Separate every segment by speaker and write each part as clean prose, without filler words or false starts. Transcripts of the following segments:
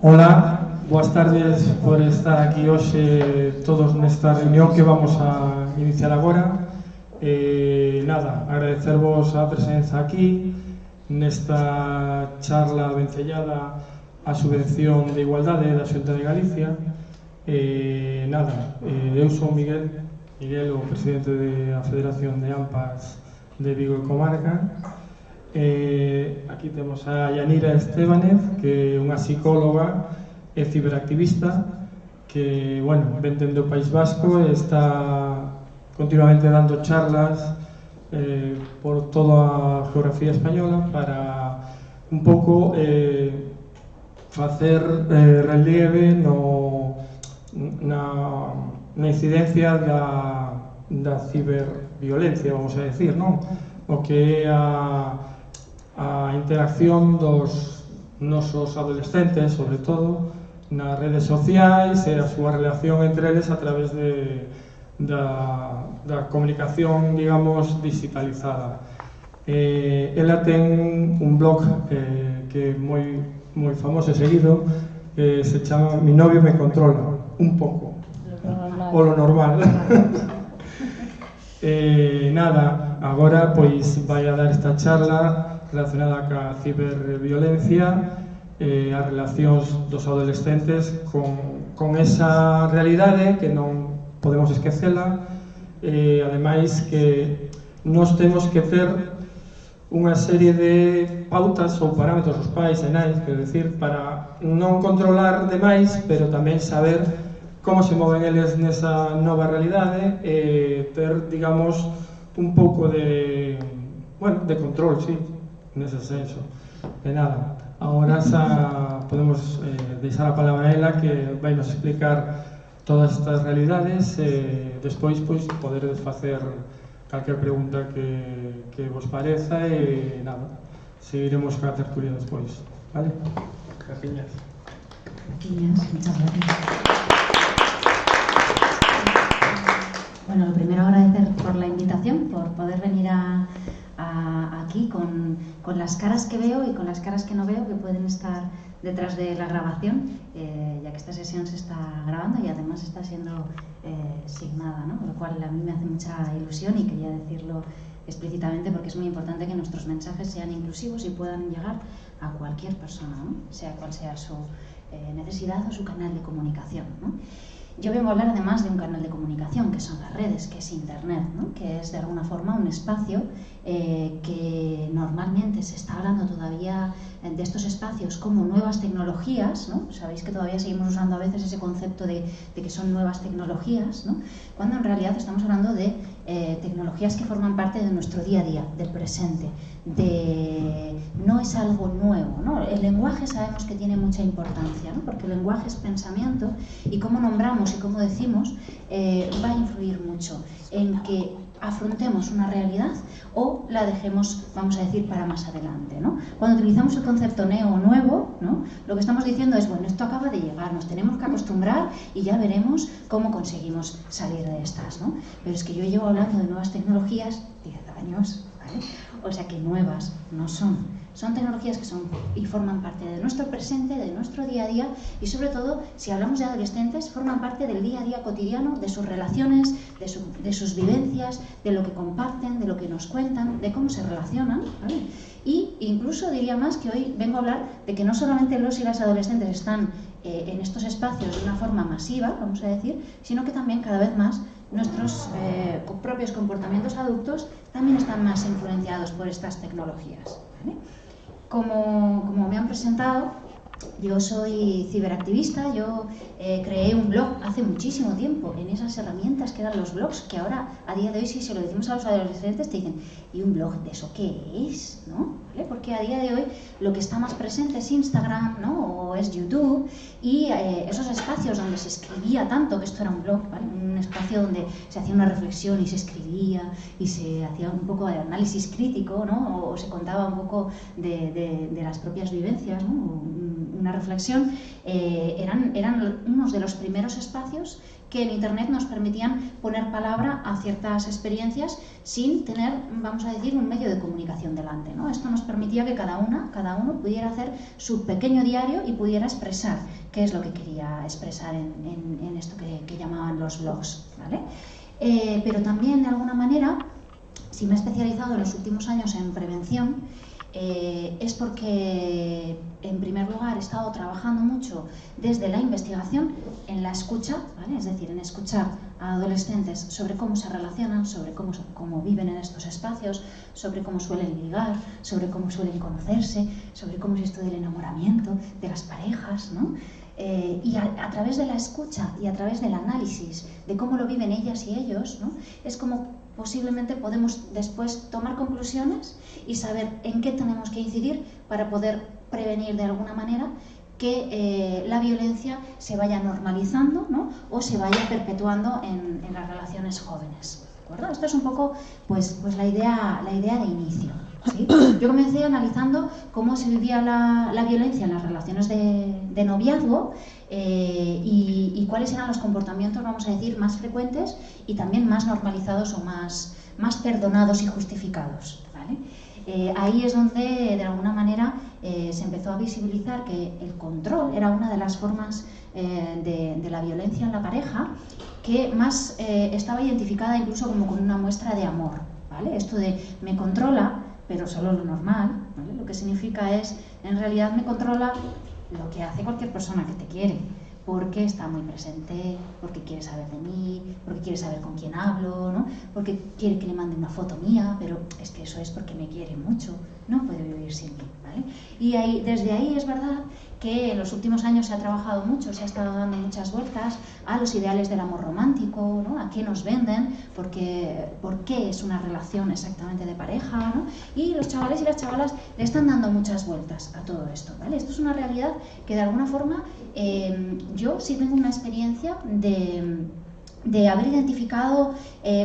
Speaker 1: Hola, boas tardes por estar aquí hoxe todos nesta reunión que vamos a iniciar agora. Nada, agradecervos a presenza aquí nesta charla vencellada á subvención de igualdade da Xunta de Galicia. Eu son Miguel, o presidente da Federación de AMPAs de Vigo e Comarca. Aquí temos a Yanira Estebanez, que é unha psicóloga e ciberactivista que, bueno, vén do País Vasco e está continuamente dando charlas por toda a geografía española para un pouco facer relieve na incidencia da ciberviolencia, vamos a decir, non? O que é a interacción dos nosos adolescentes, sobre todo, nas redes sociais e a súa relación entre eles a través da comunicación, digamos, digitalizada. Ela ten un blog que é moi famoso e seguido, que se chama Mi novio me controla, un pouco, o lo normal. Nada, agora pois vai a dar esta charla relacionada ca ciberviolencia, as relacións dos adolescentes con esa realidade que non podemos esquecela, ademais que nós temos que ter unha serie de pautas ou parámetros os pais e nais, quero decir, para non controlar demais, pero tamén saber como se moven eles nesa nova realidade e ter, digamos, un pouco de control, sí, nese senso. E nada, agora xa podemos deixar a palabra a ela que vai nos explicar todas estas realidades e despois poder facer calquer pregunta que vos pareza e nada, seguiremos ca tertulia despois, vale? Graciñas.
Speaker 2: Muchas gracias. Bueno, lo primero agradecer por la invitación, por poder venir aquí con las caras que veo y con las caras que no veo que pueden estar detrás de la grabación, ya que esta sesión se está grabando y además está siendo signada, ¿no? Con lo cual a mí me hace mucha ilusión y quería decirlo explícitamente porque es muy importante que nuestros mensajes sean inclusivos y puedan llegar a cualquier persona, ¿no? Sea cual sea su necesidad o su canal de comunicación, ¿no? Yo vengo a hablar además de un canal de comunicación que son las redes, que es Internet, ¿no? Que es de alguna forma un espacio que normalmente se está hablando todavía de estos espacios como nuevas tecnologías, ¿no? Sabéis que todavía seguimos usando a veces ese concepto de que son nuevas tecnologías, ¿no? Cuando en realidad estamos hablando de tecnologías que forman parte de nuestro día a día, del presente, no es algo nuevo, ¿no? El lenguaje sabemos que tiene mucha importancia, ¿no? Porque el lenguaje es pensamiento y cómo nombramos y cómo decimos va a influir mucho en que afrontemos una realidad o la dejemos, vamos a decir, para más adelante, ¿no? Cuando utilizamos el concepto neo o nuevo, ¿no? Lo que estamos diciendo es, bueno, esto acaba de llegar, nos tenemos que acostumbrar y ya veremos cómo conseguimos salir de estas, ¿no? Pero es que yo llevo hablando de nuevas tecnologías 10 años, ¿vale? O sea que nuevas no son. Son tecnologías que son y forman parte de nuestro presente, de nuestro día a día y sobre todo, si hablamos de adolescentes, forman parte del día a día cotidiano, de sus relaciones, de sus vivencias, de lo que comparten, de lo que nos cuentan, de cómo se relacionan, ¿vale? Y incluso diría más que hoy vengo a hablar de que no solamente los y las adolescentes están en estos espacios de una forma masiva, vamos a decir, sino que también cada vez más nuestros propios comportamientos adultos también están más influenciados por estas tecnologías, ¿vale? Como me han presentado, yo soy ciberactivista, yo creé un blog hace muchísimo tiempo en esas herramientas que eran los blogs, que ahora a día de hoy si se lo decimos a los adolescentes te dicen, ¿y un blog de eso qué es? ¿No? ¿Vale? Porque a día de hoy lo que está más presente es Instagram, ¿no? O es YouTube y esos espacios donde se escribía tanto, que esto era un blog, ¿vale? Un espacio donde se hacía una reflexión y se escribía y se hacía un poco de análisis crítico, ¿no? O se contaba un poco de las propias vivencias, ¿no? una reflexión, eran unos de los primeros espacios que en Internet nos permitían poner palabra a ciertas experiencias sin tener, vamos a decir, un medio de comunicación delante, ¿no? Esto nos permitía que cada uno pudiera hacer su pequeño diario y pudiera expresar qué es lo que quería expresar en esto que llamaban los blogs, ¿vale? Pero también, de alguna manera, si me he especializado en los últimos años en prevención, es porque, en primer lugar, he estado trabajando mucho desde la investigación en la escucha, ¿vale? Es decir, en escuchar a adolescentes sobre cómo se relacionan, sobre cómo viven en estos espacios, sobre cómo suelen ligar, sobre cómo suelen conocerse, sobre cómo es esto del enamoramiento, de las parejas, ¿no? Y a través de la escucha y a través del análisis de cómo lo viven ellas y ellos, ¿no? Es como posiblemente podemos después tomar conclusiones y saber en qué tenemos que incidir para poder prevenir de alguna manera que la violencia se vaya normalizando, ¿no? O se vaya perpetuando en las relaciones jóvenes, ¿de acuerdo? Esto es un poco pues la idea de inicio, ¿sí? Yo comencé analizando cómo se vivía la violencia en las relaciones de noviazgo y cuáles eran los comportamientos, vamos a decir, más frecuentes y también más normalizados o más perdonados y justificados, ¿vale? Ahí es donde, de alguna manera, se empezó a visibilizar que el control era una de las formas de la violencia en la pareja que más estaba identificada incluso como con una muestra de amor, ¿vale? Esto de me controla, pero solo lo normal, ¿vale? Lo que significa es, en realidad me controla lo que hace cualquier persona que te quiere, porque está muy presente, porque quiere saber de mí, porque quiere saber con quién hablo, ¿no? Porque quiere que le mande una foto mía, pero es que eso es porque me quiere mucho, no puede vivir sin mí, ¿vale? Y desde ahí es verdad que en los últimos años se ha trabajado mucho, se ha estado dando muchas vueltas a los ideales del amor romántico, ¿no? A qué nos venden, por qué es una relación exactamente de pareja, ¿no? Y los chavales y las chavalas le están dando muchas vueltas a todo esto, ¿vale? Esto es una realidad que de alguna forma yo sí tengo una experiencia de haber identificado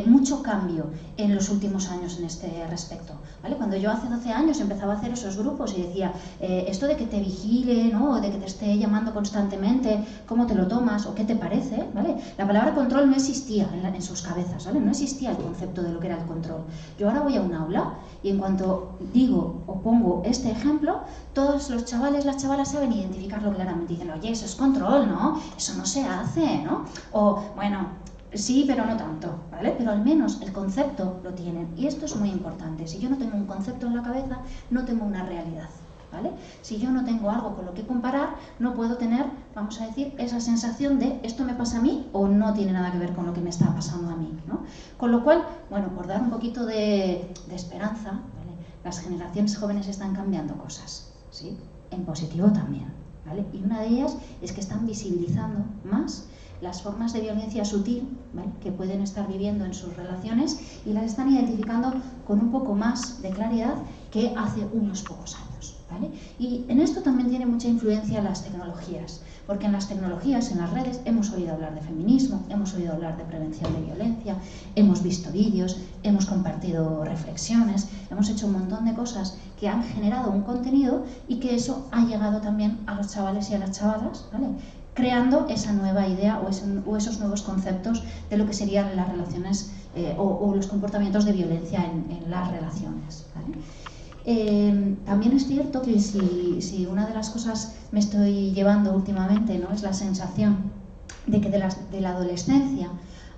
Speaker 2: mucho cambio en los últimos años en este respecto, ¿vale? Cuando yo hace 12 años empezaba a hacer esos grupos y decía esto de que te vigile, ¿no? O de que te esté llamando constantemente, ¿cómo te lo tomas? ¿O qué te parece? ¿Vale? La palabra control no existía en sus cabezas, ¿vale? No existía el concepto de lo que era el control. Yo ahora voy a un aula y en cuanto digo o pongo este ejemplo, todos los chavales, las chavalas saben identificarlo claramente. Dicen, oye, eso es control, ¿no? Eso no se hace, ¿no? O, bueno, sí, pero no tanto, ¿vale? Pero al menos el concepto lo tienen. Y esto es muy importante. Si yo no tengo un concepto en la cabeza, no tengo una realidad, ¿vale? Si yo no tengo algo con lo que comparar, no puedo tener, vamos a decir, esa sensación de esto me pasa a mí o no tiene nada que ver con lo que me está pasando a mí, ¿no? Con lo cual, bueno, por dar un poquito de esperanza, ¿vale? Las generaciones jóvenes están cambiando cosas, ¿sí? En positivo también, ¿vale? Y una de ellas es que están visibilizando más las formas de violencia sutil, ¿vale? Que pueden estar viviendo en sus relaciones y las están identificando con un poco más de claridad que hace unos pocos años, ¿vale? Y en esto también tiene mucha influencia las tecnologías, porque en las tecnologías, en las redes, hemos oído hablar de feminismo, hemos oído hablar de prevención de violencia, hemos visto vídeos, hemos compartido reflexiones, hemos hecho un montón de cosas que han generado un contenido y que eso ha llegado también a los chavales y a las chavalas, ¿vale? Creando esa nueva idea o esos nuevos conceptos de lo que serían las relaciones o los comportamientos de violencia en las relaciones, ¿vale? También es cierto que si una de las cosas me estoy llevando últimamente, ¿no? Es la sensación de que de la adolescencia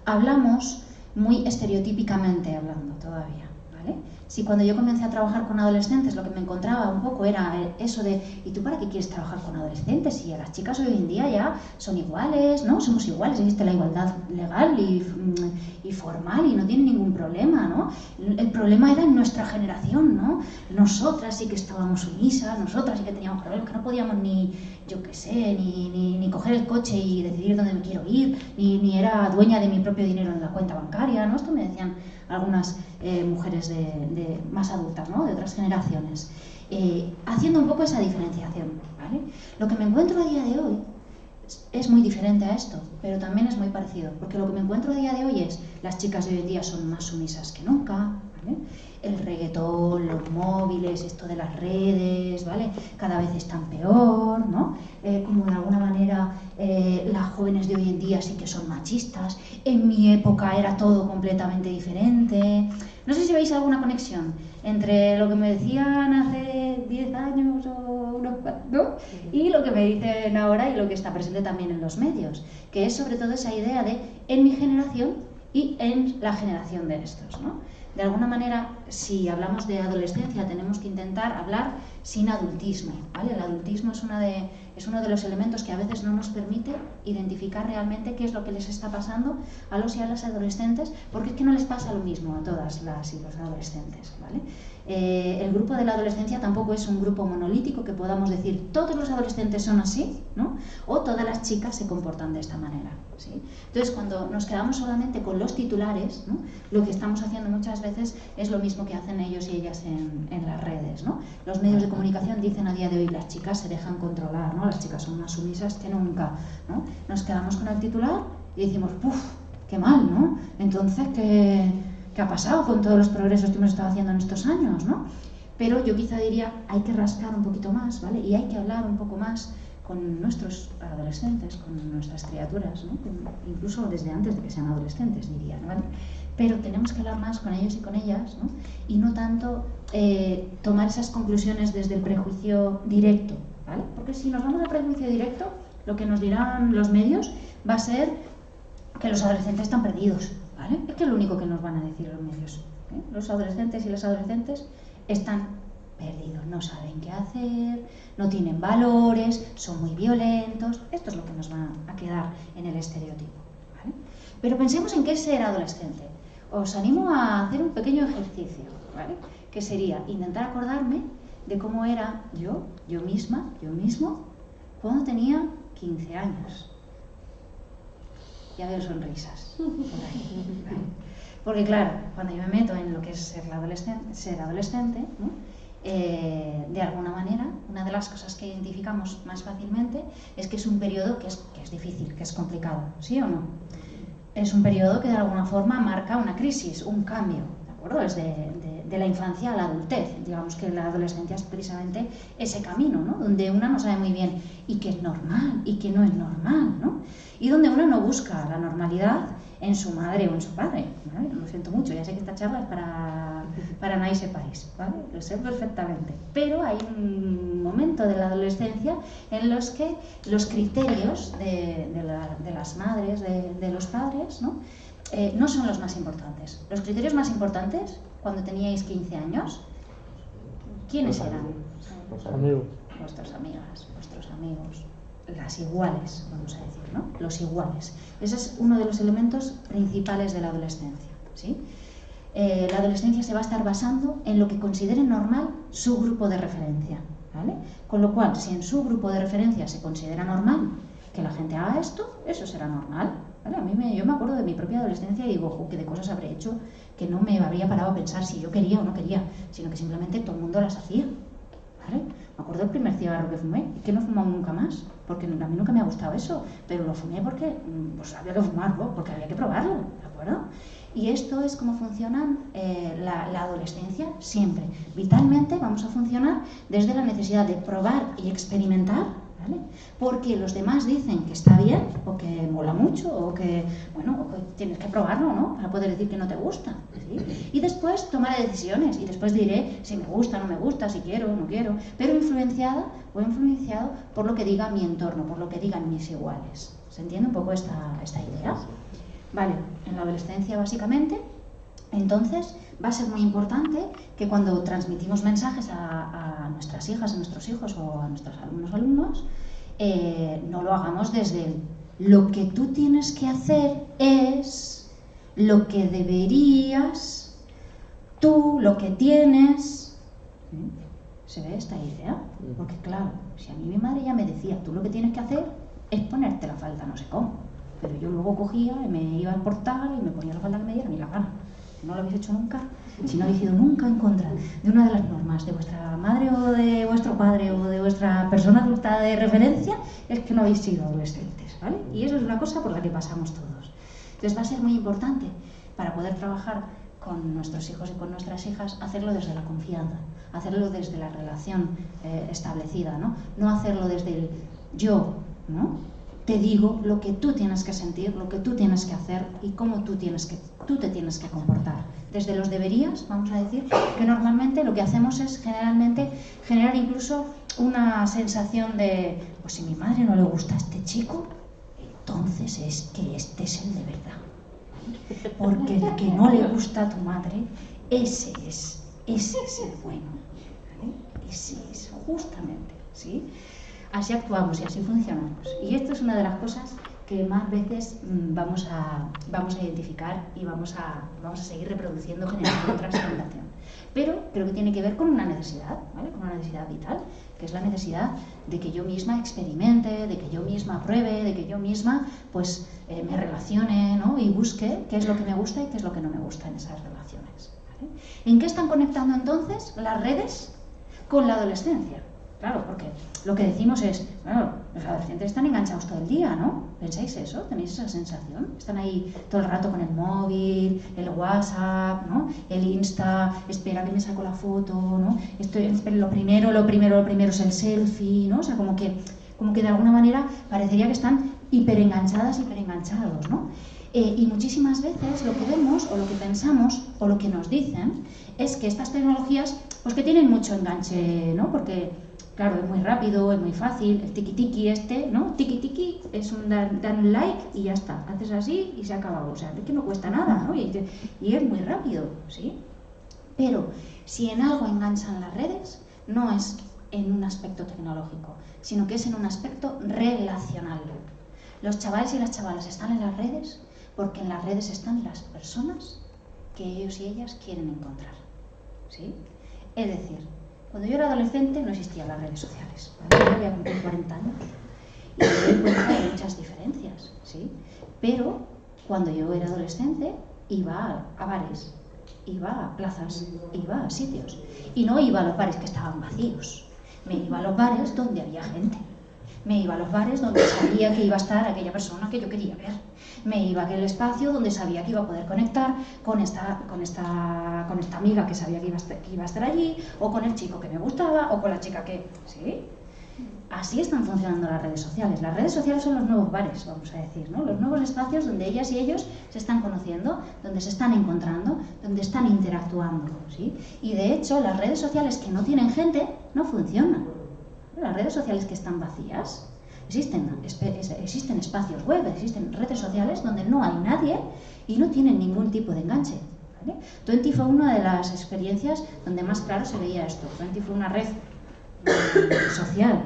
Speaker 2: hablamos muy estereotípicamente hablando todavía, ¿vale? Si cuando yo comencé a trabajar con adolescentes lo que me encontraba un poco era eso de ¿y tú para qué quieres trabajar con adolescentes? Si a las chicas hoy en día ya son iguales, ¿no? Somos iguales, existe la igualdad legal y formal y no tiene ningún problema, ¿no? El problema era en nuestra generación, ¿no? Nosotras sí que estábamos sumisas, nosotras sí que teníamos problemas, que no podíamos ni, yo qué sé, ni coger el coche y decidir dónde me quiero ir, ni era dueña de mi propio dinero en la cuenta bancaria, ¿no? Esto me decían algunas mujeres de más adultas, ¿no? De otras generaciones, haciendo un poco esa diferenciación, ¿vale? Lo que me encuentro a día de hoy es muy diferente a esto, pero también es muy parecido, porque lo que me encuentro a día de hoy es las chicas de hoy en día son más sumisas que nunca, ¿vale? El reggaetón, los móviles, esto de las redes, ¿vale? Cada vez están peor, ¿no? Como de alguna manera las jóvenes de hoy en día sí que son machistas. En mi época era todo completamente diferente. No sé si veis alguna conexión entre lo que me decían hace 10 años o unos cuantos, ¿no? Y lo que me dicen ahora y lo que está presente también en los medios, que es sobre todo esa idea de en mi generación y en la generación de estos, ¿no? De alguna manera, si hablamos de adolescencia, tenemos que intentar hablar sin adultismo, ¿vale? El adultismo es uno de los elementos que a veces no nos permite identificar realmente qué es lo que les está pasando a los y a las adolescentes, porque es que no les pasa lo mismo a todas las y los adolescentes, ¿vale? El grupo de la adolescencia tampoco es un grupo monolítico que podamos decir todos los adolescentes son así, ¿no? O todas las chicas se comportan de esta manera, ¿sí? Entonces, cuando nos quedamos solamente con los titulares, ¿no? Lo que estamos haciendo muchas veces es lo mismo que hacen ellos y ellas en las redes, ¿no? Los medios de comunicación dicen a día de hoy las chicas se dejan controlar, ¿no? Las chicas son más sumisas que nunca, ¿no? Nos quedamos con el titular y decimos, ¡puf! ¡Qué mal!, ¿no? Entonces, ¿qué ha pasado con todos los progresos que hemos estado haciendo en estos años, ¿no? Pero yo quizá diría, hay que rascar un poquito más, ¿vale? Y hay que hablar un poco más con nuestros adolescentes, con nuestras criaturas, ¿no? Incluso desde antes de que sean adolescentes, diría, ¿vale? Pero tenemos que hablar más con ellos y con ellas, ¿no? Y no tanto tomar esas conclusiones desde el prejuicio directo, ¿vale? Porque si nos vamos al prejuicio directo, lo que nos dirán los medios va a ser que los adolescentes están perdidos, ¿vale? Es que es lo único que nos van a decir los medios, ¿eh? Los adolescentes y las adolescentes están perdidos, no saben qué hacer, no tienen valores, son muy violentos. Esto es lo que nos va a quedar en el estereotipo, ¿vale? Pero pensemos en qué es ser adolescente. Os animo a hacer un pequeño ejercicio, ¿vale? Que sería intentar acordarme de cómo era yo mismo, cuando tenía 15 años. Ya veo sonrisas por ahí, ¿vale? Porque claro, cuando yo me meto en lo que es ser adolescente, ¿no? De alguna manera, una de las cosas que identificamos más fácilmente es que es un periodo que es difícil, que es complicado, ¿sí o no? Es un periodo que de alguna forma marca una crisis, un cambio, ¿de acuerdo? Es de la infancia a la adultez. Digamos que la adolescencia es precisamente ese camino, ¿no? Donde una no sabe muy bien y qué es normal y qué no es normal, ¿no? Y donde una no busca la normalidad en su madre o en su padre, ¿vale? Lo siento mucho, ya sé que esta charla es para nadie sepáis, ¿vale? Lo sé perfectamente. Pero hay un momento de la adolescencia en los que los criterios de las madres, de los padres, ¿no? No son los más importantes. Los criterios más importantes, cuando teníais 15 años, ¿quiénes eran?
Speaker 1: Los amigos.
Speaker 2: Vuestras amigas, vuestros amigos. Las iguales, vamos a decir, ¿no? Los iguales. Ese es uno de los elementos principales de la adolescencia, ¿sí? La adolescencia se va a estar basando en lo que considere normal su grupo de referencia, ¿vale? Con lo cual, si en su grupo de referencia se considera normal que la gente haga esto, eso será normal, ¿vale? Yo me acuerdo de mi propia adolescencia y digo, ojo, que de cosas habré hecho que no me habría parado a pensar si yo quería o no quería, sino que simplemente todo el mundo las hacía, ¿vale? Me acuerdo del primer cigarro que fumé, y que no he fumado nunca más, porque a mí nunca me ha gustado eso, pero lo fumé porque pues había que fumarlo, porque había que probarlo, ¿de acuerdo? Y esto es como funciona la adolescencia siempre. Vitalmente vamos a funcionar desde la necesidad de probar y experimentar, ¿vale? Porque los demás dicen que está bien, o que mola mucho, o que, bueno, o que tienes que probarlo, ¿no? Para poder decir que no te gusta, ¿sí? Y después tomaré decisiones, y después diré si me gusta, no me gusta, si quiero, no quiero, pero influenciada o influenciado por lo que diga mi entorno, por lo que digan mis iguales. ¿Se entiende un poco esta idea? Vale, en la adolescencia básicamente, entonces va a ser muy importante que cuando transmitimos mensajes a nuestras hijas, a nuestros hijos o a nuestros alumnos, no lo hagamos desde lo que tú tienes que hacer es lo que deberías, tú lo que tienes. ¿Se ve esta idea? Porque claro, si a mí mi madre ya me decía, tú lo que tienes que hacer es ponerte la falda no sé cómo. Pero yo luego cogía y me iba al portal y me ponía la falda que me diera ni la gana. Si no lo habéis hecho nunca, si no habéis ido nunca en contra de una de las normas de vuestra madre o de vuestro padre o de vuestra persona adulta de referencia, es que no habéis sido adolescentes, ¿vale? Y eso es una cosa por la que pasamos todos. Entonces va a ser muy importante para poder trabajar con nuestros hijos y con nuestras hijas, hacerlo desde la confianza, hacerlo desde la relación establecida, ¿no? No hacerlo desde el yo, ¿no? Te digo lo que tú tienes que sentir, lo que tú tienes que hacer y cómo tú te tienes que comportar. Desde los deberías, vamos a decir, que normalmente lo que hacemos es generalmente generar incluso una sensación de, pues si a mi madre no le gusta a este chico, entonces es que este es el de verdad. Porque el que no le gusta a tu madre, ese es el bueno, ¿vale? Ese es justamente, ¿sí? Así actuamos y así funcionamos. Y esto es una de las cosas que más veces vamos a identificar y vamos a seguir reproduciendo, generando otra segmentación. Pero creo que tiene que ver con una necesidad, ¿vale? Con una necesidad vital, que es la necesidad de que yo misma experimente, de que yo misma pruebe, de que yo misma pues me relacione, ¿no? Y busque qué es lo que me gusta y qué es lo que no me gusta en esas relaciones, ¿vale? ¿En qué están conectando entonces las redes con la adolescencia? Claro, porque lo que decimos es, bueno, los adolescentes están enganchados todo el día, ¿no? ¿Pensáis eso? ¿Tenéis esa sensación? Están ahí todo el rato con el móvil, el WhatsApp, ¿no? El Insta, espera que me saco la foto, ¿no? Lo primero es el selfie, ¿no? O sea, como que de alguna manera parecería que están hiperenganchadas, hiperenganchados, ¿no? Y muchísimas veces lo que vemos, o lo que pensamos, o lo que nos dicen, es que estas tecnologías, pues que tienen mucho enganche, ¿no? Porque claro, es muy rápido, es muy fácil, el tiki-tiki ¿no? Tiki-tiki es dar un like y ya está, haces así y se ha acabado, o sea, es que no cuesta nada, ¿no? Y es muy rápido, ¿sí? Pero si en algo enganchan las redes, no es en un aspecto tecnológico, sino que es en un aspecto relacional. Los chavales y las chavalas están en las redes porque en las redes están las personas que ellos y ellas quieren encontrar, ¿sí? Es decir, cuando yo era adolescente no existían las redes sociales, ¿vale? Yo voy a cumplir 40 años y me doy cuenta de muchas diferencias, ¿sí? Pero cuando yo era adolescente iba a bares, iba a plazas, iba a sitios y no iba a los bares que estaban vacíos, me iba a los bares donde había gente, me iba a los bares donde sabía que iba a estar aquella persona que yo quería ver, me iba a aquel espacio donde sabía que iba a poder conectar con esta amiga que sabía que iba a estar allí, o con el chico que me gustaba, o con la chica que... ¿sí? Así están funcionando las redes sociales. Las redes sociales son los nuevos bares, vamos a decir, ¿no? Los nuevos espacios donde ellas y ellos se están conociendo, donde se están encontrando, donde están interactuando, ¿sí? Y de hecho, las redes sociales que no tienen gente no funcionan. Las redes sociales que están vacías, existen espacios web, existen redes sociales donde no hay nadie y no tienen ningún tipo de enganche, ¿vale? Twenty fue una de las experiencias donde más claro se veía esto. Twenty fue una red social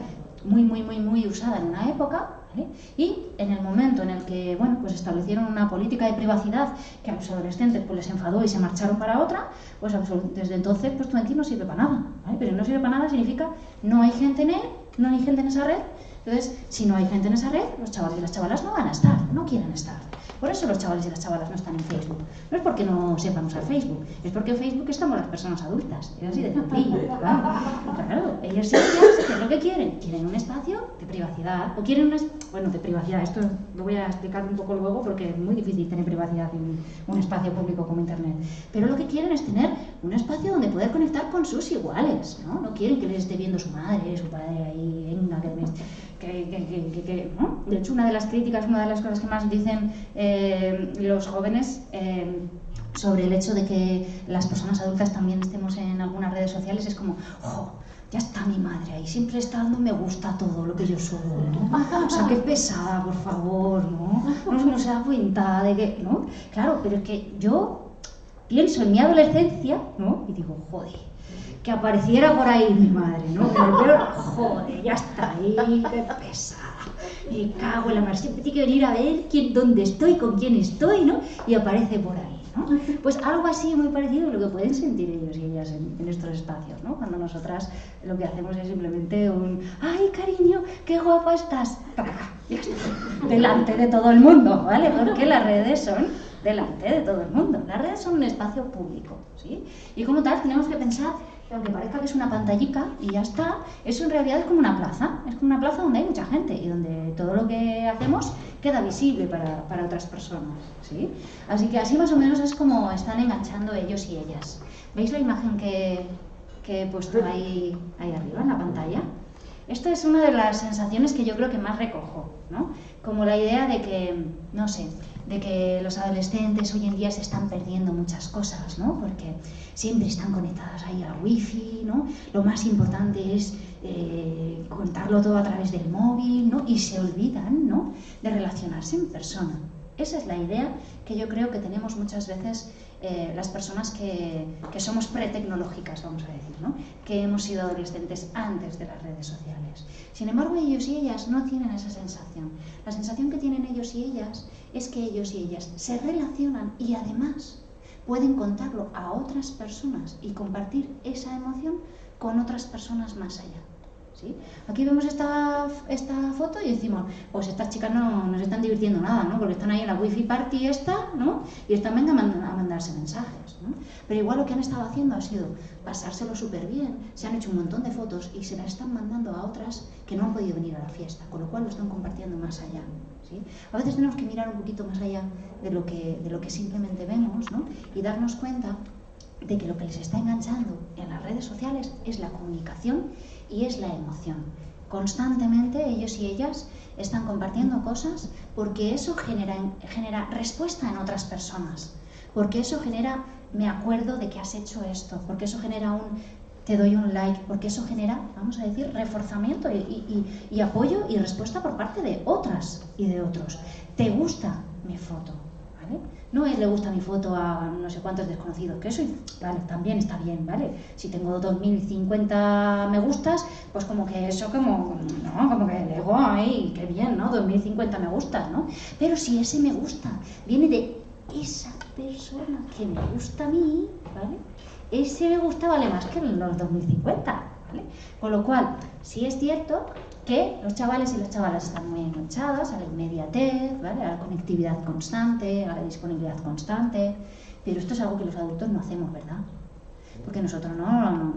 Speaker 2: muy usada en una época, ¿vale? Y en el momento en el que, bueno, pues establecieron una política de privacidad que a los adolescentes pues les enfadó y se marcharon para otra, pues desde entonces pues Twenty no sirve para nada, ¿vale? Pero no sirve para nada significa no hay gente en él, no hay gente en esa red. Entonces, si no hay gente en esa red, los chavales y las chavalas no van a estar, no quieren estar. Por eso los chavales y las chavalas no están en Facebook. No es porque no sepan usar Facebook, es porque en Facebook estamos las personas adultas. Es así de sencillo, ¿verdad? Claro, ellos y ellas, ¿qué es lo que quieren? Quieren un espacio de privacidad, o quieren de privacidad. Esto lo voy a explicar un poco luego porque es muy difícil tener privacidad en un espacio público como Internet. Pero lo que quieren es tener un espacio donde poder conectar con sus iguales, ¿no? No quieren que les esté viendo su padre ahí, venga, ¿no? De hecho, una de las críticas, una de las cosas que más dicen los jóvenes sobre el hecho de que las personas adultas también estemos en algunas redes sociales es como, ¡oh! Ya está mi madre ahí, siempre está dando me gusta a todo lo que yo subo, ¿no? O sea, qué pesada, por favor, ¿no? No se da cuenta de que, ¿no? Claro, pero es que yo pienso en mi adolescencia, ¿no? Y digo, joder, que apareciera por ahí mi madre, ¿no? Pero joder, ya está ahí, qué pesada. Me cago en la mar, siempre tiene que venir a ver dónde estoy, con quién estoy, ¿no? Y aparece por ahí, ¿no? Pues algo así muy parecido a lo que pueden sentir ellos y ellas en estos espacios, ¿no? Cuando nosotras lo que hacemos es simplemente ¡ay, cariño, qué guapa estás! Ya está, delante de todo el mundo, ¿vale? Porque las redes son delante de todo el mundo. Las redes son un espacio público, ¿sí? Y como tal tenemos que pensar que aunque parezca que es una pantallica y ya está, eso en realidad es como una plaza. Es como una plaza donde hay mucha gente y donde todo lo que hacemos queda visible para otras personas, ¿sí? Así que así más o menos es como están enganchando ellos y ellas. ¿Veis la imagen que he puesto ahí arriba en la pantalla? Esta es una de las sensaciones que yo creo que más recojo, ¿no? Como la idea de que, no sé, de que los adolescentes hoy en día se están perdiendo muchas cosas, ¿no? Porque siempre están conectadas ahí al wifi, ¿no? Lo más importante es contarlo todo a través del móvil, ¿no? Y se olvidan, ¿no?, de relacionarse en persona. Esa es la idea que yo creo que tenemos muchas veces las personas que somos pretecnológicas, vamos a decir, ¿no?, que hemos sido adolescentes antes de las redes sociales. Sin embargo, ellos y ellas no tienen esa sensación. La sensación que tienen ellos y ellas es que ellos y ellas se relacionan y además pueden contarlo a otras personas y compartir esa emoción con otras personas más allá. ¿Sí? Aquí vemos esta foto y decimos, pues estas chicas no se están divirtiendo nada, ¿no? Porque están ahí en la wifi party esta, ¿no? Y están venga a mandarse mensajes, ¿no? Pero igual lo que han estado haciendo ha sido pasárselo súper bien, se han hecho un montón de fotos y se las están mandando a otras que no han podido venir a la fiesta, con lo cual lo están compartiendo más allá, ¿sí? A veces tenemos que mirar un poquito más allá de lo que simplemente vemos, ¿no? Y darnos cuenta de que lo que les está enganchando en las redes sociales es la comunicación y es la emoción. Constantemente ellos y ellas están compartiendo cosas porque eso genera respuesta en otras personas, porque eso genera me acuerdo de que has hecho esto, porque eso genera te doy un like, porque eso genera, vamos a decir, reforzamiento y apoyo y respuesta por parte de otras y de otros. ¿Te gusta mi foto? ¿Vale? No es le gusta mi foto a no sé cuántos desconocidos, que eso, vale, también está bien, ¿vale? Si tengo 2050 me gustas, pues como que eso como que le digo, ay, qué bien, ¿no? 2050 me gustas, ¿no? Pero si ese me gusta viene de esa persona que me gusta a mí, ¿vale? Ese me gusta vale más que los 2050, ¿vale? Con lo cual, sí es cierto que los chavales y las chavalas están muy enganchadas a la inmediatez, ¿vale?, a la conectividad constante, a la disponibilidad constante, pero esto es algo que los adultos no hacemos, ¿verdad? Porque nosotros no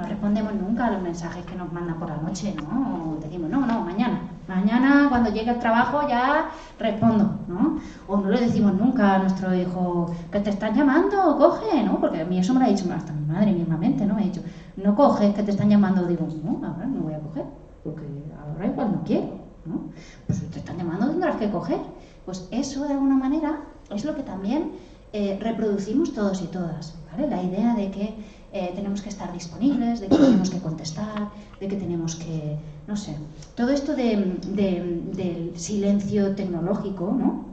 Speaker 2: respondemos nunca a los mensajes que nos mandan por la noche, ¿no? O decimos, no, mañana cuando llegue al trabajo ya respondo, ¿no? O no le decimos nunca a nuestro hijo que te están llamando, coge, ¿no? Porque a mí eso me lo ha dicho hasta mi madre mismamente, ¿no? Me ha dicho, no coges, que te están llamando. Digo, no, ahora no voy a coger, porque ahora igual no quiero, ¿no? Pues si te están llamando tendrás que coger. Pues eso de alguna manera es lo que también reproducimos todos y todas, ¿vale? La idea de que tenemos que estar disponibles, de que tenemos que contestar, de que tenemos que, no sé, todo esto del silencio tecnológico, ¿no?,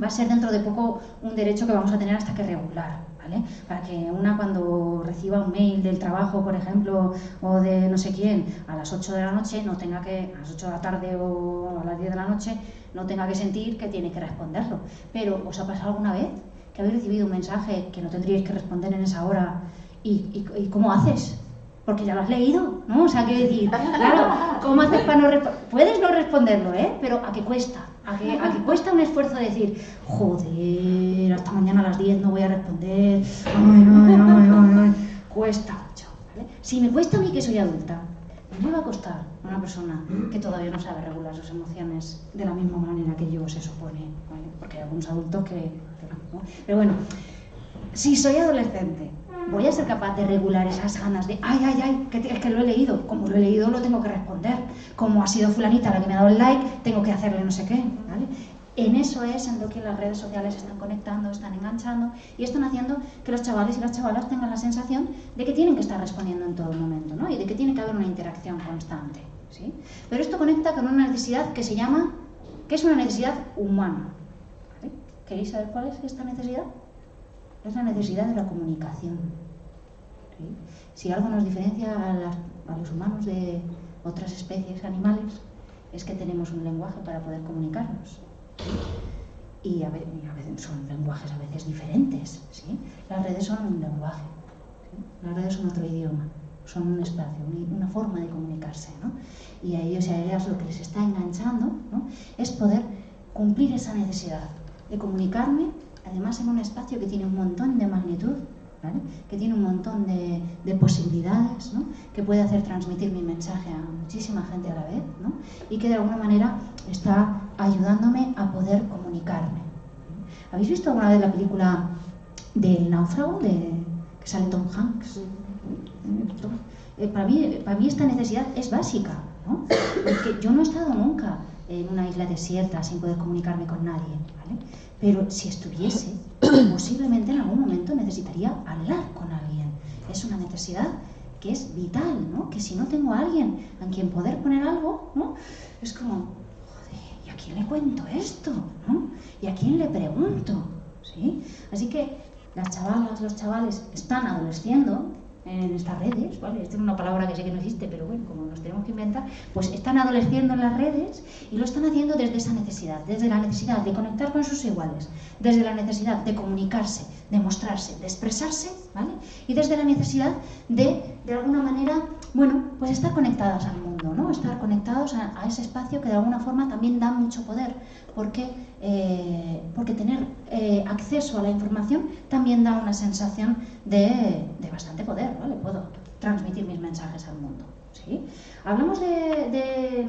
Speaker 2: va a ser dentro de poco un derecho que vamos a tener hasta que regular, ¿vale? Para que una cuando reciba un mail del trabajo, por ejemplo, o de no sé quién, a las 8 de la noche, no tenga que, a las 8 de la tarde o a las 10 de la noche, no tenga que sentir que tiene que responderlo. Pero, ¿os ha pasado alguna vez que habéis recibido un mensaje que no tendríais que responder en esa hora y cómo haces? Porque ya lo has leído, ¿no? O sea, quiero decir, claro, ¿cómo haces para no responder? Puedes no responderlo, ¿eh? Pero ¿a qué cuesta? ¿A qué cuesta un esfuerzo de decir, joder, hasta mañana a las 10 no voy a responder? Ay. Cuesta mucho, ¿vale? Si me cuesta a mí que soy adulta, ¿me va a costar a una persona que todavía no sabe regular sus emociones de la misma manera que yo, se supone, ¿vale? Porque hay algunos adultos que no. Pero bueno, si soy adolescente, voy a ser capaz de regular esas ganas de es que lo he leído, como lo he leído lo tengo que responder, como ha sido fulanita la que me ha dado el like, tengo que hacerle no sé qué, ¿vale? En eso es en lo que las redes sociales están conectando, están enganchando y están haciendo que los chavales y las chavalas tengan la sensación de que tienen que estar respondiendo en todo momento, ¿no? Y de que tiene que haber una interacción constante, ¿sí? Pero esto conecta con una necesidad que es una necesidad humana, ¿vale? ¿Queréis saber cuál es esta necesidad? Es la necesidad de la comunicación, ¿sí? Si algo nos diferencia a los humanos de otras especies animales es que tenemos un lenguaje para poder comunicarnos, ¿sí? Y a veces son lenguajes a veces diferentes, ¿sí? Las redes son un lenguaje, ¿sí? Las redes son otro idioma, son un espacio, una forma de comunicarse, ¿no? Y a ellos y a ellas lo que les está enganchando, ¿no?, es poder cumplir esa necesidad de comunicarme, además en un espacio que tiene un montón de magnitud, ¿vale? Que tiene un montón de posibilidades, ¿no? Que puede hacer transmitir mi mensaje a muchísima gente a la vez, ¿no? Y que de alguna manera está ayudándome a poder comunicarme. ¿Habéis visto alguna vez la película del náufrago, que sale Tom Hanks? Para mí esta necesidad es básica, ¿no? Porque yo no he estado nunca en una isla desierta sin poder comunicarme con nadie, ¿vale? Pero si estuviese, posiblemente en algún momento necesitaría hablar con alguien. Es una necesidad que es vital, ¿no? Que si no tengo a alguien a quien poder poner algo, ¿no? Es como, joder, ¿y a quién le cuento esto? ¿No? ¿Y a quién le pregunto? ¿Sí? Así que las chavalas, los chavales están adolesciendo en estas redes, ¿vale? Esta es una palabra que sé que no existe, pero bueno, como nos tenemos que inventar, pues están adolescendo en las redes y lo están haciendo desde esa necesidad, desde la necesidad de conectar con sus iguales, desde la necesidad de comunicarse, de mostrarse, de expresarse, ¿vale? Y desde la necesidad de alguna manera, bueno, pues estar conectadas al mundo, ¿no? Estar conectados a ese espacio que de alguna forma también da mucho poder, porque tener acceso a la información también da una sensación de bastante poder, ¿vale? Puedo transmitir mis mensajes al mundo, ¿sí? Hablamos de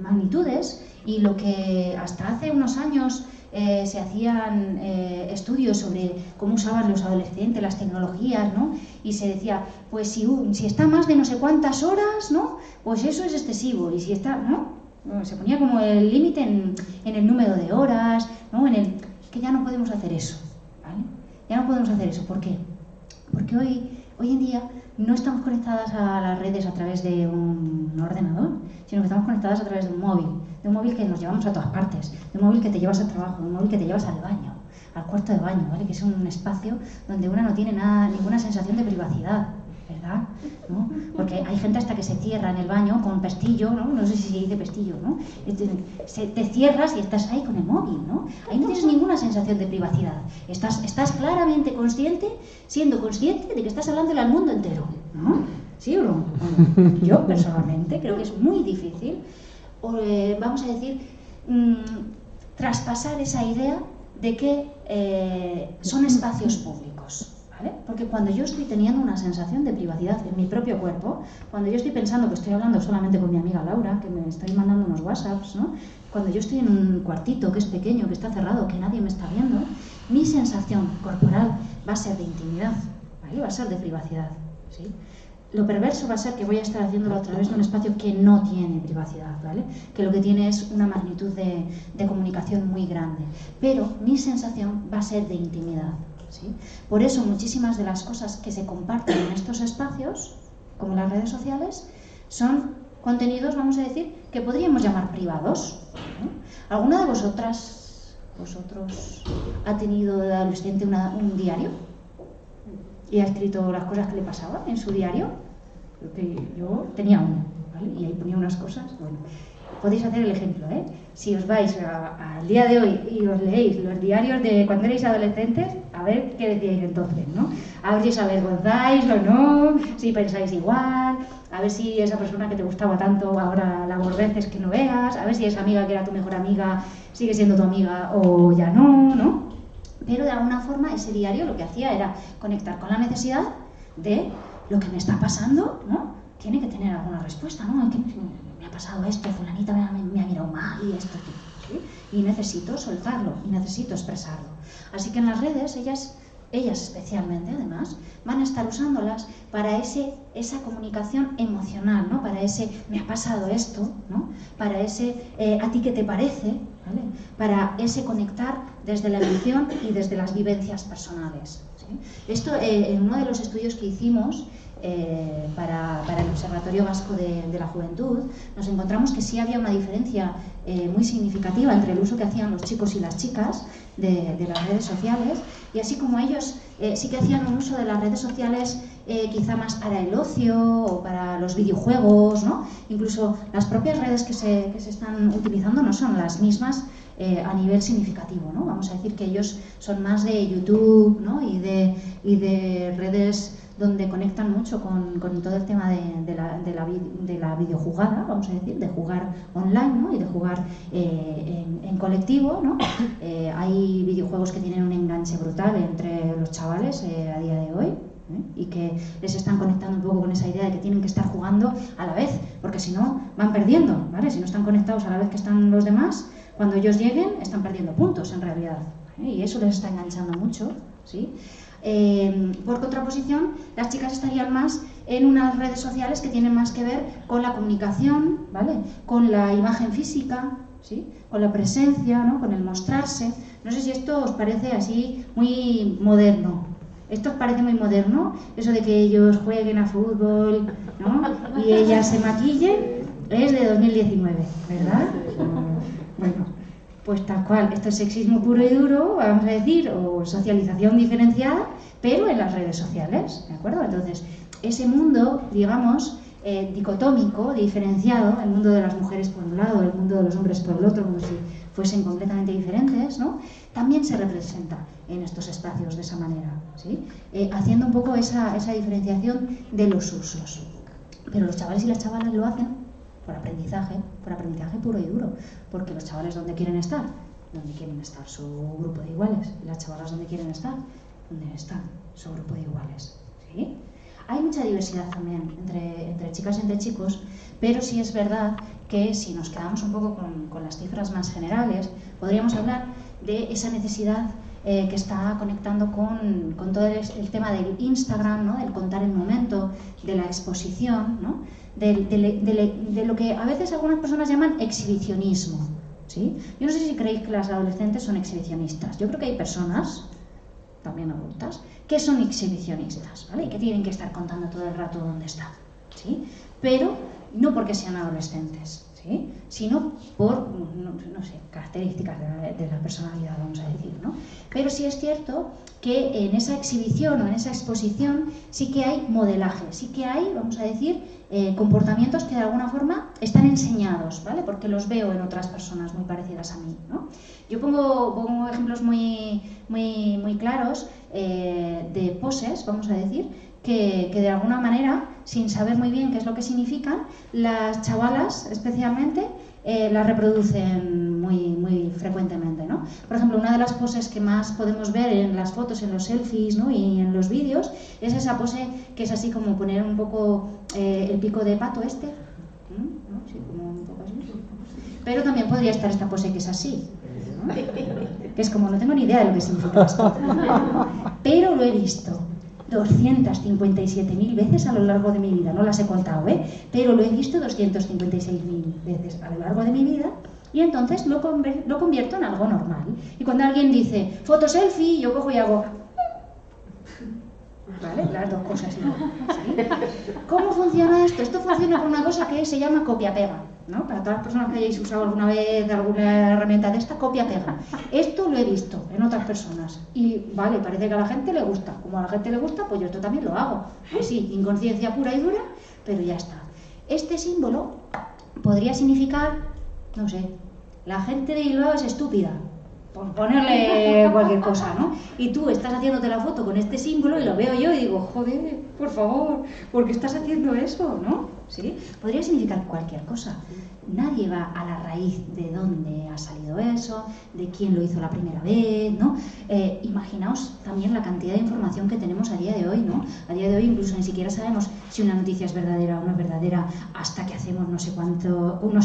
Speaker 2: magnitudes y lo que hasta hace unos años se hacían estudios sobre cómo usaban los adolescentes las tecnologías, ¿no? Y se decía, pues si está más de no sé cuántas horas, ¿no? Pues eso es excesivo, y si está, ¿no? Se ponía como el límite en el número de horas, ¿no? Que ya no podemos hacer eso, ¿vale? Ya no podemos hacer eso. ¿Por qué? Porque hoy en día no estamos conectadas a las redes a través de un ordenador, sino que estamos conectadas a través de un móvil que nos llevamos a todas partes, de un móvil que te llevas al trabajo, de un móvil que te llevas al baño, al cuarto de baño, ¿vale? Que es un espacio donde una no tiene ninguna sensación de privacidad, ¿verdad? ¿No? Porque hay gente hasta que se cierra en el baño con pestillo, ¿no? No sé si se dice pestillo, ¿no? Te cierras y estás ahí con el móvil, ¿no? Ahí no tienes ninguna sensación de privacidad. Estás claramente siendo consciente de que estás hablándole al mundo entero, ¿no? ¿Sí o no? Bueno, yo personalmente creo que es muy difícil, vamos a decir, traspasar esa idea de que son espacios públicos. ¿Vale? Porque cuando yo estoy teniendo una sensación de privacidad en mi propio cuerpo, cuando yo estoy pensando que estoy hablando solamente con mi amiga Laura, que me estoy mandando unos WhatsApps, ¿no? Cuando yo estoy en un cuartito que es pequeño, que está cerrado, que nadie me está viendo, mi sensación corporal va a ser de intimidad, ¿vale? Va a ser de privacidad, ¿sí? Lo perverso va a ser que voy a estar haciéndolo a través de un espacio que no tiene privacidad, ¿vale? Que lo que tiene es una magnitud de comunicación muy grande, pero mi sensación va a ser de intimidad. ¿Sí? Por eso muchísimas de las cosas que se comparten en estos espacios, como las redes sociales, son contenidos, vamos a decir, que podríamos llamar privados, ¿no? ¿Alguna de vosotros ha tenido de adolescente un diario? ¿Y ha escrito las cosas que le pasaban en su diario? Yo tenía uno, ¿vale? Y ahí ponía unas cosas, bueno. Podéis hacer el ejemplo, ¿eh? Si os vais al día de hoy y os leéis los diarios de cuando erais adolescentes, a ver qué decíais entonces, ¿no? A ver si os avergonzáis o no, si pensáis igual, a ver si esa persona que te gustaba tanto ahora la aborreces que no veas, a ver si esa amiga que era tu mejor amiga sigue siendo tu amiga o ya no, ¿no? Pero de alguna forma ese diario lo que hacía era conectar con la necesidad de lo que me está pasando, ¿no? Tiene que tener alguna respuesta, ¿no? Es que me ha pasado esto, fulanita me ha mirado mal y esto, ¿sí? Y necesito soltarlo, y necesito expresarlo. Así que en las redes, ellas especialmente, además, van a estar usándolas para esa comunicación emocional, ¿no? Para ese, me ha pasado esto, ¿no? Para ese, ¿a ti qué te parece? ¿Vale? Para ese conectar desde la emoción y desde las vivencias personales, ¿sí? Esto, en uno de los estudios que hicimos, para el Observatorio Vasco de la Juventud, nos encontramos que sí había una diferencia muy significativa entre el uso que hacían los chicos y las chicas de las redes sociales, y así como ellos sí que hacían un uso de las redes sociales quizá más para el ocio o para los videojuegos, ¿no? Incluso las propias redes que se están utilizando no son las mismas a nivel significativo, ¿no? Vamos a decir que ellos son más de YouTube, ¿no? y de redes donde conectan mucho con todo el tema de la videojugada, vamos a decir, de jugar online, ¿no? Y de jugar en colectivo, ¿no? Hay videojuegos que tienen un enganche brutal entre los chavales a día de hoy, y que les están conectando un poco con esa idea de que tienen que estar jugando a la vez, porque si no van perdiendo, ¿vale? Si no están conectados a la vez que están los demás, cuando ellos lleguen están perdiendo puntos en realidad, y eso les está enganchando mucho, ¿sí? Por contraposición, las chicas estarían más en unas redes sociales que tienen más que ver con la comunicación, ¿vale? Con la imagen física, ¿sí? Con la presencia, ¿no? Con el mostrarse. No sé si esto os parece así muy moderno. ¿Esto os parece muy moderno? Eso de que ellos jueguen a fútbol, ¿no? Y ellas se maquillen, es de 2019, ¿verdad? Bueno, pues tal cual. Esto es sexismo puro y duro, vamos a decir, o socialización diferenciada, pero en las redes sociales, ¿de acuerdo? Entonces, ese mundo, digamos, dicotómico, diferenciado, el mundo de las mujeres por un lado, el mundo de los hombres por el otro, como si fuesen completamente diferentes, ¿no? También se representa en estos espacios de esa manera, ¿sí? Haciendo un poco esa diferenciación de los usos. Pero los chavales y las chavalas lo hacen por aprendizaje puro y duro, porque los chavales ¿dónde quieren estar? Donde quieren estar su grupo de iguales, y las chavalas ¿dónde quieren estar? Donde están su grupo de iguales, ¿sí? Hay mucha diversidad también entre chicas y entre chicos, pero sí es verdad que si nos quedamos un poco con las cifras más generales, podríamos hablar de esa necesidad que está conectando con todo el tema del Instagram, ¿no? Del contar el momento, de la exposición, ¿no? De lo que a veces algunas personas llaman exhibicionismo, ¿sí? Yo no sé si creéis que las adolescentes son exhibicionistas. Yo creo que hay personas, también adultas, que son exhibicionistas, ¿vale? Y que tienen que estar contando todo el rato dónde están, ¿sí? Pero no porque sean adolescentes, ¿sí? Sino por, no sé, características de la personalidad, vamos a decir, ¿no? Pero sí es cierto que en esa exhibición o en esa exposición sí que hay modelaje, sí que hay, vamos a decir, comportamientos que de alguna forma están enseñados, ¿vale? Porque los veo en otras personas muy parecidas a mí, ¿no? Yo pongo ejemplos muy claros de poses, vamos a decir, que de alguna manera, sin saber muy bien qué es lo que significan, las chavalas especialmente las reproducen muy frecuentemente, ¿no? Por ejemplo, una de las poses que más podemos ver en las fotos, en los selfies, ¿no? Y en los vídeos, es esa pose que es así como poner un poco el pico de pato este, ¿no? Sí, como un poco así. Pero también podría estar esta pose que es así, ¿no? Que es como, no tengo ni idea de lo que significa esto, pero lo he visto 257.000 veces a lo largo de mi vida, no las he contado, pero lo he visto 256.000 veces a lo largo de mi vida, y entonces lo convierto en algo normal. Y cuando alguien dice, foto selfie, yo cojo y hago, ¿vale? Las dos cosas, ¿no? ¿Sí? ¿Cómo funciona esto? Esto funciona con una cosa que se llama copia-pega, ¿no? Para todas las personas que hayáis usado alguna vez alguna herramienta de esta, copia-pega. Esto lo he visto en otras personas y, vale, parece que a la gente le gusta. Como a la gente le gusta, pues yo esto también lo hago. Sí, inconsciencia pura y dura, pero ya está. Este símbolo podría significar, no sé, la gente de Bilbao es estúpida, por ponerle cualquier cosa, ¿no? Y tú estás haciéndote la foto con este símbolo y lo veo yo y digo, joder, por favor, ¿por qué estás haciendo eso, no? ¿Sí? Podría significar cualquier cosa. Nadie va a la raíz de dónde ha salido eso, de quién lo hizo la primera vez, ¿no? Imaginaos también la cantidad de información que tenemos a día de hoy, ¿no? A día de hoy incluso ni siquiera sabemos si una noticia es verdadera o no es verdadera hasta que hacemos no sé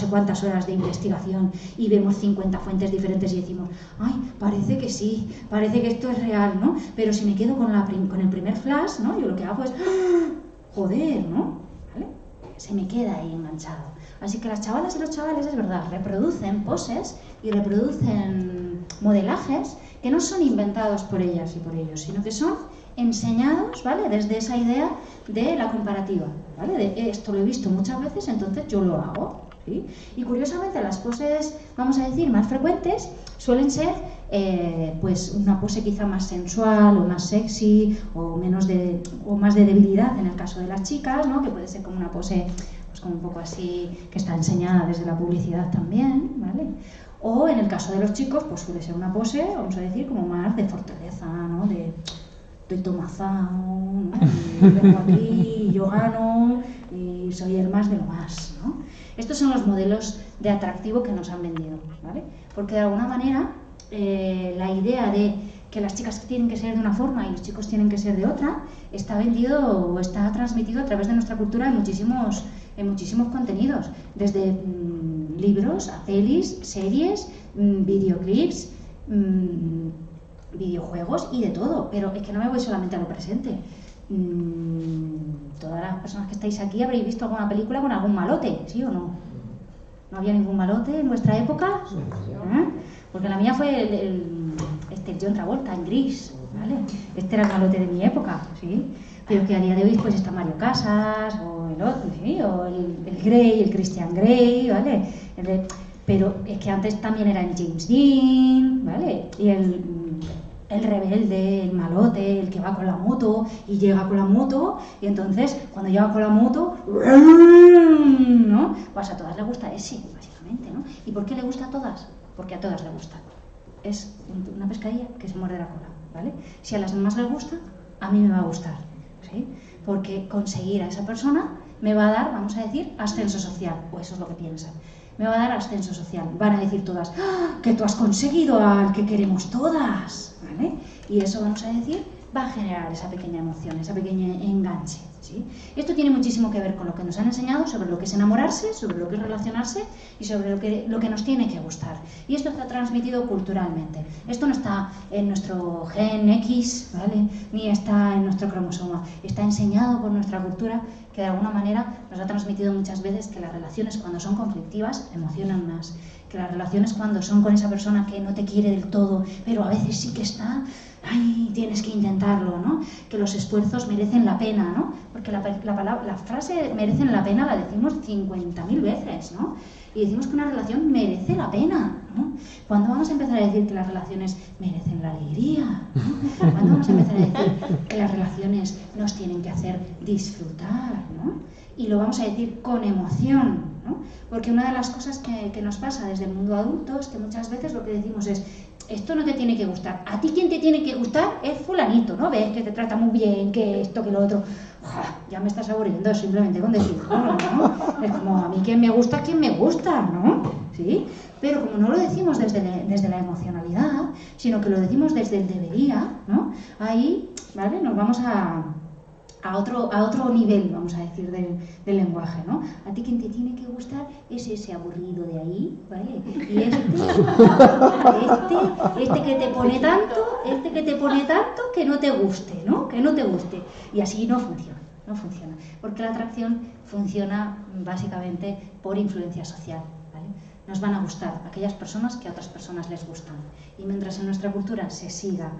Speaker 2: cuántas horas de investigación y vemos 50 fuentes diferentes y decimos, ay, parece que sí, parece que esto es real, ¿no? Pero si me quedo con el primer flash, ¿no? Yo lo que hago es, ¡ah! Joder, ¿no? ¿Vale? Se me queda ahí enganchado. Así que las chavalas y los chavales, es verdad, reproducen poses y reproducen modelajes que no son inventados por ellas y por ellos, sino que son enseñados, ¿vale? Desde esa idea de la comparativa, ¿vale? De esto lo he visto muchas veces, entonces yo lo hago, ¿sí? Y curiosamente las poses, vamos a decir, más frecuentes suelen ser pues una pose quizá más sensual o más sexy o más de debilidad en el caso de las chicas, ¿no? Que puede ser como una pose pues como un poco así, que está enseñada desde la publicidad también, ¿vale? O en el caso de los chicos, pues suele ser una pose, vamos a decir, como más de fortaleza, ¿no? De estoy tomazado, ¿no? Y vengo aquí, y yo gano, y soy el más de lo más, ¿no? Estos son los modelos de atractivo que nos han vendido, ¿vale? Porque de alguna manera la idea de que las chicas tienen que ser de una forma y los chicos tienen que ser de otra está vendido o está transmitido a través de nuestra cultura en muchísimos contenidos, desde libros a pelis, series, videoclips, videojuegos y de todo. Pero es que no me voy solamente a lo presente. Todas las personas que estáis aquí habréis visto alguna película con algún malote, ¿sí o no? ¿No había ningún malote en vuestra época? ¿Eh? Porque la mía fue el John Travolta en Gris, ¿vale? Este era el malote de mi época, ¿sí? Pero que a día de hoy pues está Mario Casas o el otro, ¿sí? O el Grey, el Christian Grey, ¿vale? Pero es que antes también era el James Dean, ¿vale? Y el rebelde, el malote, el que va con la moto y llega con la moto y entonces cuando llega con la moto, ¿no? Pues a todas les gusta ese, básicamente, ¿no? ¿Y por qué le gusta a todas? Porque a todas les gusta. Es una pescadilla que se muerde la cola, ¿vale? Si a las demás les gusta, a mí me va a gustar, ¿sí? Porque conseguir a esa persona me va a dar, vamos a decir, ascenso social, o eso es lo que piensan. Me va a dar ascenso social. Van a decir todas, ¡ah, que tú has conseguido al que queremos todas! ¿Vale? Y eso, vamos a decir, va a generar esa pequeña emoción, esa pequeña enganche, ¿sí? Esto tiene muchísimo que ver con lo que nos han enseñado sobre lo que es enamorarse, sobre lo que es relacionarse y sobre lo que nos tiene que gustar. Y esto está transmitido culturalmente. Esto no está en nuestro gen X, ¿vale? Ni está en nuestro cromosoma. Está enseñado por nuestra cultura, que de alguna manera nos ha transmitido muchas veces que las relaciones cuando son conflictivas emocionan más, que las relaciones cuando son con esa persona que no te quiere del todo, pero a veces sí que está, ay, tienes que intentarlo, ¿no? Que los esfuerzos merecen la pena, ¿no? Porque la frase merecen la pena la decimos 50.000 veces, ¿no? Y decimos que una relación merece la pena, ¿no? ¿Cuándo vamos a empezar a decir que las relaciones merecen la alegría? ¿No? ¿Cuándo vamos a empezar a decir que las relaciones nos tienen que hacer disfrutar, ¿no? Y lo vamos a decir con emoción, ¿no? Porque una de las cosas que nos pasa desde el mundo adulto es que muchas veces lo que decimos es: esto no te tiene que gustar. A ti quien te tiene que gustar es fulanito, ¿no? Ves que te trata muy bien, que esto, que lo otro. ¡Ja! Ya me estás aburriendo simplemente con decirlo, ¿no? Es como, a mí quien me gusta, ¿no? ¿Sí? Pero como no lo decimos desde la emocionalidad, sino que lo decimos desde el debería, ¿no? Ahí, ¿vale? Nos vamos a otro nivel, vamos a decir, del lenguaje, ¿no? A ti quien te tiene que gustar es ese aburrido de ahí, ¿vale? Y este que te pone tanto que no te guste, ¿no? Que no te guste. Y así no funciona, porque la atracción funciona básicamente por influencia social, ¿vale? Nos van a gustar aquellas personas que a otras personas les gustan. Y mientras en nuestra cultura se siga,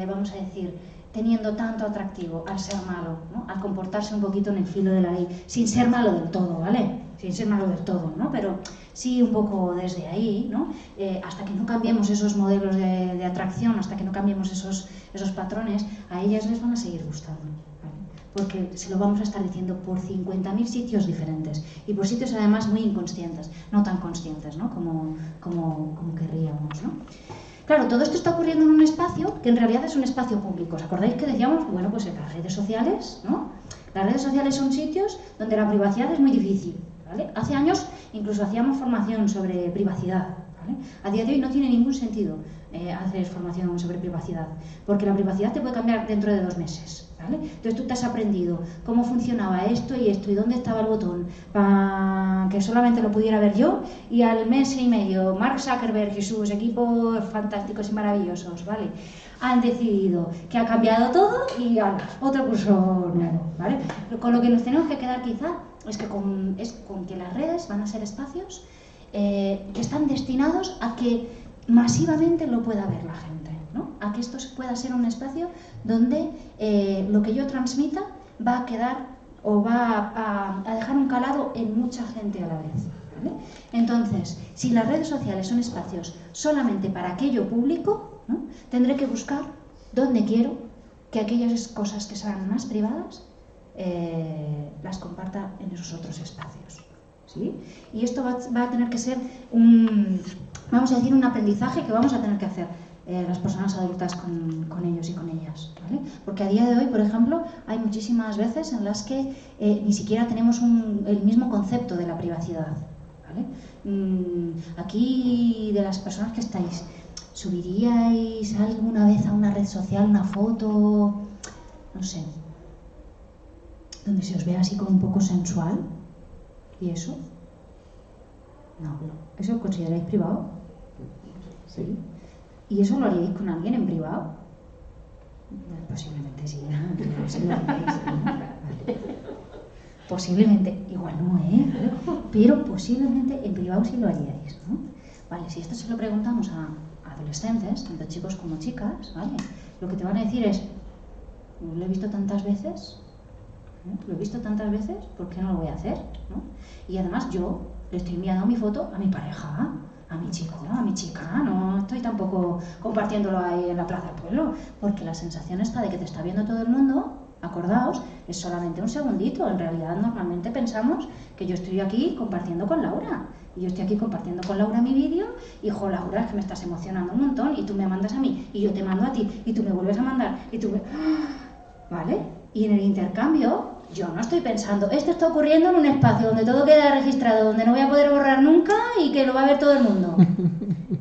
Speaker 2: vamos a decir, teniendo tanto atractivo al ser malo, ¿no? Al comportarse un poquito en el filo de la ley, sin ser malo del todo, ¿vale? Sin ser malo del todo, ¿no? Pero sí un poco desde ahí, ¿no? Hasta que no cambiemos esos modelos de atracción, hasta que no cambiemos esos patrones, a ellas les van a seguir gustando, ¿vale? Porque se lo vamos a estar diciendo por 50.000 sitios diferentes y por sitios además muy inconscientes, no tan conscientes, ¿no? Como querríamos, ¿no? Claro, todo esto está ocurriendo en un espacio que en realidad es un espacio público. ¿Os acordáis que decíamos, bueno, pues en las redes sociales, ¿no? Las redes sociales son sitios donde la privacidad es muy difícil, ¿vale? Hace años incluso hacíamos formación sobre privacidad, ¿vale? A día de hoy no tiene ningún sentido hacer formación sobre privacidad, porque la privacidad te puede cambiar dentro de 2 meses, ¿vale? Entonces tú te has aprendido cómo funcionaba esto y dónde estaba el botón para que solamente lo pudiera ver yo, y al mes y medio Mark Zuckerberg y sus equipos fantásticos y maravillosos, ¿vale? Han decidido que ha cambiado todo y otro curso nuevo, ¿vale? Con lo que nos tenemos que quedar quizá es con que las redes van a ser espacios que están destinados a que masivamente lo pueda ver la gente, ¿no? A que esto pueda ser un espacio donde lo que yo transmita va a quedar o va a dejar un calado en mucha gente a la vez, ¿vale? Entonces, si las redes sociales son espacios solamente para aquello público, ¿no? Tendré que buscar dónde quiero que aquellas cosas que sean más privadas las comparta en esos otros espacios, ¿sí? Y esto va a tener que ser vamos a decir, un aprendizaje que vamos a tener que hacer las personas adultas con ellos y con ellas, ¿vale? Porque a día de hoy, por ejemplo, hay muchísimas veces en las que ni siquiera tenemos el mismo concepto de la privacidad, ¿vale? Aquí, de las personas que estáis, ¿subiríais alguna vez a una red social una foto, no sé, donde se os vea así como un poco sensual? ¿Y eso? No. ¿Eso lo consideráis privado? Sí. ¿Y eso lo haríais con alguien en privado? Posiblemente sí. Posiblemente, igual no, pero posiblemente en privado sí lo haríais, ¿no? Vale, si esto se lo preguntamos a adolescentes, tanto chicos como chicas, ¿vale? Lo que te van a decir es, lo he visto tantas veces, ¿no? Lo he visto tantas veces, ¿por qué no lo voy a hacer? ¿No? Y además yo le estoy enviando mi foto a mi pareja, a mi chico, a mi chica, no estoy tampoco compartiéndolo ahí en la plaza del pueblo, porque la sensación esta de que te está viendo todo el mundo, acordaos, es solamente un segundito. En realidad normalmente pensamos que yo estoy aquí compartiendo con Laura, y yo estoy aquí compartiendo con Laura mi vídeo, y jo, Laura, es que me estás emocionando un montón, y tú me mandas a mí, y yo te mando a ti, y tú me vuelves a mandar, y tú me... ¿Vale? Y en el intercambio, yo no estoy pensando, esto está ocurriendo en un espacio donde todo queda registrado, donde no voy a poder borrar nunca y que lo va a ver todo el mundo.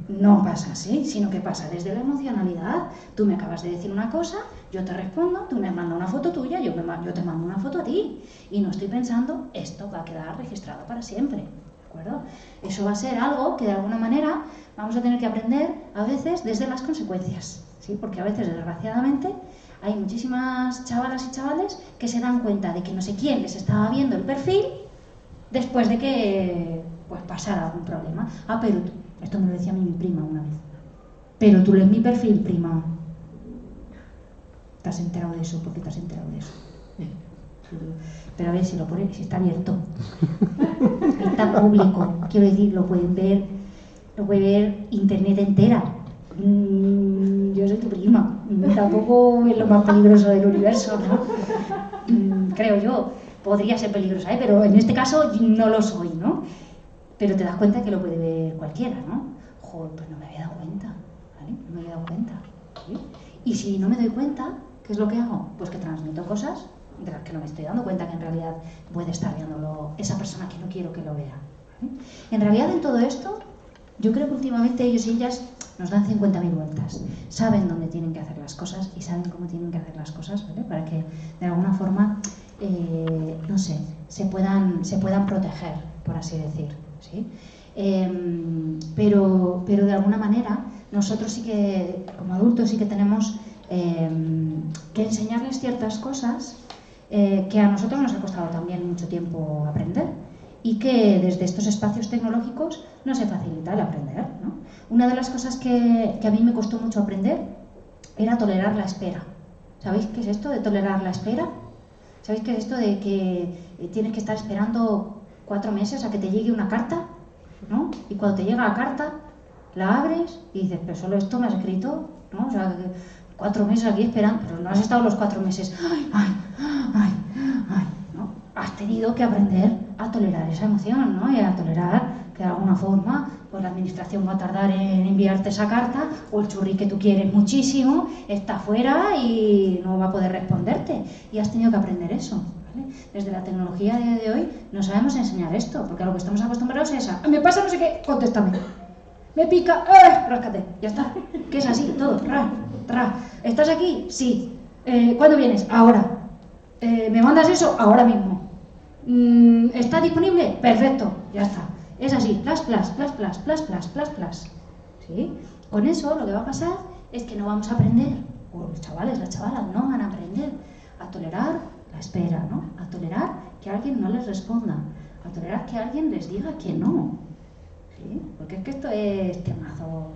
Speaker 2: No pasa así, sino que pasa desde la emocionalidad. Tú me acabas de decir una cosa, yo te respondo, tú me mandas una foto tuya, yo te mando una foto a ti. Y no estoy pensando, esto va a quedar registrado para siempre, ¿de acuerdo? Eso va a ser algo que de alguna manera vamos a tener que aprender a veces desde las consecuencias, ¿sí? Porque a veces, desgraciadamente, hay muchísimas chavalas y chavales que se dan cuenta de que no sé quién les estaba viendo el perfil después de que pues pasara algún problema. Ah, pero tú, esto me lo decía a mí mi prima una vez. Pero tú lees mi perfil, prima. ¿Te has enterado de eso? ¿Por qué te has enterado de eso? Pero a ver si lo pone, si está abierto. Está público. Quiero decir, lo puede ver internet entera. Yo soy tu prima. Tampoco es lo más peligroso del universo, ¿no? Creo yo. Podría ser peligrosa, pero en este caso no lo soy, ¿no? Pero te das cuenta que lo puede ver cualquiera, ¿no? Joder, pues no me había dado cuenta, ¿vale? No me había dado cuenta, ¿sí? Y si no me doy cuenta, ¿qué es lo que hago? Pues que transmito cosas de las que no me estoy dando cuenta que en realidad puede estar viéndolo esa persona que no quiero que lo vea, ¿vale? En realidad, en todo esto, yo creo que últimamente ellos y ellas nos dan 50.000 vueltas. Saben dónde tienen que hacer las cosas y saben cómo tienen que hacer las cosas, ¿vale? Para que, de alguna forma, no sé, se puedan proteger, por así decir, ¿sí? Pero de alguna manera nosotros sí que, como adultos, sí que tenemos que enseñarles ciertas cosas que a nosotros nos ha costado también mucho tiempo aprender y que desde estos espacios tecnológicos no se facilita el aprender, ¿no? Una de las cosas que a mí me costó mucho aprender era tolerar la espera. ¿Sabéis qué es esto de tolerar la espera? ¿Sabéis qué es esto de que tienes que estar esperando 4 meses a que te llegue una carta, ¿no? Y cuando te llega la carta, la abres y dices, pero solo esto me has escrito, ¿no? O sea, 4 meses aquí esperando, pero no has estado los 4 meses. ¡Ay! ¿No? Has tenido que aprender a tolerar esa emoción, ¿no? Y a tolerar que de alguna forma pues la administración va a tardar en enviarte esa carta, o el churri que tú quieres muchísimo está fuera y no va a poder responderte. Y has tenido que aprender eso, ¿vale? Desde la tecnología de hoy no sabemos enseñar esto, porque a lo que estamos acostumbrados es a me pasa no sé qué, contéstame. Me pica, ráscate, ya está. Que es así, todo, ¿Estás aquí? Sí. ¿Cuándo vienes? Ahora. ¿Me mandas eso? Ahora mismo. ¿Está disponible? Perfecto, ya está. Es así, plas. ¿Sí? Con eso lo que va a pasar es que no vamos a aprender, o los chavales, las chavalas no van a aprender a tolerar la espera, ¿no? A tolerar que alguien no les responda, a tolerar que alguien les diga que no. ¿Sí? Porque es que esto es temazo,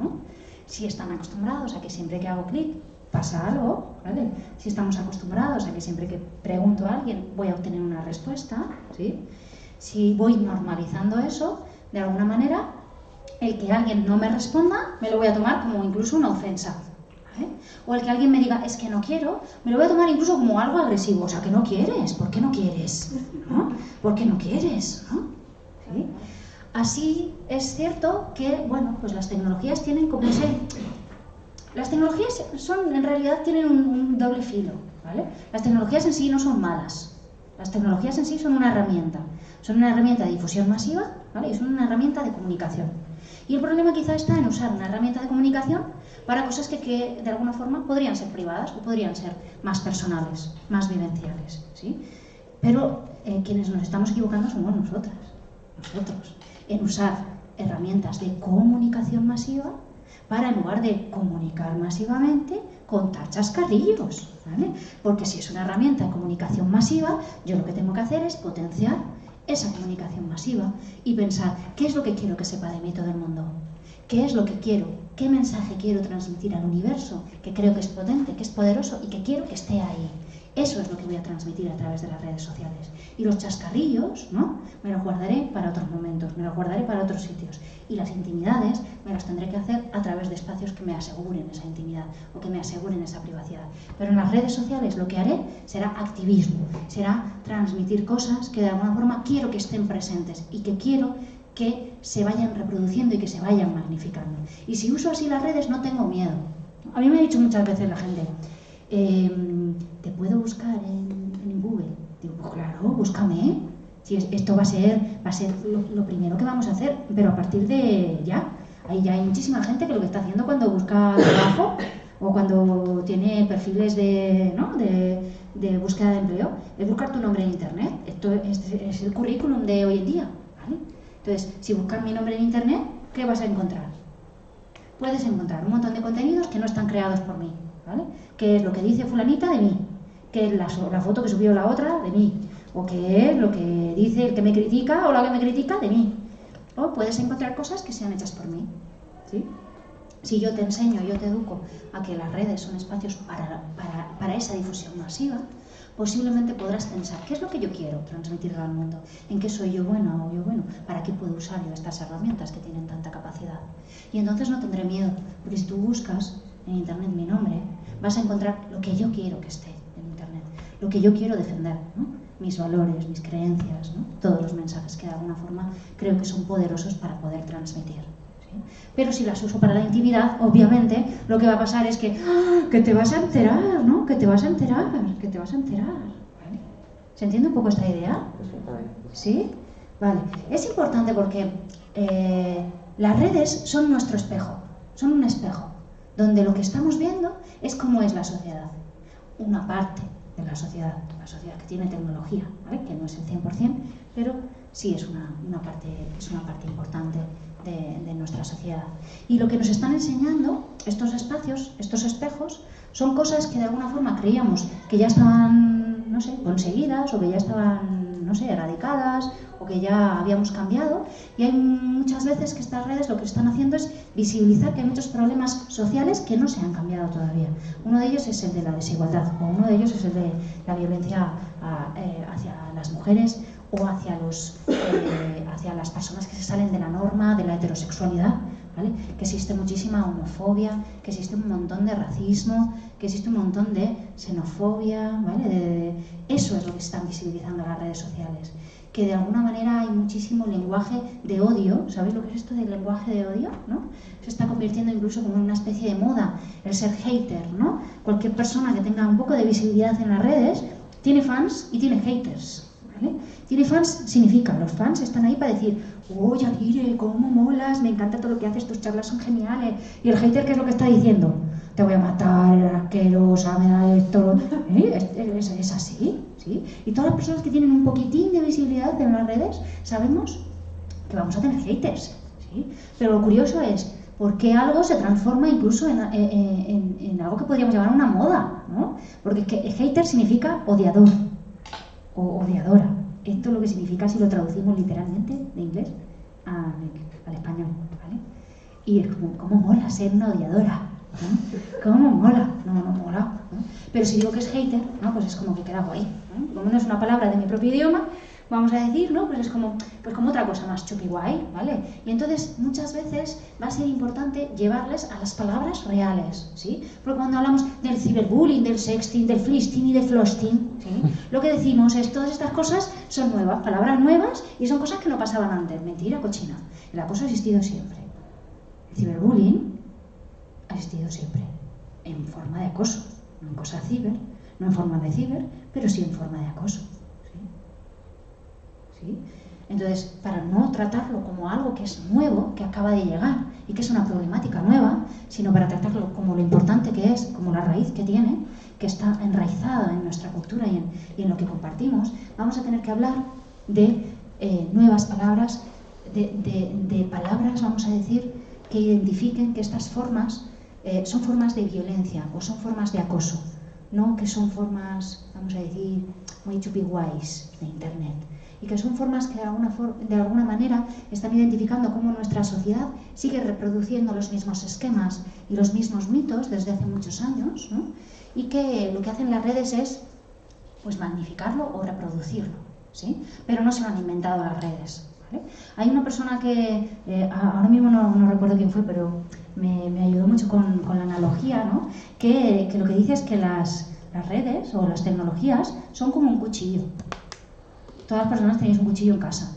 Speaker 2: ¿no? Si están acostumbrados a que siempre que hago clic pasa algo, ¿vale? Si estamos acostumbrados a que siempre que pregunto a alguien voy a obtener una respuesta, ¿sí? Si voy normalizando eso, de alguna manera, el que alguien no me responda me lo voy a tomar como incluso una ofensa, ¿vale? O el que alguien me diga, es que no quiero, me lo voy a tomar incluso como algo agresivo. O sea, que no quieres, ¿por qué no quieres? ¿No? ¿Por qué no quieres? ¿No? ¿Sí? Así es cierto que, bueno, pues las tecnologías tienen como ese... Las tecnologías en realidad tienen un doble filo, ¿vale? Las tecnologías en sí no son malas. Las tecnologías en sí son una herramienta. Son una herramienta de difusión masiva, ¿vale? Y son una herramienta de comunicación. Y el problema quizá está en usar una herramienta de comunicación para cosas que de alguna forma podrían ser privadas o podrían ser más personales, más vivenciales, ¿sí? Pero quienes nos estamos equivocando somos nosotros, en usar herramientas de comunicación masiva para, en lugar de comunicar masivamente, contar chascarrillos, ¿vale? Porque si es una herramienta de comunicación masiva, yo lo que tengo que hacer es potenciar esa comunicación masiva y pensar qué es lo que quiero que sepa de mí todo el mundo, qué es lo que quiero, qué mensaje quiero transmitir al universo, que creo que es potente, que es poderoso y que quiero que esté ahí. Eso es lo que voy a transmitir a través de las redes sociales. Y los chascarrillos, ¿no?, me los guardaré para otros momentos, me los guardaré para otros sitios. Y las intimidades me las tendré que hacer a través de espacios que me aseguren esa intimidad o que me aseguren esa privacidad. Pero en las redes sociales lo que haré será activismo, será transmitir cosas que de alguna forma quiero que estén presentes y que quiero que se vayan reproduciendo y que se vayan magnificando. Y si uso así las redes no tengo miedo. A mí me ha dicho muchas veces la gente, ¿te puedo buscar en Google? Digo, pues claro, búscame. Si esto va a ser lo primero que vamos a hacer, pero a partir de ya. Ahí ya hay muchísima gente que lo que está haciendo cuando busca trabajo o cuando tiene perfiles de búsqueda de empleo, es buscar tu nombre en internet. Esto es el currículum de hoy en día, ¿vale? Entonces, si buscas mi nombre en internet, ¿qué vas a encontrar? Puedes encontrar un montón de contenidos que no están creados por mí, ¿vale? ¿Qué es lo que dice fulanita de mí? ¿Qué es la foto que subió la otra de mí? ¿O qué es lo que dice el que me critica o la que me critica de mí? O puedes encontrar cosas que sean hechas por mí, ¿sí? Si yo te enseño, yo te educo a que las redes son espacios para esa difusión masiva, posiblemente podrás pensar, ¿qué es lo que yo quiero transmitirle al mundo? ¿En qué soy yo buena o yo bueno? ¿Para qué puedo usar yo estas herramientas que tienen tanta capacidad? Y entonces no tendré miedo, porque si tú buscas en internet mi nombre, vas a encontrar lo que yo quiero que esté en internet, lo que yo quiero defender, ¿no? Mis valores, mis creencias, ¿no? Todos los mensajes que de alguna forma creo que son poderosos para poder transmitir, ¿sí? Pero si las uso para la intimidad, obviamente lo que va a pasar es que te vas a enterar, ¿no? Que te vas a enterar. ¿Vale? ¿Se entiende un poco esta idea? ¿Sí? Vale. Es importante porque las redes son nuestro espejo, son un espejo, donde lo que estamos viendo es cómo es la sociedad, una parte de la sociedad que tiene tecnología, ¿vale? Que no es el 100%, pero sí es una parte importante de nuestra sociedad. Y lo que nos están enseñando estos espacios, estos espejos, son cosas que de alguna forma creíamos que ya estaban, no sé, conseguidas o que ya estaban, no sé, erradicadas o que ya habíamos cambiado, y hay muchas veces que estas redes lo que están haciendo es visibilizar que hay muchos problemas sociales que no se han cambiado todavía. Uno de ellos es el de la desigualdad, o uno de ellos es el de la violencia hacia las mujeres o hacia las personas que se salen de la norma, de la heterosexualidad, ¿vale? Que existe muchísima homofobia, que existe un montón de racismo, que existe un montón de xenofobia, ¿vale? Eso es lo que están visibilizando las redes sociales. Que de alguna manera hay muchísimo lenguaje de odio. ¿Sabéis lo que es esto del lenguaje de odio? ¿No? Se está convirtiendo incluso como en una especie de moda, el ser hater, ¿no? Cualquier persona que tenga un poco de visibilidad en las redes tiene fans y tiene haters, ¿vale? Tiene fans significa, los fans están ahí para decir, oye, Aguirre, cómo molas, me encanta todo lo que haces, tus charlas son geniales. Y el hater, ¿qué es lo que está diciendo? Te voy a matar, asquerosa, me da esto. Es así, ¿sí? Y todas las personas que tienen un poquitín de visibilidad en las redes, sabemos que vamos a tener haters, ¿sí? Pero lo curioso es, ¿por qué algo se transforma incluso en algo que podríamos llamar una moda, ¿no? Porque hater significa odiador o odiadora. Esto es lo que significa si lo traducimos literalmente de inglés al español, ¿vale? Y es como, ¿cómo mola ser una odiadora? ¿No? ¿Cómo mola? No mola, ¿no? Pero si digo que es hater, ¿no? Pues es como que queda guay, ¿no? Como no es una palabra de mi propio idioma, vamos a decir, ¿no? Pues es como otra cosa más chupi guay, ¿vale? Y entonces muchas veces va a ser importante llevarles a las palabras reales, ¿sí? Porque cuando hablamos del ciberbullying, del sexting, del flisting y del flosting, ¿sí? Lo que decimos es todas estas cosas son nuevas, palabras nuevas y son cosas que no pasaban antes. Mentira, cochina. El acoso ha existido siempre. El ciberbullying ha existido siempre, en forma de acoso, no en cosa ciber, no en forma de ciber, pero sí en forma de acoso. ¿Sí? Entonces, para no tratarlo como algo que es nuevo, que acaba de llegar y que es una problemática nueva, sino para tratarlo como lo importante que es, como la raíz que tiene, que está enraizado en nuestra cultura y en lo que compartimos, vamos a tener que hablar de nuevas palabras, de palabras, vamos a decir, que identifiquen que estas formas son formas de violencia o son formas de acoso, no que son formas, vamos a decir, muy chupiguays de Internet. Y que son formas que de alguna manera están identificando cómo nuestra sociedad sigue reproduciendo los mismos esquemas y los mismos mitos desde hace muchos años, ¿no? Y que lo que hacen las redes es pues magnificarlo o reproducirlo, ¿sí? Pero no se lo han inventado las redes, ¿vale? Hay una persona que, ahora mismo no recuerdo quién fue, pero me ayudó mucho con la analogía, ¿no? Que lo que dice es que las redes o las tecnologías son como un cuchillo. Todas las personas tenéis un cuchillo en casa,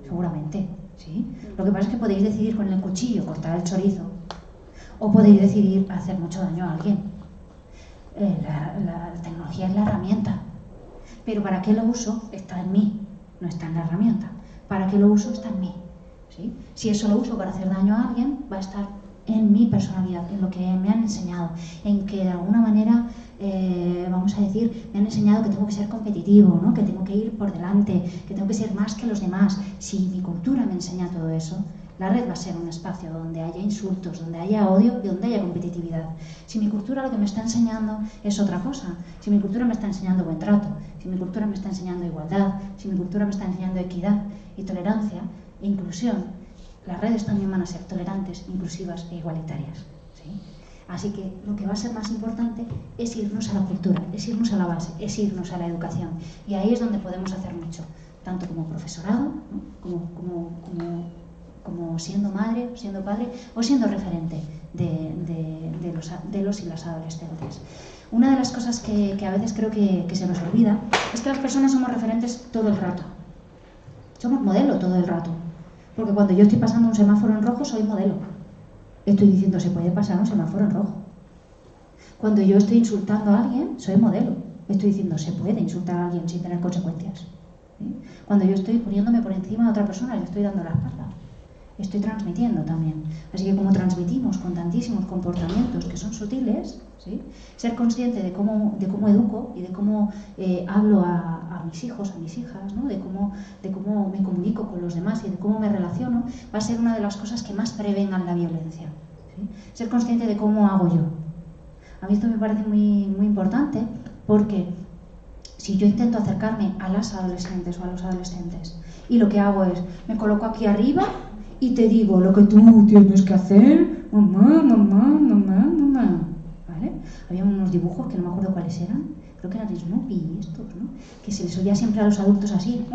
Speaker 2: seguramente, ¿sí? Lo que pasa es que podéis decidir con el cuchillo cortar el chorizo o podéis decidir hacer mucho daño a alguien. La tecnología es la herramienta, pero para qué lo uso está en mí, no está en la herramienta. Para qué lo uso está en mí, ¿sí? Si eso lo uso para hacer daño a alguien, va a estar en mi personalidad, en lo que me han enseñado, en que de alguna manera, vamos a decir, me han enseñado que tengo que ser competitivo, ¿no? Que tengo que ir por delante, que tengo que ser más que los demás. Si mi cultura me enseña todo eso, la red va a ser un espacio donde haya insultos, donde haya odio y donde haya competitividad. Si mi cultura lo que me está enseñando es otra cosa, si mi cultura me está enseñando buen trato, si mi cultura me está enseñando igualdad, si mi cultura me está enseñando equidad y tolerancia e inclusión, las redes también van a ser tolerantes, inclusivas e igualitarias, ¿sí? Así que lo que va a ser más importante es irnos a la cultura, es irnos a la base, es irnos a la educación. Y ahí es donde podemos hacer mucho, tanto como profesorado, ¿no? como siendo madre, siendo padre o siendo referente de los y las adolescentes. Una de las cosas que a veces creo que se nos olvida es que las personas somos referentes todo el rato. Somos modelo todo el rato. Porque cuando yo estoy pasando un semáforo en rojo, soy modelo. Estoy diciendo, se puede pasar un semáforo en rojo. Cuando yo estoy insultando a alguien, soy modelo. Estoy diciendo, se puede insultar a alguien sin tener consecuencias, ¿sí? Cuando yo estoy poniéndome por encima de otra persona, le estoy dando la espalda. Estoy transmitiendo también. Así que como transmitimos con tantísimos comportamientos que son sutiles, ¿sí? Ser consciente de cómo educo y de cómo hablo a mis hijos, a mis hijas, ¿no? de cómo me comunico con los demás y de cómo me relaciono, va a ser una de las cosas que más prevengan la violencia, ¿sí? Ser consciente de cómo hago yo. A mí esto me parece muy, muy importante porque si yo intento acercarme a las adolescentes o a los adolescentes y lo que hago es, me coloco aquí arriba y te digo lo que tú tienes que hacer, mamá, ¿vale? Había unos dibujos que no me acuerdo cuáles eran, creo que eran Snoopy y estos, ¿no? Que se les oía siempre a los adultos así,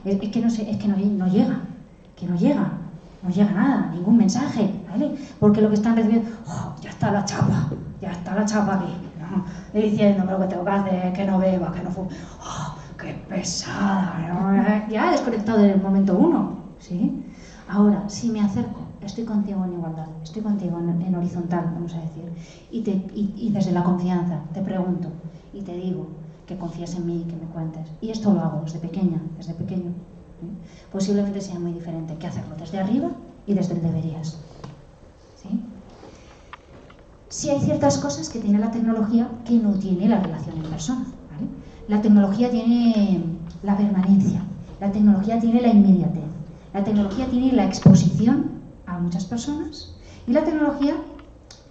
Speaker 2: es que no sé, es que no llega, no llega nada, ningún mensaje, ¿vale? Porque lo que están recibiendo, oh, ya está la chapa aquí, ¿no? Y diciéndome lo que tengo que hacer, que no beba, que no fume, oh, ¡qué pesada! ¿No? Ya he desconectado en el momento uno, ¿sí? Ahora, si me acerco, estoy contigo en igualdad, estoy contigo en horizontal, vamos a decir, y desde la confianza te pregunto y te digo que confíes en mí y que me cuentes. Y esto lo hago desde pequeño, ¿sí? Posiblemente sea muy diferente que hacerlo desde arriba y desde el deberías, ¿sí? Sí hay ciertas cosas que tiene la tecnología que no tiene la relación en persona, ¿vale? La tecnología tiene la permanencia, la tecnología tiene la inmediatez, la tecnología tiene la exposición a muchas personas y la tecnología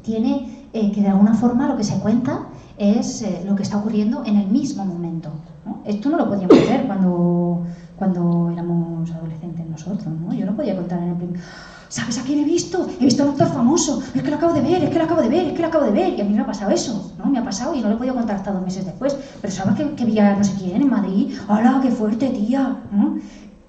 Speaker 2: tiene que de alguna forma lo que se cuenta es lo que está ocurriendo en el mismo momento, ¿no? Esto no lo podíamos ver cuando éramos adolescentes nosotros, ¿no? Yo no podía contar en el primer... ¿Sabes a quién he visto? He visto a un actor famoso. Es que lo acabo de ver, es que lo acabo de ver, es que lo acabo de ver. Y a mí me ha pasado eso, ¿no? Me ha pasado y no lo he podido contar hasta 2 meses después. Pero ¿sabes que vi a no sé quién en Madrid? ¡Hala, qué fuerte, tía! ¿No?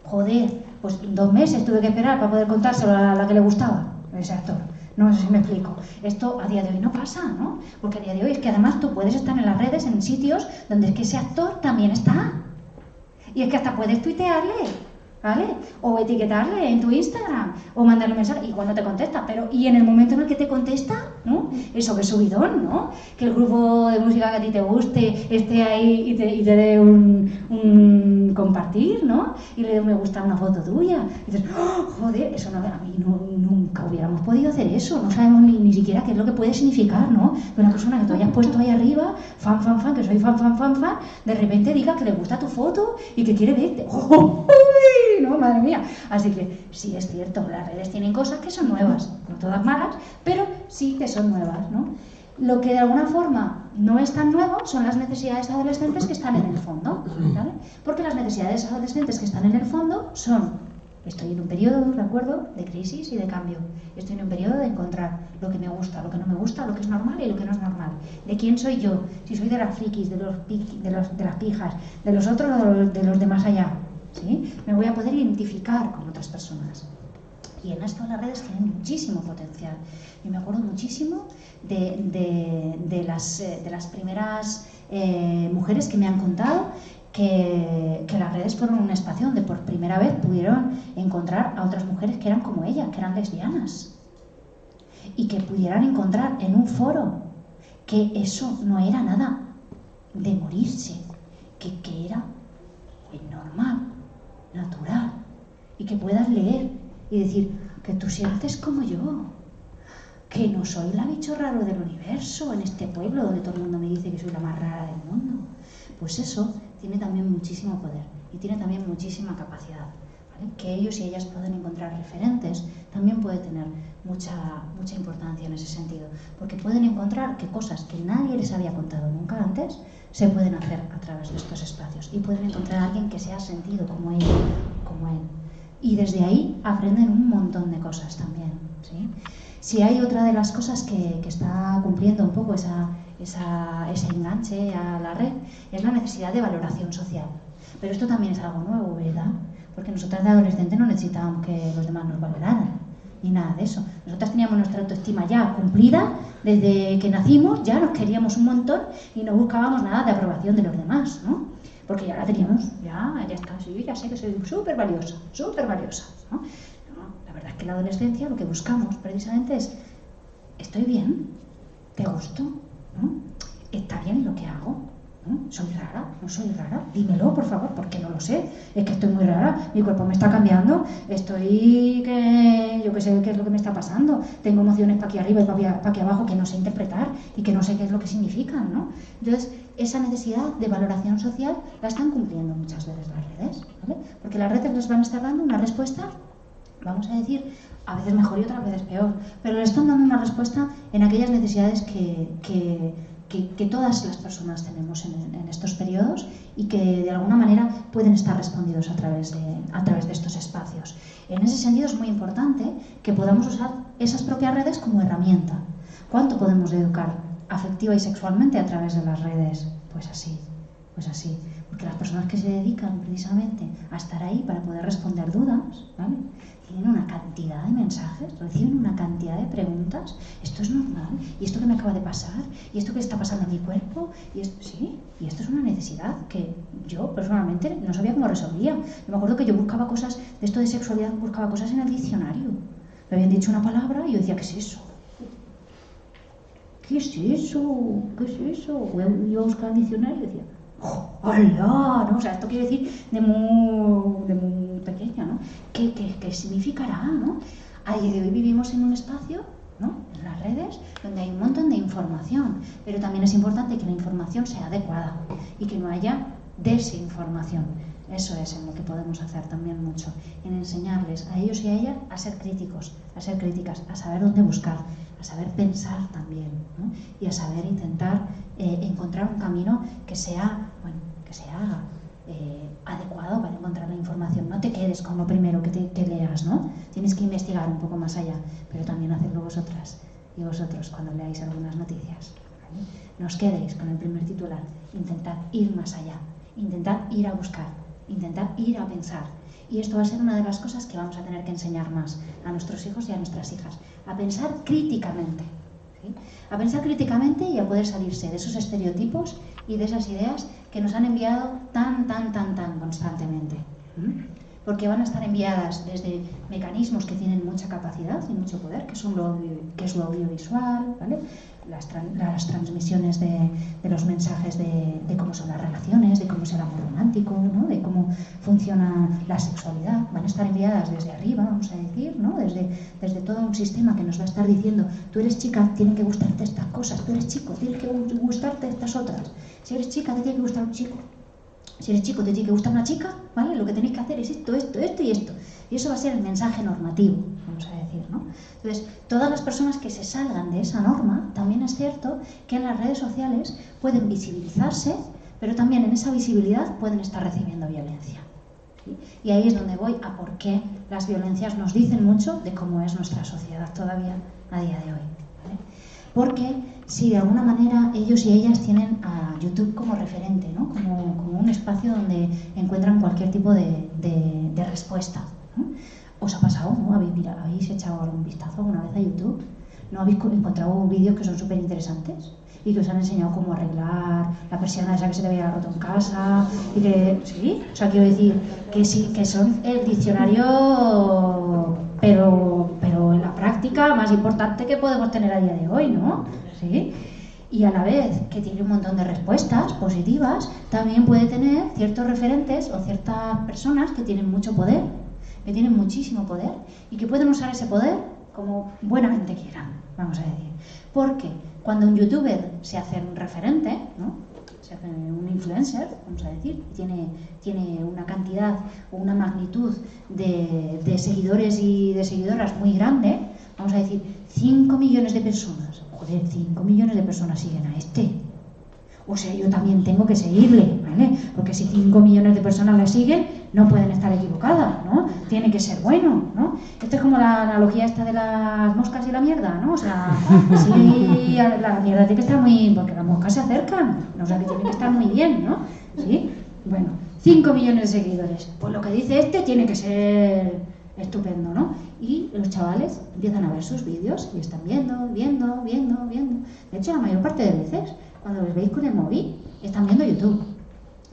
Speaker 2: Joder, pues 2 meses tuve que esperar para poder contárselo a la que le gustaba, a ese actor. No sé si me explico. Esto a día de hoy no pasa, ¿no? Porque a día de hoy es que además tú puedes estar en las redes, en sitios donde es que ese actor también está. Y es que hasta puedes tuitearle, ¿vale? O etiquetarle en tu Instagram, o mandarle un mensaje, igual no te contesta, pero y en el momento en el que te contesta, ¿no? Eso que es subidón, ¿no? Que el grupo de música que a ti te guste esté ahí y te dé un compartir, ¿no? Y le dé un me gusta a una foto tuya. Y dices, ¡oh, joder! Eso no, a mí nunca hubiéramos podido hacer eso, no sabemos ni siquiera qué es lo que puede significar, ¿no? Que una persona que tú hayas puesto ahí arriba, fan, que soy fan, de repente diga que le gusta tu foto y que quiere verte. ¡Oh, uy! ¿No? Madre mía. Así que sí, es cierto, las redes tienen cosas que son nuevas, no todas malas, pero sí que son nuevas, ¿no? Lo que de alguna forma no es tan nuevo son las necesidades adolescentes que están en el fondo, ¿vale? Porque las necesidades adolescentes que están en el fondo son: estoy en un periodo, ¿de acuerdo?, de crisis y de cambio. Estoy en un periodo de encontrar lo que me gusta, lo que no me gusta, lo que es normal y lo que no es normal. ¿De quién soy yo? Si soy de las frikis, de las pijas, de los otros o de los de más allá, ¿sí? Me voy a poder identificar con otras personas. Y en esto las redes tienen muchísimo potencial. Yo me acuerdo muchísimo de las primeras mujeres que me han contado que las redes fueron un espacio donde por primera vez pudieron encontrar a otras mujeres que eran como ellas, que eran lesbianas. Y que pudieran encontrar en un foro que eso no era nada de morirse, que era pues normal, natural, y que puedas leer y decir que tú sientes como yo, que no soy la bicho raro del universo en este pueblo donde todo el mundo me dice que soy la más rara del mundo. Pues eso tiene también muchísimo poder y tiene también muchísima capacidad, ¿vale? Que ellos y ellas pueden encontrar referentes también puede tener mucha importancia en ese sentido, porque pueden encontrar que cosas que nadie les había contado nunca antes se pueden hacer a través de estos espacios y pueden encontrar a alguien que se ha sentido como ella, como él. Y desde ahí aprenden un montón de cosas también, ¿sí? Si hay otra de las cosas que está cumpliendo un poco ese enganche a la red, es la necesidad de valoración social. Pero esto también es algo nuevo, ¿verdad? Porque nosotras de adolescentes no necesitábamos que los demás nos valoraran, ni nada de eso. Nosotras teníamos nuestra autoestima ya cumplida, desde que nacimos ya nos queríamos un montón y no buscábamos nada de aprobación de los demás, ¿no? Porque ya la teníamos, ya está, sí, ya sé que soy súper valiosa, ¿no? La verdad es que en la adolescencia lo que buscamos precisamente es: ¿estoy bien? ¿Te gusto? ¿No? ¿Está bien lo que hago? ¿No? ¿Soy rara? ¿No soy rara? Dímelo, por favor, porque no lo sé. Es que estoy muy rara, mi cuerpo me está cambiando, yo que sé qué es lo que me está pasando. Tengo emociones para aquí arriba y para aquí abajo que no sé interpretar y que no sé qué es lo que significan, ¿no? Entonces, esa necesidad de valoración social la están cumpliendo muchas veces las redes, ¿vale? Porque las redes les van a estar dando una respuesta, vamos a decir, a veces mejor y otras veces peor, pero le están dando una respuesta en aquellas necesidades que todas las personas tenemos en estos periodos y que de alguna manera pueden estar respondidos a través de estos espacios. En ese sentido es muy importante que podamos usar esas propias redes como herramienta. ¿Cuánto podemos educar afectiva y sexualmente a través de las redes? Pues así. Porque las personas que se dedican precisamente a estar ahí para poder responder dudas, ¿vale?, tienen una cantidad de mensajes, reciben una cantidad de preguntas. ¿Esto es normal? ¿Y esto que me acaba de pasar? ¿Y esto que está pasando en mi cuerpo? Y esto es una necesidad que yo personalmente no sabía cómo resolvía. Yo me acuerdo que yo buscaba cosas de esto de sexualidad, buscaba cosas en el diccionario. Me habían dicho una palabra y yo decía, ¿qué es eso? ¿Qué es eso? ¿Qué es eso? Yo buscaba el diccionario y decía, ¡hola! ¿No? O sea, esto quiere decir de muy pequeña, ¿no? ¿Qué significará, no? A día de hoy vivimos en un espacio, ¿no?, en las redes, donde hay un montón de información, pero también es importante que la información sea adecuada y que no haya desinformación. Eso es en lo que podemos hacer también mucho, en enseñarles a ellos y a ellas a ser críticos, a ser críticas, a saber dónde buscar, a saber pensar también, ¿no? Y a saber intentar encontrar un camino que sea, bueno, que sea adecuado para encontrar la información. No te quedes con lo primero que leas, ¿no? Tienes que investigar un poco más allá, pero también hacedlo vosotras y vosotros cuando leáis algunas noticias, ¿vale? No os quedéis con el primer titular, intentad ir más allá, intentad ir a buscar, intentad ir a pensar. Y esto va a ser una de las cosas que vamos a tener que enseñar más a nuestros hijos y a nuestras hijas, a pensar críticamente, ¿sí? A pensar críticamente y a poder salirse de esos estereotipos y de esas ideas que nos han enviado tan constantemente. Porque van a estar enviadas desde mecanismos que tienen mucha capacidad y mucho poder, que es lo audiovisual, ¿vale? Las transmisiones de los mensajes de cómo son las relaciones, de cómo es el amor romántico, ¿no? De cómo funciona la sexualidad. Van a estar enviadas desde arriba, vamos a decir, ¿no? Desde todo un sistema que nos va a estar diciendo: tú eres chica, tienen que gustarte estas cosas; tú eres chico, tienes que gustarte estas otras; si eres chica, te tiene que gustar un chico; si eres chico, te tiene que gustar una chica, ¿vale? Lo que tenéis que hacer es esto y esto. Y eso va a ser el mensaje normativo, vamos a decir, ¿no? Entonces, todas las personas que se salgan de esa norma, también es cierto que en las redes sociales pueden visibilizarse, pero también en esa visibilidad pueden estar recibiendo violencia, ¿sí? Y ahí es donde voy a por qué las violencias nos dicen mucho de cómo es nuestra sociedad todavía a día de hoy, ¿vale? Porque si de alguna manera ellos y ellas tienen a YouTube como referente, ¿no? Como un espacio donde encuentran cualquier tipo de respuesta, ¿no? ¿Os ha pasado, no? ¿Habéis echado algún vistazo alguna vez a YouTube? ¿No habéis encontrado vídeos que son súper interesantes y que os han enseñado cómo arreglar la persiana esa que se te había roto en casa? Y que, ¿sí? O sea, quiero decir que sí, que son el diccionario, pero en la práctica más importante que podemos tener a día de hoy, ¿no? ¿Sí? Y a la vez que tiene un montón de respuestas positivas, también puede tener ciertos referentes o ciertas personas que tienen mucho poder, que tienen muchísimo poder y que pueden usar ese poder como buenamente quieran, vamos a decir. Porque cuando un youtuber se hace un referente, ¿no? Se hace un influencer, vamos a decir, y tiene una cantidad o una magnitud de seguidores y de seguidoras muy grande, vamos a decir, 5 millones de personas. Joder, 5 millones de personas siguen a este. O sea, yo también tengo que seguirle, ¿vale? Porque si 5 millones de personas le siguen, no pueden estar equivocadas, ¿no? Tiene que ser bueno, ¿no? Esto es como la analogía esta de las moscas y la mierda, ¿no? O sea, sí, la mierda tiene que estar muy... porque las moscas se acercan, ¿no? O sea, que tiene que estar muy bien, ¿no? ¿Sí? Bueno, 5 millones de seguidores. Pues lo que dice este tiene que ser estupendo, ¿no? Y los chavales empiezan a ver sus vídeos y están viendo. De hecho, la mayor parte de veces, cuando los veis con el móvil, están viendo YouTube.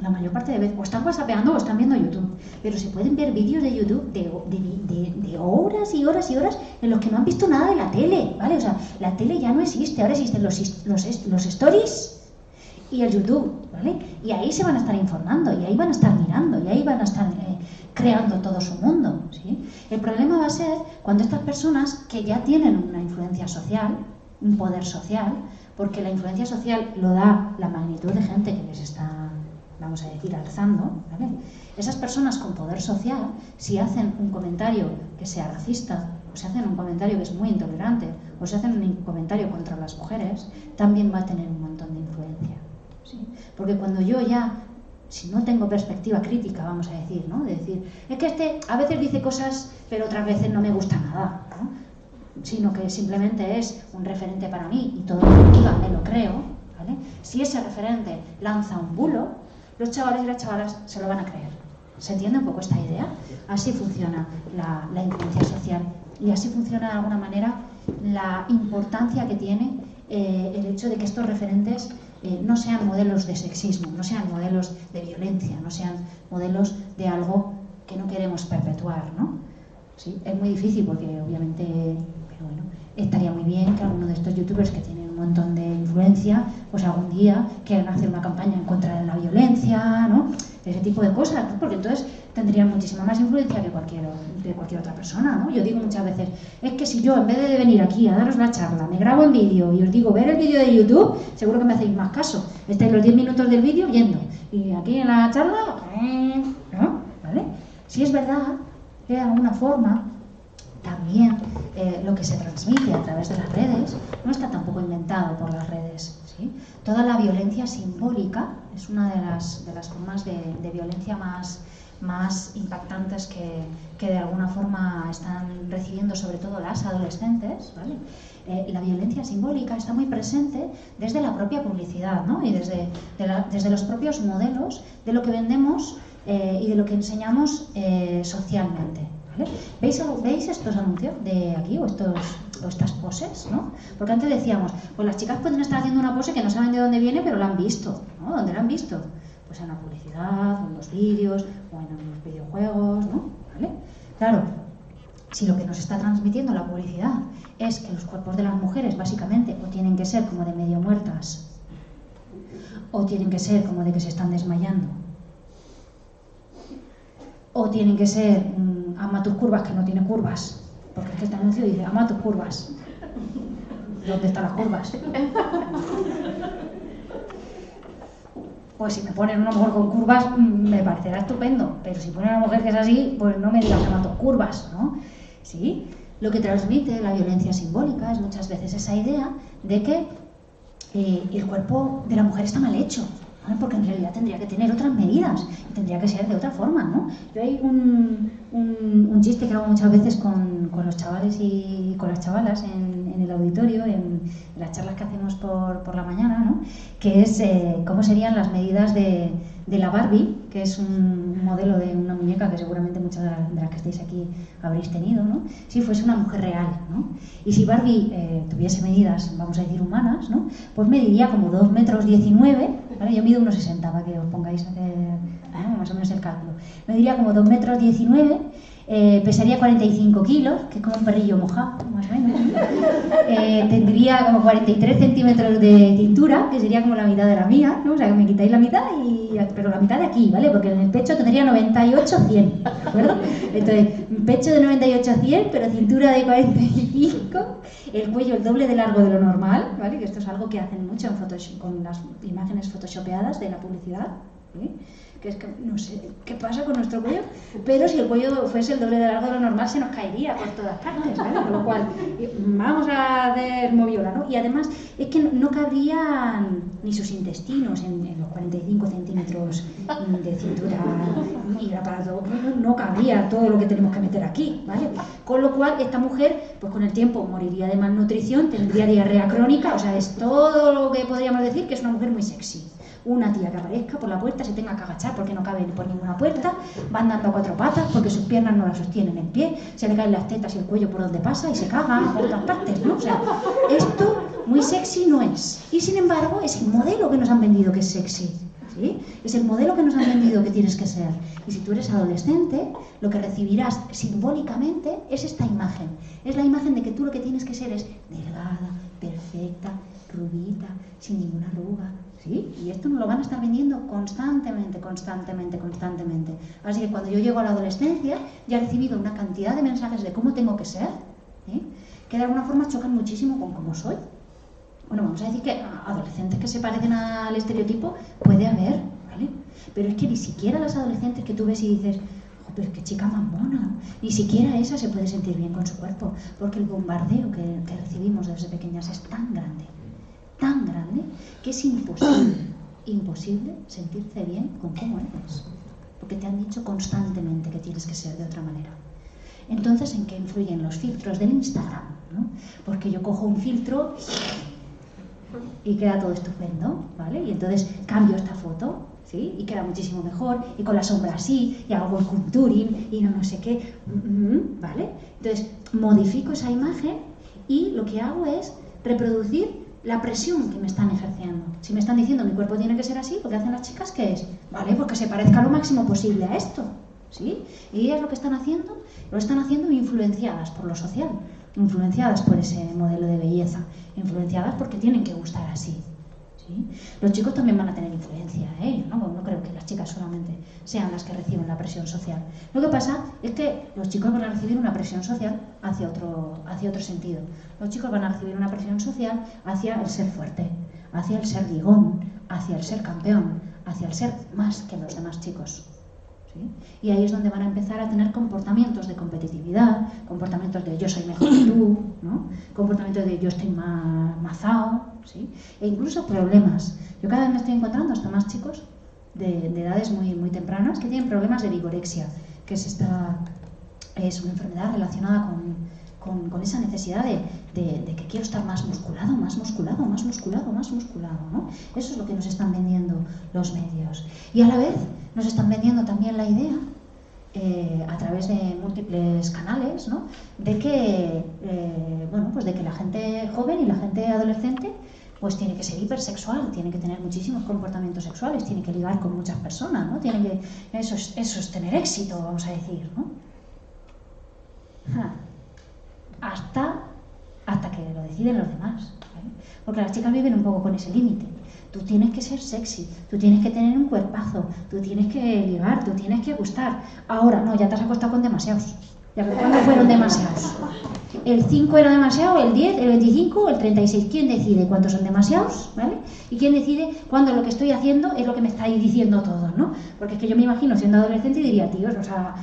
Speaker 2: La mayor parte de veces, o están whatsappeando o están viendo YouTube. Pero se pueden ver vídeos de YouTube de horas y horas y horas en los que no han visto nada de la tele, ¿vale? O sea, la tele ya no existe, ahora existen los stories y el YouTube, ¿vale? Y ahí se van a estar informando, y ahí van a estar mirando, y ahí van a estar creando todo su mundo, ¿sí? El problema va a ser cuando estas personas que ya tienen una influencia social, un poder social, porque la influencia social lo da la magnitud de gente que les está, vamos a decir, alzando, ¿vale? Esas personas con poder social, si hacen un comentario que sea racista, o si hacen un comentario que es muy intolerante, o si hacen un comentario contra las mujeres, también va a tener un montón de influencia, ¿sí? Porque cuando yo ya, si no tengo perspectiva crítica, vamos a decir, ¿no? De decir, es que este a veces dice cosas, pero otras veces no me gusta nada, ¿no? Sino que simplemente es un referente para mí y todo lo que diga me lo creo, ¿vale? Si ese referente lanza un bulo, los chavales y las chavalas se lo van a creer. ¿Se entiende un poco esta idea? Así funciona la influencia social y así funciona de alguna manera la importancia que tiene el hecho de que estos referentes no sean modelos de sexismo, no sean modelos de violencia, no sean modelos de algo que no queremos perpetuar, ¿no? Sí, es muy difícil porque obviamente, pero bueno, estaría muy bien que alguno de estos youtubers que tienen un montón de influencia, pues algún día quieran hacer una campaña en contra de la violencia, ¿no? Ese tipo de cosas, ¿no? Porque entonces tendrían muchísima más influencia que cualquier otra persona, ¿no? Yo digo muchas veces, es que si yo en vez de venir aquí a daros la charla, me grabo en vídeo y os digo ver el vídeo de YouTube, seguro que me hacéis más caso. Estáis los 10 minutos del vídeo viendo, y aquí en la charla
Speaker 3: ¿no? ¿Vale? Sí es verdad que de alguna forma también lo que se transmite a través de las redes no está tampoco inventado por las redes, ¿sí? Toda la violencia simbólica es una de las formas de violencia más impactantes que de alguna forma están recibiendo sobre todo las adolescentes, ¿vale? La violencia simbólica está muy presente desde la propia publicidad, ¿no? Y desde los propios modelos de lo que vendemos y de lo que enseñamos socialmente, ¿vale? ¿Veis estos anuncios de aquí o estas poses, ¿no? Porque antes decíamos, pues las chicas pueden estar haciendo una pose que no saben de dónde viene, pero la han visto, ¿no? ¿Dónde la han visto? Pues en la publicidad, o en los vídeos, o en los videojuegos, ¿no? ¿Vale? Claro, si lo que nos está transmitiendo la publicidad es que los cuerpos de las mujeres básicamente o tienen que ser como de medio muertas o tienen que ser como de que se están desmayando o tienen que ser ama tus curvas que no tiene curvas, porque es que este anuncio dice ama tus curvas. ¿Dónde están las curvas? Pues si me ponen una mujer con curvas me parecerá estupendo, pero si ponen a una mujer que es así, pues no me digas que mato curvas, ¿no? ¿Sí? Lo que transmite la violencia simbólica es muchas veces esa idea de que el cuerpo de la mujer está mal hecho, ¿no? Porque en realidad tendría que tener otras medidas, tendría que ser de otra forma, ¿no? Yo hay un chiste que hago muchas veces con los chavales y con las chavalas en el auditorio, en las charlas que hacemos por la mañana, ¿no? Que es cómo serían las medidas de la Barbie, que es un modelo de una muñeca que seguramente muchas de las que estáis aquí habréis tenido, ¿no? Si fuese una mujer real, ¿no? Y si Barbie tuviese medidas, vamos a decir, humanas, ¿no? Pues mediría como 2,19 m, ¿vale? Yo mido 1,60 para que os pongáis más o menos el cálculo. Mediría como 2,19 m, pesaría 45 kilos, que es como un perrillo mojado, más o menos. Tendría como 43 centímetros de cintura, que sería como la mitad de la mía, ¿no? O sea, que me quitáis la mitad, pero la mitad de aquí, ¿vale? Porque en el pecho tendría 98-100, ¿de acuerdo? Entonces, pecho de 98-100, pero cintura de 45, el cuello el doble de largo de lo normal, ¿vale? Que esto es algo que hacen mucho en Photoshop, con las imágenes photoshopeadas de la publicidad, ¿sí? Que es que no sé qué pasa con nuestro cuello, pero si el cuello fuese el doble de largo de lo normal se nos caería por todas partes, ¿vale? Con lo cual, vamos a hacer moviola, ¿no? Y además es que no cabrían ni sus intestinos en los 45 centímetros de cintura y el aparato, no cabría todo lo que tenemos que meter aquí, ¿vale? Con lo cual, esta mujer, pues con el tiempo moriría de malnutrición, tendría diarrea crónica, o sea, es todo lo que podríamos decir que es una mujer muy sexy. Una tía que aparezca por la puerta se tenga que agachar porque no cabe por ninguna puerta, va andando a 4 patas porque sus piernas no la sostienen en pie, se le caen las tetas y el cuello por donde pasa y se caga por otras partes, ¿no? O sea, esto muy sexy no es. Y sin embargo, es el modelo que nos han vendido que es sexy, ¿sí? Es el modelo que nos han vendido que tienes que ser. Y si tú eres adolescente, lo que recibirás simbólicamente es esta imagen. Es la imagen de que tú lo que tienes que ser es delgada, perfecta, rubita, sin ninguna arruga, ¿sí? Y esto nos lo van a estar vendiendo constantemente. Así que cuando yo llego a la adolescencia, ya he recibido una cantidad de mensajes de cómo tengo que ser, ¿sí? Que de alguna forma chocan muchísimo con cómo soy. Bueno, vamos a decir que adolescentes que se parecen al estereotipo puede haber, ¿vale? Pero es que ni siquiera las adolescentes que tú ves y dices, oh, pero qué chica más mona, ni siquiera esa se puede sentir bien con su cuerpo, porque el bombardeo que recibimos desde pequeñas es tan grande, que es imposible sentirse bien con cómo eres, porque te han dicho constantemente que tienes que ser de otra manera. Entonces, ¿en qué influyen los filtros del Instagram, ¿no? Porque yo cojo un filtro y queda todo estupendo, ¿vale? Y entonces cambio esta foto, ¿sí? Y queda muchísimo mejor, y con la sombra así, y hago el contouring, y no sé qué, ¿vale? Entonces, modifico esa imagen y lo que hago es reproducir la presión que me están ejerciendo. Si me están diciendo mi cuerpo tiene que ser así, lo que hacen las chicas, ¿qué es? ¿Vale? Porque se parezca lo máximo posible a esto, ¿sí? Y ellas lo que están haciendo, lo están haciendo influenciadas por lo social, influenciadas por ese modelo de belleza, influenciadas porque tienen que gustar así, ¿sí? Los chicos también van a tener influencia, ¿eh? No creo que las chicas solamente sean las que reciben la presión social. Lo que pasa es que los chicos van a recibir una presión social hacia otro sentido. Los chicos van a recibir una presión social hacia el ser fuerte, hacia el ser ligón, hacia el ser campeón, hacia el ser más que los demás chicos, ¿sí? Y ahí es donde van a empezar a tener comportamientos de competitividad, comportamientos de yo soy mejor que tú, ¿no? Comportamientos de yo estoy más mazao, ¿sí? E incluso problemas. Yo cada vez me estoy encontrando hasta más chicos de edades muy tempranas que tienen problemas de vigorexia, que es una enfermedad relacionada con esa necesidad de que quiero estar más musculado, ¿no? Eso es lo que nos están vendiendo los medios. Y a la vez nos están vendiendo también la idea, a través de múltiples canales, ¿no? De que, de que la gente joven y la gente adolescente pues tiene que ser hipersexual, tiene que tener muchísimos comportamientos sexuales, tiene que ligar con muchas personas, ¿no? Eso es tener éxito, vamos a decir, ¿no? Hasta que lo deciden los demás, ¿vale? Porque las chicas viven un poco con ese límite. Tú tienes que ser sexy, tú tienes que tener un cuerpazo, tú tienes que ligar, tú tienes que gustar. Ahora, no, ya te has acostado con demasiados. ¿Cuándo fueron demasiados? El 5 era demasiado, el 10, el 25, el 36. ¿Quién decide cuántos son demasiados? ¿Vale? ¿Y quién decide cuándo lo que estoy haciendo es lo que me estáis diciendo todos, ¿no? Porque es que yo me imagino siendo adolescente y diría, tíos, o sea,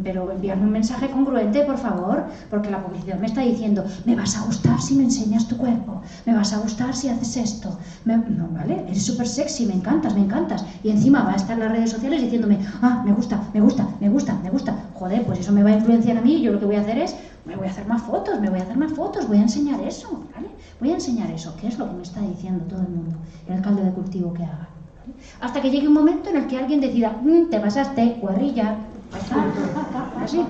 Speaker 3: pero enviarme un mensaje congruente, por favor, porque la publicidad me está diciendo, me vas a gustar si me enseñas tu cuerpo, me vas a gustar si haces esto. No, ¿vale? Eres súper sexy, me encantas. Y encima va a estar en las redes sociales diciéndome, me gusta. Joder, pues eso me va a influenciar a mí y yo lo que voy a hacer es, me voy a hacer más fotos, voy a enseñar eso, ¿vale? Voy a enseñar eso, que es lo que me está diciendo todo el mundo, en el caldo de cultivo que haga, ¿vale? Hasta que llegue un momento en el que alguien decida, te pasaste, guarrilla, así.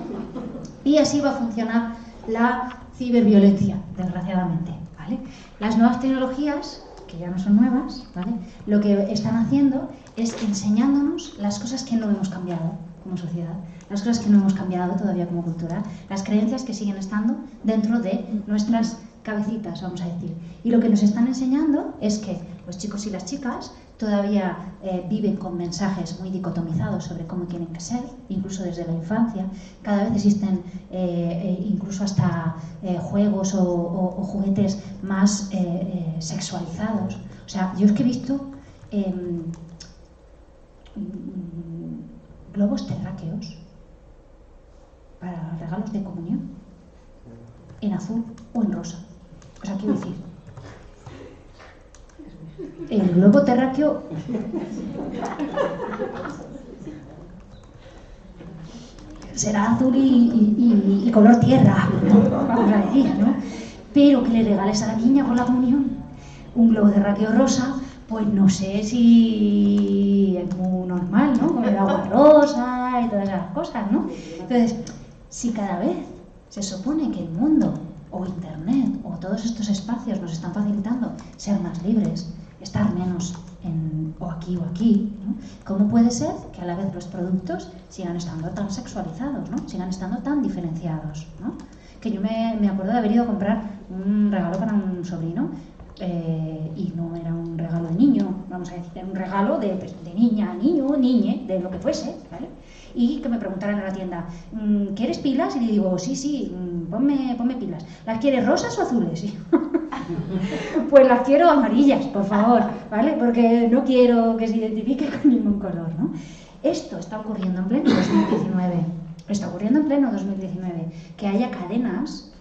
Speaker 3: Y así va a funcionar la ciberviolencia, desgraciadamente, ¿vale? Las nuevas tecnologías, que ya no son nuevas, ¿vale? Lo que están haciendo es enseñándonos las cosas que no hemos cambiado como sociedad, las cosas que no hemos cambiado todavía como cultura, las creencias que siguen estando dentro de nuestras cabecitas, vamos a decir. Y lo que nos están enseñando es que los chicos y las chicas todavía viven con mensajes muy dicotomizados sobre cómo tienen que ser, incluso desde la infancia. Cada vez existen incluso hasta juegos o juguetes más sexualizados. O sea, yo es que he visto globos terráqueos para regalos de comunión en azul o en rosa. O sea, quiero decir, el globo terráqueo será azul y color tierra, vamos a decir, ¿no? Pero que le regales a la niña por la comunión un globo terráqueo rosa, pues no sé si es muy normal, ¿no? Con el agua rosa y todas esas cosas, ¿no? Entonces, si cada vez se supone que el mundo o Internet o todos estos espacios nos están facilitando ser más libres, estar menos o aquí, ¿no? ¿Cómo puede ser que a la vez los productos sigan estando tan sexualizados, ¿no? Sigan estando tan diferenciados, ¿no? Que yo me acuerdo de haber ido a comprar un regalo para un sobrino, y no era un regalo de niño, vamos a decir, era un regalo de niña, niño, niñe, de lo que fuese, ¿vale? Y que me preguntaran en la tienda, ¿quieres pilas? Y le digo, sí, ponme pilas. ¿Las quieres rosas o azules? Sí. Pues las quiero amarillas, por favor, ¿vale? Porque no quiero que se identifique con ningún color, ¿no? Esto está ocurriendo en pleno 2019. Que haya cadenas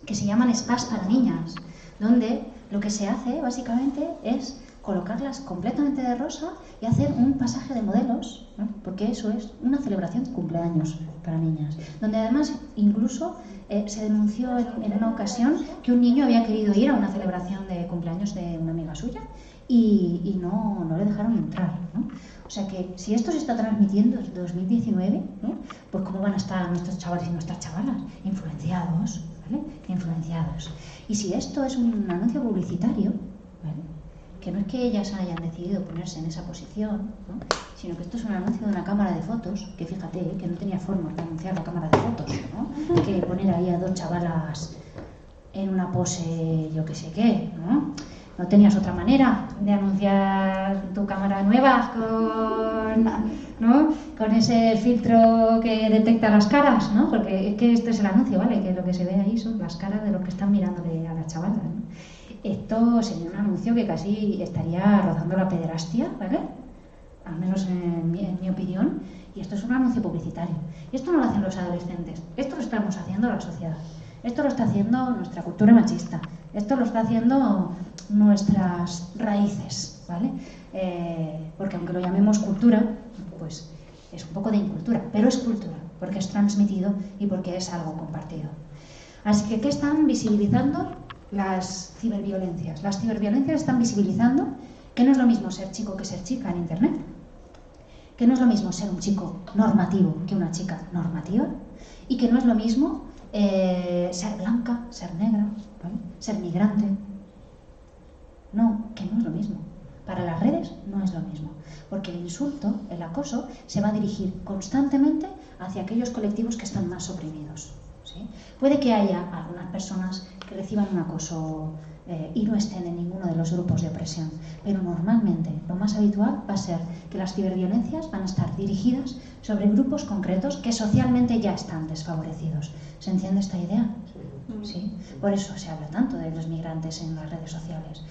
Speaker 3: que se llaman spas para niñas, donde lo que se hace básicamente es colocarlas completamente de rosa y hacer un pasaje de modelos, ¿no? Porque eso es una celebración de cumpleaños para niñas, donde además incluso se denunció en una ocasión que un niño había querido ir a una celebración de cumpleaños de una amiga suya y no le dejaron entrar, ¿no? O sea que si esto se está transmitiendo en 2019, ¿no? Pues cómo van a estar nuestros chavales y nuestras chavalas influenciados, ¿vale? Influenciados. Y si esto es un anuncio publicitario, ¿vale? Que no es que ellas hayan decidido ponerse en esa posición, ¿no? Sino que esto es un anuncio de una cámara de fotos, que fíjate, que no tenía forma de anunciar la cámara de fotos, ¿no? Que poner ahí a dos chavalas en una pose, yo que sé qué, ¿no? No tenías otra manera de anunciar tu cámara nueva con ese filtro que detecta las caras, ¿no? Porque es que este es el anuncio, ¿vale? Que lo que se ve ahí son las caras de los que están mirándole a la chavala, ¿no? Esto sería un anuncio que casi estaría rozando la pederastia, ¿vale? Al menos en mi opinión. Y esto es un anuncio publicitario. Y esto no lo hacen los adolescentes, esto lo estamos haciendo la sociedad. Esto lo está haciendo nuestra cultura machista. Esto lo está haciendo nuestras raíces, ¿vale? Porque aunque lo llamemos cultura, pues es un poco de incultura, pero es cultura, porque es transmitido y porque es algo compartido. Así que, ¿qué están visibilizando? Las ciberviolencias. Las ciberviolencias están visibilizando que no es lo mismo ser chico que ser chica en Internet, que no es lo mismo ser un chico normativo que una chica normativa, y que no es lo mismo ser blanca, ser negra, ¿vale? Ser migrante. No, que no es lo mismo. Para las redes no es lo mismo, porque el insulto, el acoso, se va a dirigir constantemente hacia aquellos colectivos que están más oprimidos, ¿sí? Puede que haya algunas personas que reciban un acoso y no estén en ninguno de los grupos de opresión, pero normalmente lo más habitual va a ser que las ciberviolencias van a estar dirigidas sobre grupos concretos que socialmente ya están desfavorecidos. ¿Se entiende esta idea? ¿Sí? Por eso se habla tanto de los migrantes en las redes sociales.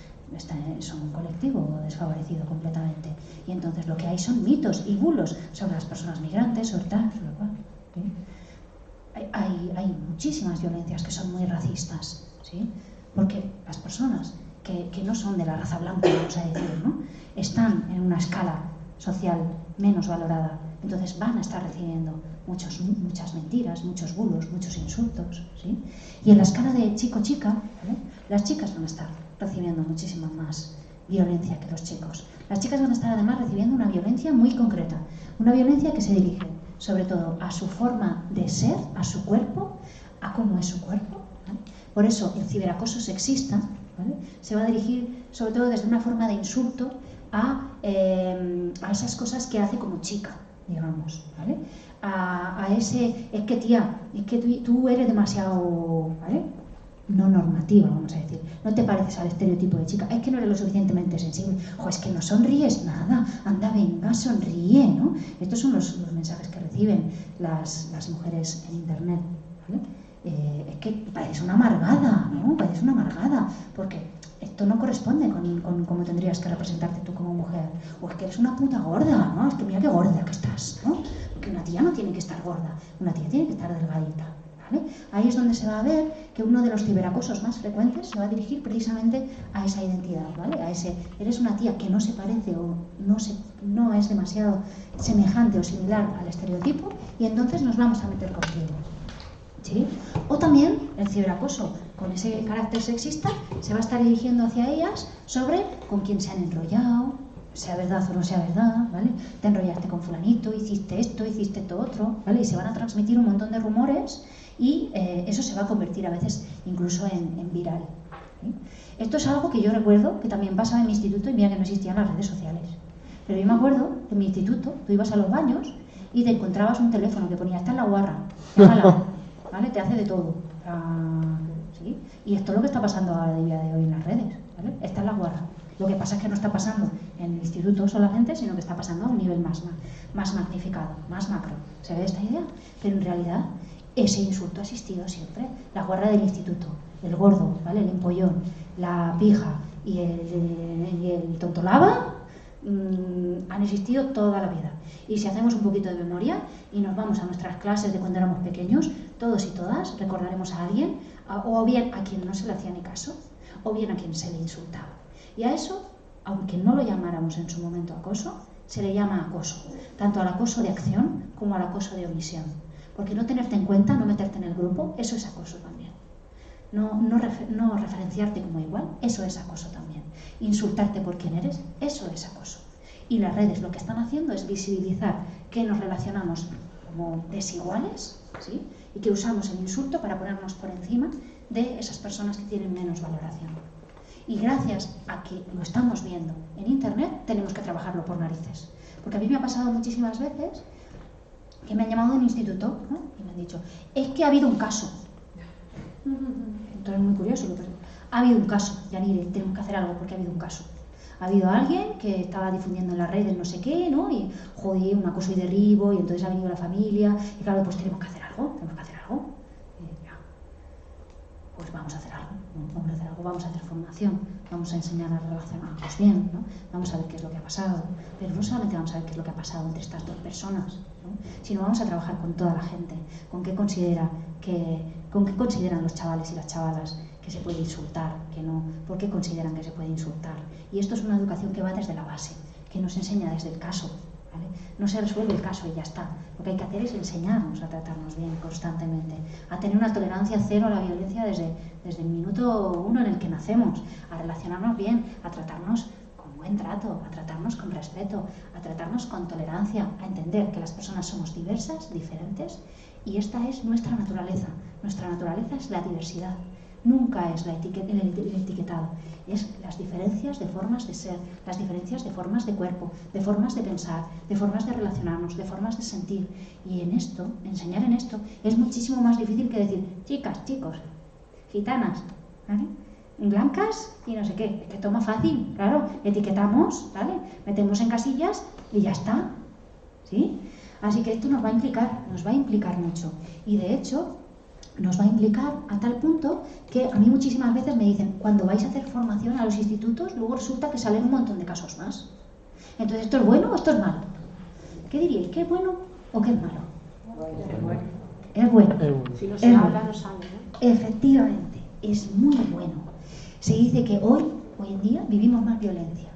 Speaker 3: Son un colectivo desfavorecido completamente. Y entonces lo que hay son mitos y bulos sobre las personas migrantes, sobre tal, sobre cual. ¿Sí? Hay muchísimas violencias que son muy racistas, ¿sí? Porque las personas que no son de la raza blanca, vamos a decir, ¿no?, están en una escala social menos valorada, entonces van a estar recibiendo muchas mentiras, muchos bulos, muchos insultos, ¿sí? Y en la escala de chico-chica, ¿vale?, las chicas van a estar recibiendo muchísima más violencia que los chicos. Las chicas van a estar además recibiendo una violencia muy concreta, una violencia que se dirige sobre todo a su forma de ser, a su cuerpo, a cómo es su cuerpo, ¿vale? Por eso el ciberacoso sexista, ¿vale?, se va a dirigir sobre todo desde una forma de insulto a esas cosas que hace como chica, digamos, ¿vale? A ese, es que tía, es que tú eres demasiado, ¿vale?, no normativa, vamos a decir, no te pareces al estereotipo de chica, es que no eres lo suficientemente sensible, o es que no sonríes nada, anda, venga, sonríe, ¿no? Estos son los mensajes que reciben las mujeres en Internet, ¿vale? Es que pareces una amargada, ¿no? Pareces una amargada, porque esto no corresponde con cómo tendrías que representarte tú como mujer, o es que eres una puta gorda, ¿no? Es que mira qué gorda que estás, ¿no? Porque una tía no tiene que estar gorda, una tía tiene que estar delgadita, ¿vale? Ahí es donde se va a ver que uno de los ciberacosos más frecuentes se va a dirigir precisamente a esa identidad, ¿vale? A ese, eres una tía que no se parece o no es demasiado semejante o similar al estereotipo y entonces nos vamos a meter contigo, ¿sí? O también el ciberacoso con ese carácter sexista se va a estar dirigiendo hacia ellas sobre con quién se han enrollado, sea verdad o no sea verdad, ¿vale? Te enrollaste con fulanito, hiciste esto, hiciste esto otro, ¿vale? Y se van a transmitir un montón de rumores y eso se va a convertir a veces incluso en viral, ¿sí? Esto es algo que yo recuerdo que también pasaba en mi instituto y mira que no existían las redes sociales. Pero yo me acuerdo que en mi instituto tú ibas a los baños y te encontrabas un teléfono que ponía, está en la guarra, llámala, ¿vale? Te hace de todo, ¿sí? Y esto es lo que está pasando ahora a día de hoy en las redes, ¿vale? Está en la guarra. Lo que pasa es que no está pasando en el instituto solamente, sino que está pasando a un nivel más magnificado, más macro. ¿Se ve esta idea? Pero en realidad ese insulto ha existido siempre. La guarra del instituto, el gordo, ¿vale?, el empollón, la pija y el tontolaba han existido toda la vida. Y si hacemos un poquito de memoria y nos vamos a nuestras clases de cuando éramos pequeños, todos y todas recordaremos a alguien, o bien a quien no se le hacía ni caso, o bien a quien se le insultaba. Y a eso, aunque no lo llamáramos en su momento acoso, se le llama acoso, tanto al acoso de acción como al acoso de omisión. Porque no tenerte en cuenta, no meterte en el grupo, eso es acoso también. No referenciarte como igual, eso es acoso también. Insultarte por quién eres, eso es acoso. Y las redes lo que están haciendo es visibilizar que nos relacionamos como desiguales, ¿sí?, y que usamos el insulto para ponernos por encima de esas personas que tienen menos valoración. Y gracias a que lo estamos viendo en Internet, tenemos que trabajarlo por narices. Porque a mí me ha pasado muchísimas veces que me han llamado de un instituto, ¿no?, y me han dicho, es que ha habido un caso. Entonces es muy curioso. Ha habido un caso, Yanire, tenemos que hacer algo porque ha habido un caso. Ha habido alguien que estaba difundiendo en las redes no sé qué, ¿no?, y joder, un acoso y derribo, y entonces ha venido la familia, y claro, pues tenemos que hacer algo, pues vamos a hacer algo, ¿no? Vamos a hacer formación, vamos a enseñar a relacionarnos bien, ¿no? Vamos a ver qué es lo que ha pasado, pero no solamente vamos a ver qué es lo que ha pasado entre estas dos personas,
Speaker 2: ¿no? Sino vamos a trabajar con toda la gente, con qué consideran los chavales y las chavalas que se puede insultar, que no, por qué consideran que se puede insultar. Y esto es una educación que va desde la base, que nos enseña desde el caso, ¿vale? No se resuelve el caso y ya está. Lo que hay que hacer es enseñarnos a tratarnos bien constantemente, a tener una tolerancia cero a la violencia desde el minuto 1 en el que nacemos, a relacionarnos bien, a tratarnos con buen trato, a tratarnos con respeto, a tratarnos con tolerancia, a entender que las personas somos diversas, diferentes, y esta es nuestra naturaleza. Nuestra naturaleza es la diversidad. Nunca es el etiquetado, es las diferencias de formas de ser, las diferencias de formas de cuerpo, de formas de pensar, de formas de relacionarnos, de formas de sentir. Y en esto, enseñar en esto, es muchísimo más difícil que decir chicas, chicos, gitanas, ¿vale? Blancas y no sé qué. Es que toma fácil, claro, etiquetamos, ¿vale? Metemos en casillas y ya está, ¿sí? Así que esto nos va a implicar mucho. Y de hecho, nos va a implicar a tal punto que a mí muchísimas veces me dicen, cuando vais a hacer formación a los institutos, luego resulta que salen un montón de casos más. Entonces, ¿esto es bueno o esto es malo? ¿Qué diríais? ¿Qué es bueno o qué es malo? Es bueno.
Speaker 4: Si no se habla, no sale, ¿no?
Speaker 2: Efectivamente, es muy bueno. Se dice que hoy en día, vivimos más violencia.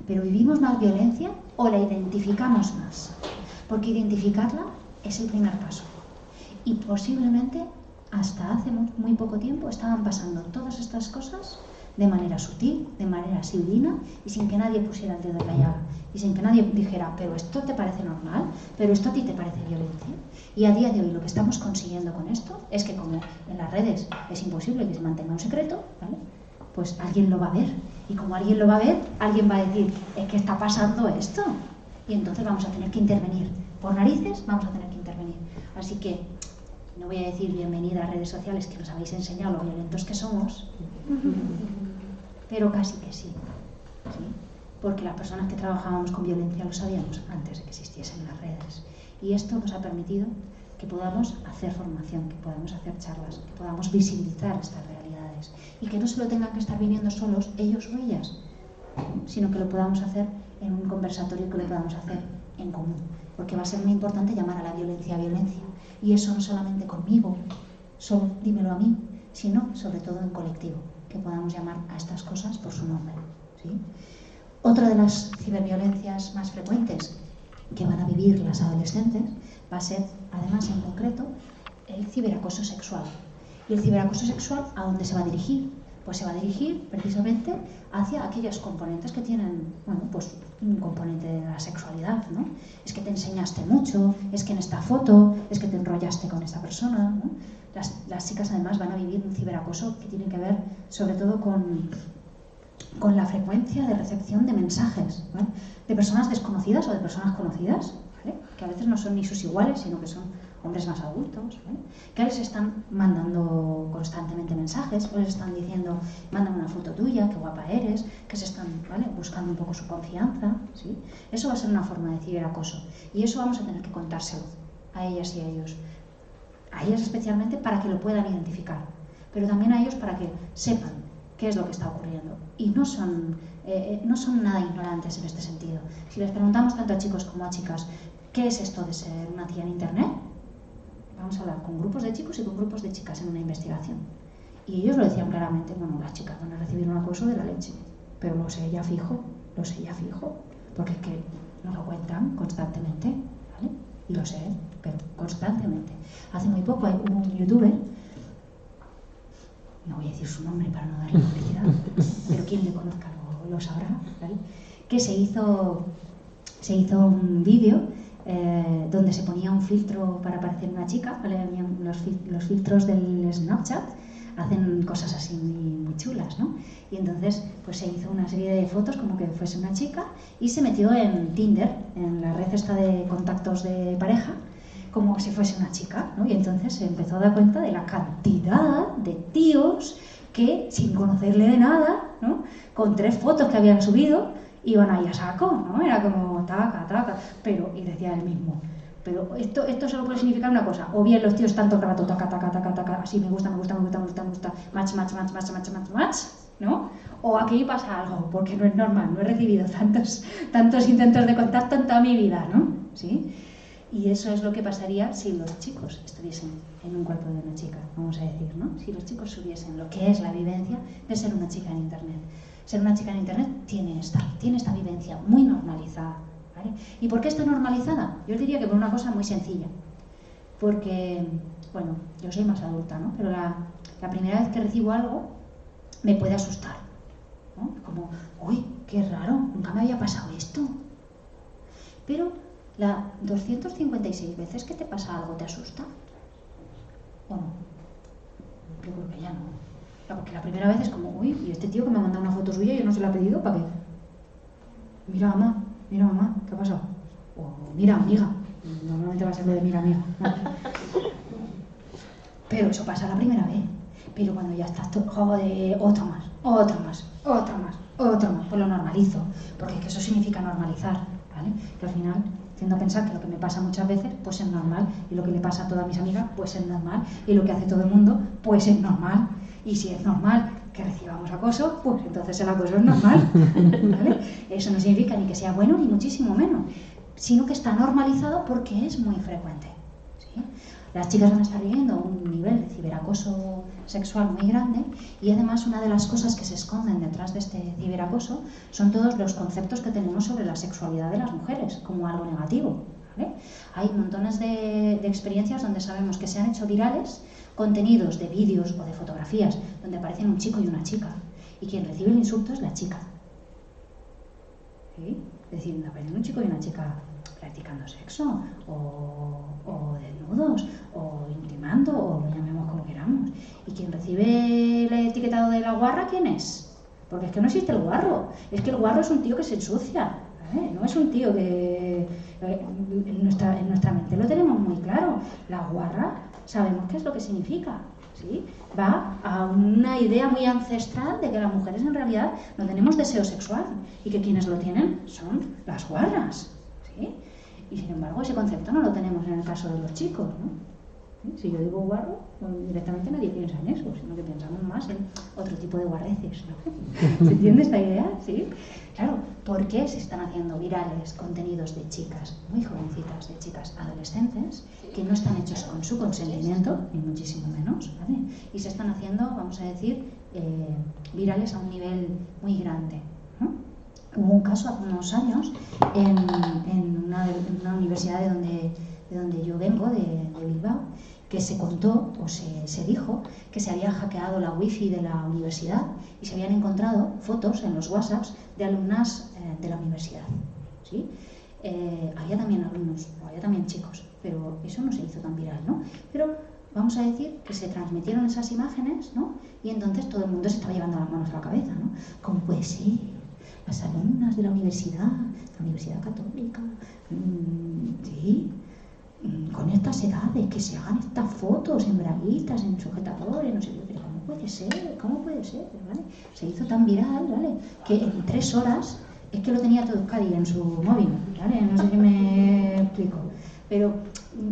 Speaker 2: Pero vivimos más violencia o la identificamos más. Porque identificarla es el primer paso. Y posiblemente hasta hace muy poco tiempo estaban pasando todas estas cosas de manera sutil, de manera sibilina y sin que nadie pusiera el dedo en la llaga y sin que nadie dijera, pero esto te parece normal, pero esto a ti te parece violencia. Y a día de hoy lo que estamos consiguiendo con esto es que como en las redes es imposible que se mantenga un secreto, ¿vale? Pues alguien lo va a ver y como alguien lo va a ver, alguien va a decir, es que está pasando esto y entonces vamos a tener que intervenir. Por narices vamos a tener que intervenir. Así que no voy a decir bienvenida a redes sociales que nos habéis enseñado lo violentos que somos, pero casi que sí, ¿sí? Porque las personas que trabajábamos con violencia lo sabíamos antes de que existiesen las redes. Y esto nos ha permitido que podamos hacer formación, que podamos hacer charlas, que podamos visibilizar estas realidades y que no solo tengan que estar viviendo solos ellos o ellas, sino que lo podamos hacer en un conversatorio, que lo podamos hacer en común. Porque va a ser muy importante llamar a la violencia violencia. Y eso no solamente conmigo, solo dímelo a mí, sino sobre todo en colectivo, que podamos llamar a estas cosas por su nombre, ¿sí? Otra de las ciberviolencias más frecuentes que van a vivir las adolescentes va a ser, además en concreto, el ciberacoso sexual. ¿Y el ciberacoso sexual a dónde se va a dirigir? Pues se va a dirigir precisamente hacia aquellos componentes que tienen, bueno, pues un componente de la sexualidad, ¿no? Es que te enseñaste mucho, es que en esta foto, es que te enrollaste con esta persona, ¿no? Las chicas además van a vivir un ciberacoso que tiene que ver sobre todo con la frecuencia de recepción de mensajes, ¿vale? De personas desconocidas o de personas conocidas, ¿vale? Que a veces no son ni sus iguales, sino que son hombres más adultos, ¿vale? Que les están mandando constantemente mensajes, o les están diciendo, mándame una foto tuya, qué guapa eres, que se están, ¿vale?, buscando un poco su confianza, ¿sí? Eso va a ser una forma de ciberacoso. Y eso vamos a tener que contárselo a ellas y a ellos. A ellas especialmente para que lo puedan identificar, pero también a ellos para que sepan qué es lo que está ocurriendo. Y no son nada ignorantes en este sentido. Si les preguntamos tanto a chicos como a chicas, ¿qué es esto de ser una tía en Internet? Vamos a hablar con grupos de chicos y con grupos de chicas en una investigación. Y ellos lo decían claramente, bueno, las chicas van a recibir un acoso de la leche, pero lo sé ya fijo, porque es que nos lo cuentan constantemente, ¿vale? Y lo sé, pero constantemente. Hace muy poco hubo un youtuber, no voy a decir su nombre para no darle publicidad, pero quien le conozca lo sabrá, ¿vale? Que se hizo un vídeo donde se ponía un filtro para parecer una chica, ¿vale? Los filtros del Snapchat hacen cosas así muy chulas, ¿no? Y entonces pues se hizo una serie de fotos como que fuese una chica y se metió en Tinder, en la red esta de contactos de pareja, como si fuese una chica, ¿no? Y entonces se empezó a dar cuenta de la cantidad de tíos que, sin conocerle de nada, ¿no?, con 3 fotos que habían subido, iban ahí a saco, ¿no? Era como taca, pero, y decía él mismo, pero esto solo puede significar una cosa, o bien los tíos están todo el rato taca, así me gusta, match, ¿no? O aquí pasa algo, porque no es normal, no he recibido tantos intentos de contacto en toda mi vida, ¿no? ¿Sí? Y eso es lo que pasaría si los chicos estuviesen en un cuerpo de una chica, vamos a decir, ¿no? Si los chicos subiesen lo que es la vivencia de ser una chica en Internet. Ser una chica en Internet tiene esta vivencia muy normalizada, ¿vale? ¿Y por qué está normalizada? Yo os diría que por una cosa muy sencilla. Porque, bueno, yo soy más adulta, ¿no? Pero la primera vez que recibo algo me puede asustar, ¿no? Como, uy, qué raro, nunca me había pasado esto. Pero las 256 veces que te pasa algo, ¿te asusta? ¿O no? Yo creo que ya no. Porque la primera vez es como, uy, y este tío que me ha mandado una foto suya y yo no se la he pedido, ¿para qué? Mira, mamá, ¿qué ha pasado? O mira, amiga. Normalmente va a ser lo de mira, amiga. No. Pero eso pasa la primera vez. Pero cuando ya estás todo, joder, otro más, pues lo normalizo. Porque es que eso significa normalizar, ¿vale? Que al final tiendo a pensar que lo que me pasa muchas veces, pues es normal. Y lo que le pasa a todas mis amigas, pues es normal. Y lo que hace todo el mundo, pues es normal. Y si es normal que recibamos acoso, pues entonces el acoso es normal, ¿vale? Eso no significa ni que sea bueno, ni muchísimo menos, sino que está normalizado porque es muy frecuente, ¿sí? Las chicas van a estar viviendo un nivel de ciberacoso sexual muy grande y además una de las cosas que se esconden detrás de este ciberacoso son todos los conceptos que tenemos sobre la sexualidad de las mujeres como algo negativo, ¿vale? Hay montones de experiencias donde sabemos que se han hecho virales contenidos de vídeos o de fotografías donde aparecen un chico y una chica y quien recibe el insulto es la chica, ¿sí? Es decir, aparecen un chico y una chica practicando sexo o desnudos o intimando o lo llamemos como queramos, y quien recibe el etiquetado de la guarra, ¿quién es? Porque es que no existe el guarro, es que el guarro es un tío que se ensucia, ¿vale? No es un tío que en nuestra mente lo tenemos muy claro. La guarra sabemos qué es lo que significa, ¿sí? Va a una idea muy ancestral de que las mujeres en realidad no tenemos deseo sexual y que quienes lo tienen son las guarras, ¿sí? Y sin embargo ese concepto no lo tenemos en el caso de los chicos, ¿no? ¿Sí? Si yo digo guarro, directamente nadie piensa en eso, sino que pensamos más en otro tipo de guarreces, ¿no? ¿Se entiende esta idea? ¿Sí? Claro, ¿por qué se están haciendo virales contenidos de chicas muy jovencitas, de chicas adolescentes, que no están hechos con su consentimiento, ni muchísimo menos, ¿vale? Y se están haciendo, vamos a decir, virales a un nivel muy grande, ¿no? Hubo un caso hace unos años en una universidad de donde yo vengo, de Bilbao, que se contó o se dijo que se había hackeado la wifi de la universidad y se habían encontrado fotos en los WhatsApps de alumnas de la universidad, ¿sí? Había también alumnos, había también chicos, pero eso no se hizo tan viral, ¿no? Pero vamos a decir que se transmitieron esas imágenes, ¿no? Y entonces todo el mundo se estaba llevando las manos a la cabeza, ¿no? ¿Cómo puede ser? Las alumnas de la Universidad Católica, ¿sí? Con estas edades, que se hagan estas fotos en braguitas, en sujetadores, no sé qué, pero ¿cómo puede ser? ¿Vale? Se hizo tan viral, ¿vale? Que en 3 horas es que lo tenía todo Euskadi en su móvil, ¿vale? No sé si me explico, pero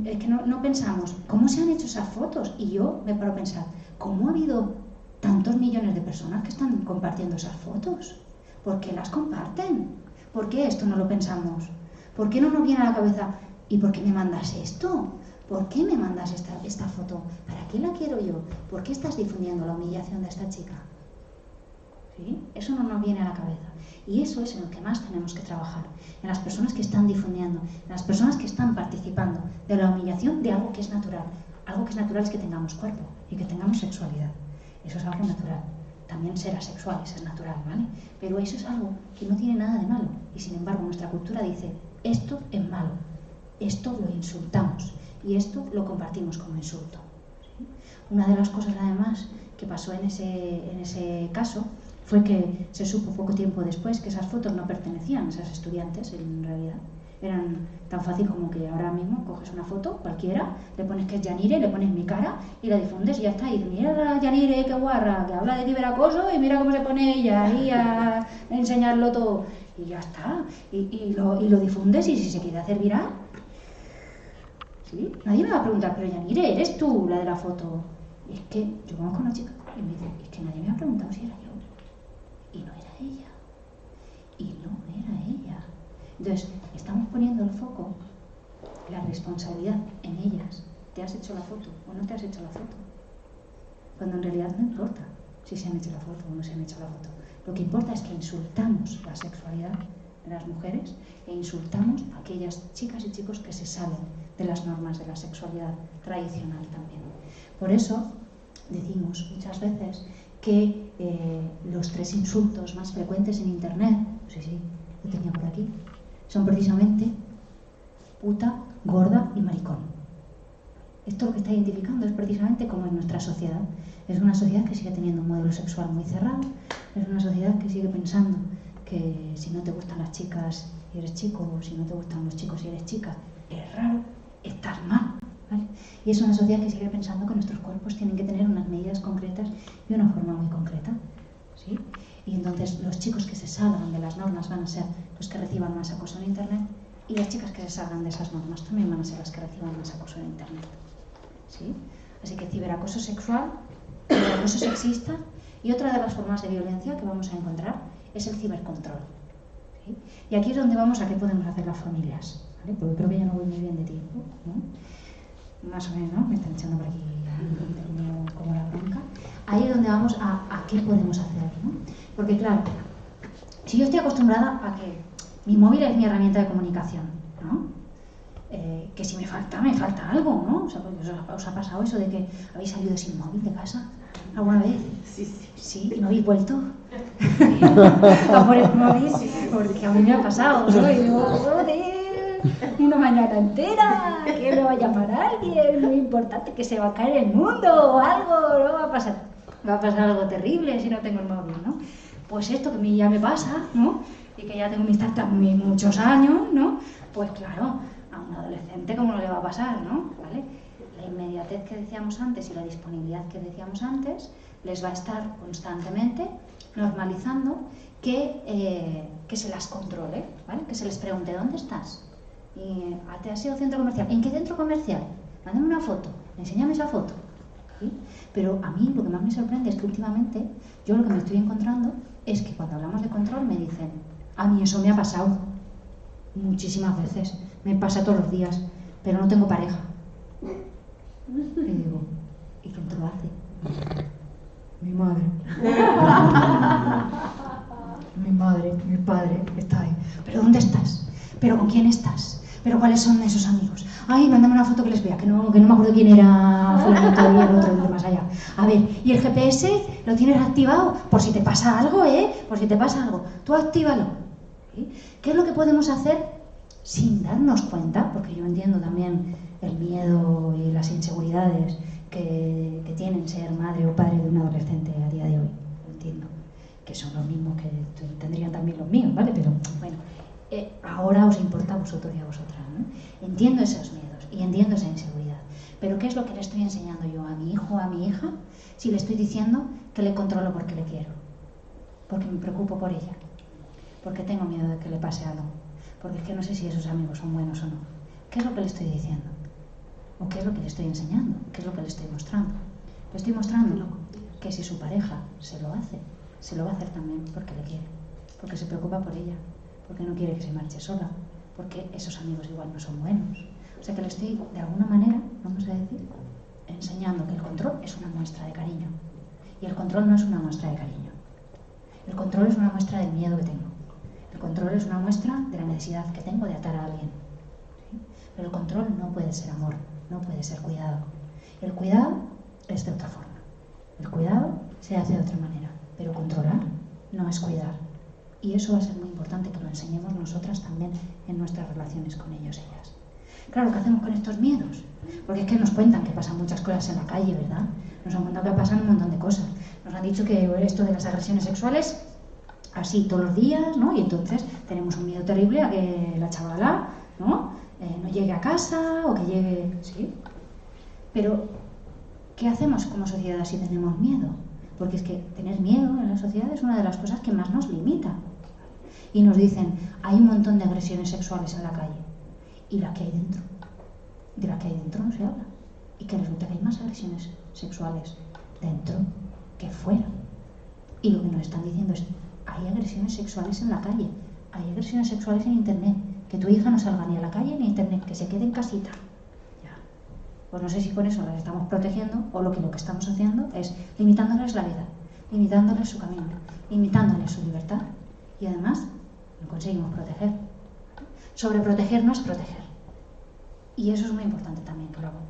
Speaker 2: es que no pensamos, ¿cómo se han hecho esas fotos? Y yo me paro a pensar, ¿cómo ha habido tantos millones de personas que están compartiendo esas fotos? ¿Por qué las comparten? ¿Por qué esto no lo pensamos? ¿Por qué no nos viene a la cabeza? ¿Y por qué me mandas esto? ¿Por qué me mandas esta foto? ¿Para qué la quiero yo? ¿Por qué estás difundiendo la humillación de esta chica? ¿Sí? Eso no nos viene a la cabeza. Y eso es en lo que más tenemos que trabajar. En las personas que están difundiendo, en las personas que están participando de la humillación de algo que es natural. Algo que es natural es que tengamos cuerpo y que tengamos sexualidad. Eso es algo natural. También ser asexual es natural, ¿vale? Pero eso es algo que no tiene nada de malo. Y sin embargo nuestra cultura dice, esto es malo. Esto lo insultamos y esto lo compartimos como insulto, ¿sí? Una de las cosas además que pasó en ese caso fue que se supo poco tiempo después que esas fotos no pertenecían a esas estudiantes en realidad. Eran tan fácil como que ahora mismo coges una foto cualquiera, le pones que es Yanire, le pones mi cara y la difundes y ya está. Y mira Yanire, qué guarra, que habla de ciberacoso y mira cómo se pone ella ahí a enseñarlo todo. Y ya está. Y lo difundes y si se quiere hacer viral, ¿sí? Nadie me va a preguntar, pero Yanire, ¿eres tú la de la foto? Y es que yo conozco a una chica y me dice, es que nadie me ha preguntado si era yo. Y no era ella. Entonces, estamos poniendo el foco la responsabilidad en ellas. ¿Te has hecho la foto o no te has hecho la foto? Cuando en realidad no importa si se han hecho la foto o no se han hecho la foto. Lo que importa es que insultamos la sexualidad de las mujeres e insultamos a aquellas chicas y chicos que se salen de las normas de la sexualidad tradicional también. Por eso decimos muchas veces que los 3 insultos más frecuentes en Internet, sí, lo tenía por aquí, son precisamente puta, gorda y maricón. Esto lo que está identificando es precisamente cómo es nuestra sociedad. Es una sociedad que sigue teniendo un modelo sexual muy cerrado, es una sociedad que sigue pensando que si no te gustan las chicas y eres chico, o si no te gustan los chicos y eres chica, eres raro, estás mal, ¿vale? Y es una sociedad que sigue pensando que nuestros cuerpos tienen que tener unas medidas concretas y una forma muy concreta, ¿sí? Y entonces los chicos que se salgan de las normas van a ser los que reciban más acoso en Internet, y las chicas que se salgan de esas normas también van a ser las que reciban más acoso en Internet, ¿sí? Así que ciberacoso sexual, ciberacoso sexista, y otra de las formas de violencia que vamos a encontrar es el cibercontrol, ¿sí? Y aquí es donde vamos a qué podemos hacer las familias, ¿vale? Porque creo que ya no voy muy bien de tiempo, ¿no? Más o menos, me están echando por aquí como la bronca. Ahí es donde vamos a qué podemos hacer, ¿no? Porque claro, si yo estoy acostumbrada a que mi móvil es mi herramienta de comunicación, ¿no? Que si me falta algo, ¿no? O sea, ¿os ha pasado eso de que habéis salido sin móvil de casa alguna vez? Sí, ¿y no habéis vuelto? A por el móvil, porque a mí me ha pasado, ¿no? Y digo, joder, una mañana entera, que me va a llamar alguien, muy importante, que se va a caer el mundo o algo, ¿no? Va a pasar algo terrible si no tengo el móvil, ¿no? Pues esto que a mí ya me pasa, ¿no? Y que ya tengo mis startups muchos años, ¿no? Pues claro, a un adolescente ¿cómo no le va a pasar, ¿no? ¿Vale? La inmediatez que decíamos antes y la disponibilidad que decíamos antes les va a estar constantemente normalizando que se las controle, ¿vale? Que se les pregunte, ¿dónde estás? Y, ¿te has ido al centro comercial? ¿En qué centro comercial? Mándame una foto, enséñame esa foto, ¿sí? Pero a mí lo que más me sorprende es que últimamente yo lo que me estoy encontrando es que cuando hablamos de control me dicen, a mí eso me ha pasado muchísimas veces, me pasa todos los días, pero no tengo pareja. Y digo, ¿y quién te lo hace? Mi madre. Mi madre, mi padre, está ahí. ¿Pero dónde estás? ¿Pero con quién estás? ¿Pero cuáles son esos amigos? Ay, mándame una foto que les vea, que no me acuerdo quién era fulanito y el otro de más allá. A ver, ¿y el GPS lo tienes activado? Por si te pasa algo, Por si te pasa algo. Tú actívalo. ¿Sí? ¿Qué es lo que podemos hacer sin darnos cuenta? Porque yo entiendo también el miedo y las inseguridades que tienen ser madre o padre de un adolescente a día de hoy. Lo entiendo. Que son los mismos que tendrían también los míos, ¿vale? Pero bueno, ahora os importa a vosotros y a vosotras, ¿no? Entiendo esos miedos y entiendo esa inseguridad. Pero ¿qué es lo que le estoy enseñando yo a mi hijo o a mi hija si le estoy diciendo que le controlo porque le quiero? Porque me preocupo por ella. Porque tengo miedo de que le pase algo. Porque es que no sé si esos amigos son buenos o no. ¿Qué es lo que le estoy diciendo? ¿O qué es lo que le estoy enseñando? ¿Qué es lo que le estoy mostrando? Le estoy mostrando que si su pareja se lo hace, se lo va a hacer también porque le quiere. Porque se preocupa por ella. Porque no quiere que se marche sola. Porque esos amigos igual no son buenos. O sea que le estoy, de alguna manera, vamos a decir, enseñando que el control es una muestra de cariño. Y el control no es una muestra de cariño. El control es una muestra del miedo que tengo. El control es una muestra de la necesidad que tengo de atar a alguien. ¿Sí? Pero el control no puede ser amor, no puede ser cuidado. El cuidado es de otra forma. El cuidado se hace de otra manera. Pero controlar no es cuidar. Y eso va a ser muy importante que lo enseñemos nosotras también en nuestras relaciones con ellos, ellas. Claro, ¿qué hacemos con estos miedos? Porque es que nos cuentan que pasan muchas cosas en la calle, ¿verdad? Nos han contado que pasan un montón de cosas. Nos han dicho que esto de las agresiones sexuales, así todos los días, ¿no? Y entonces tenemos un miedo terrible a que la chavala, ¿no? No llegue a casa o que llegue... ¿Sí? Pero, ¿qué hacemos como sociedad si tenemos miedo? Porque es que tener miedo en la sociedad es una de las cosas que más nos limita. Y nos dicen, hay un montón de agresiones sexuales en la calle. ¿Y la que hay dentro? De la que hay dentro no se habla. Y que resulta que hay más agresiones sexuales dentro que fuera. Y lo que nos están diciendo es, hay agresiones sexuales en la calle, hay agresiones sexuales en internet,
Speaker 3: que tu hija no salga ni a la calle ni a internet, que se quede en casita. Ya. Pues no sé si con eso las estamos protegiendo o lo que estamos haciendo es limitándoles la vida, limitándoles su camino, limitándoles su libertad y además no conseguimos proteger. Sobreproteger no es proteger. Y eso es muy importante también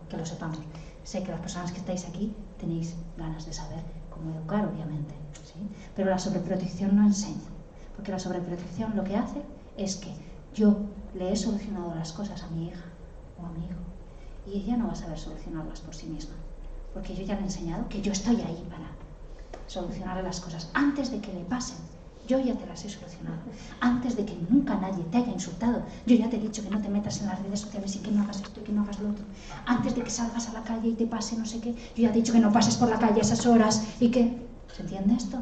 Speaker 3: que lo sepamos. Sé que las personas que estáis aquí tenéis ganas de saber cómo educar, obviamente, ¿sí? Pero la sobreprotección no enseña, porque la sobreprotección lo que hace es que yo le he solucionado las cosas a mi hija o a mi hijo y ella no va a saber solucionarlas por sí misma, porque yo ya le he enseñado que yo estoy ahí para solucionarle las cosas antes de que le pasen. Yo ya te las he solucionado. Antes de que nunca nadie te haya insultado, yo ya te he dicho que no te metas en las redes sociales y que no hagas esto y que no hagas lo otro. Antes de que salgas a la calle y te pase no sé qué, yo ya te he dicho que no pases por la calle a esas horas y que... ¿Se entiende esto?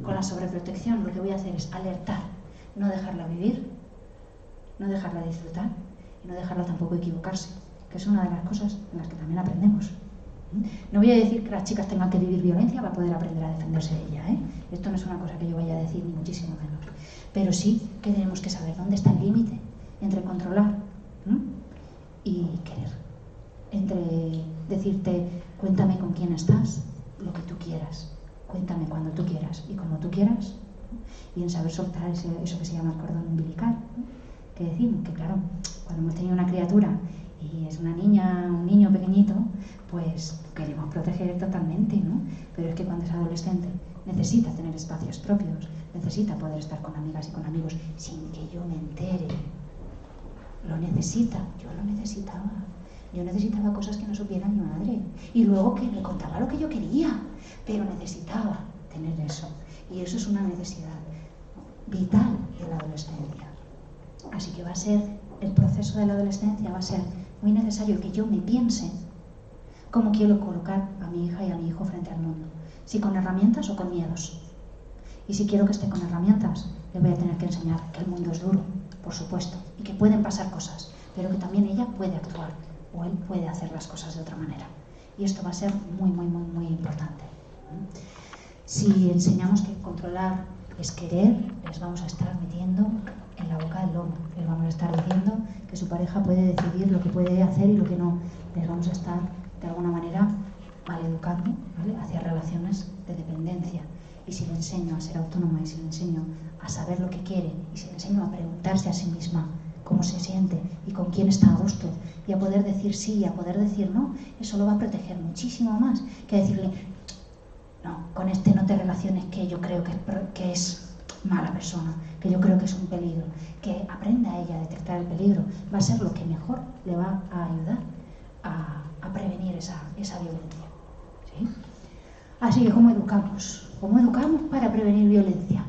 Speaker 3: Con la sobreprotección lo que voy a hacer es alertar, no dejarla vivir, no dejarla disfrutar y no dejarla tampoco equivocarse, que es una de las cosas en las que también aprendemos. No voy a decir que las chicas tengan que vivir violencia para poder aprender a defenderse de ella, ¿eh? Esto no es una cosa que yo vaya a decir, ni muchísimo menos. Pero sí que tenemos que saber dónde está el límite entre controlar y querer. Entre decirte, cuéntame con quién estás, lo que tú quieras. Cuéntame cuando tú quieras y como tú quieras. Y en saber soltar eso que se llama el cordón umbilical, ¿no? Que decimos que, claro, cuando hemos tenido una criatura y es una niña, un niño pequeñito, pues queremos proteger totalmente, ¿no? Pero es que cuando es adolescente necesita tener espacios propios, necesita poder estar con amigas y con amigos sin que yo me entere. Lo necesita, yo lo necesitaba. Yo necesitaba cosas que no supiera mi madre y luego que me contaba lo que yo quería, pero necesitaba tener eso. Y eso es una necesidad vital de la adolescencia. Así que va a ser, el proceso de la adolescencia va a ser muy necesario que yo me piense cómo quiero colocar a mi hija y a mi hijo frente al mundo. Si con herramientas o con miedos. Y si quiero que esté con herramientas, le voy a tener que enseñar que el mundo es duro, por supuesto, y que pueden pasar cosas, pero que también ella puede actuar o él puede hacer las cosas de otra manera. Y esto va a ser muy, muy, muy, muy importante. Si enseñamos que controlar es querer, les vamos a estar metiendo en la boca del lobo. Les vamos a estar diciendo que su pareja puede decidir lo que puede hacer y lo que no. Les vamos a estar, de alguna manera, maleducando, ¿vale?, hacia relaciones de dependencia. Y si le enseño a ser autónoma y si le enseño a saber lo que quiere y si le enseño a preguntarse a sí misma cómo se siente y con quién está a gusto y a poder decir sí y a poder decir no, eso lo va a proteger muchísimo más que decirle no, con este no te relaciones, que yo creo que es mala persona, que yo creo que es un peligro. Que aprenda ella a detectar el peligro va a ser lo que mejor le va a ayudar a prevenir esa violencia, ¿sí? Así que ¿cómo educamos? ¿Cómo educamos para prevenir violencia?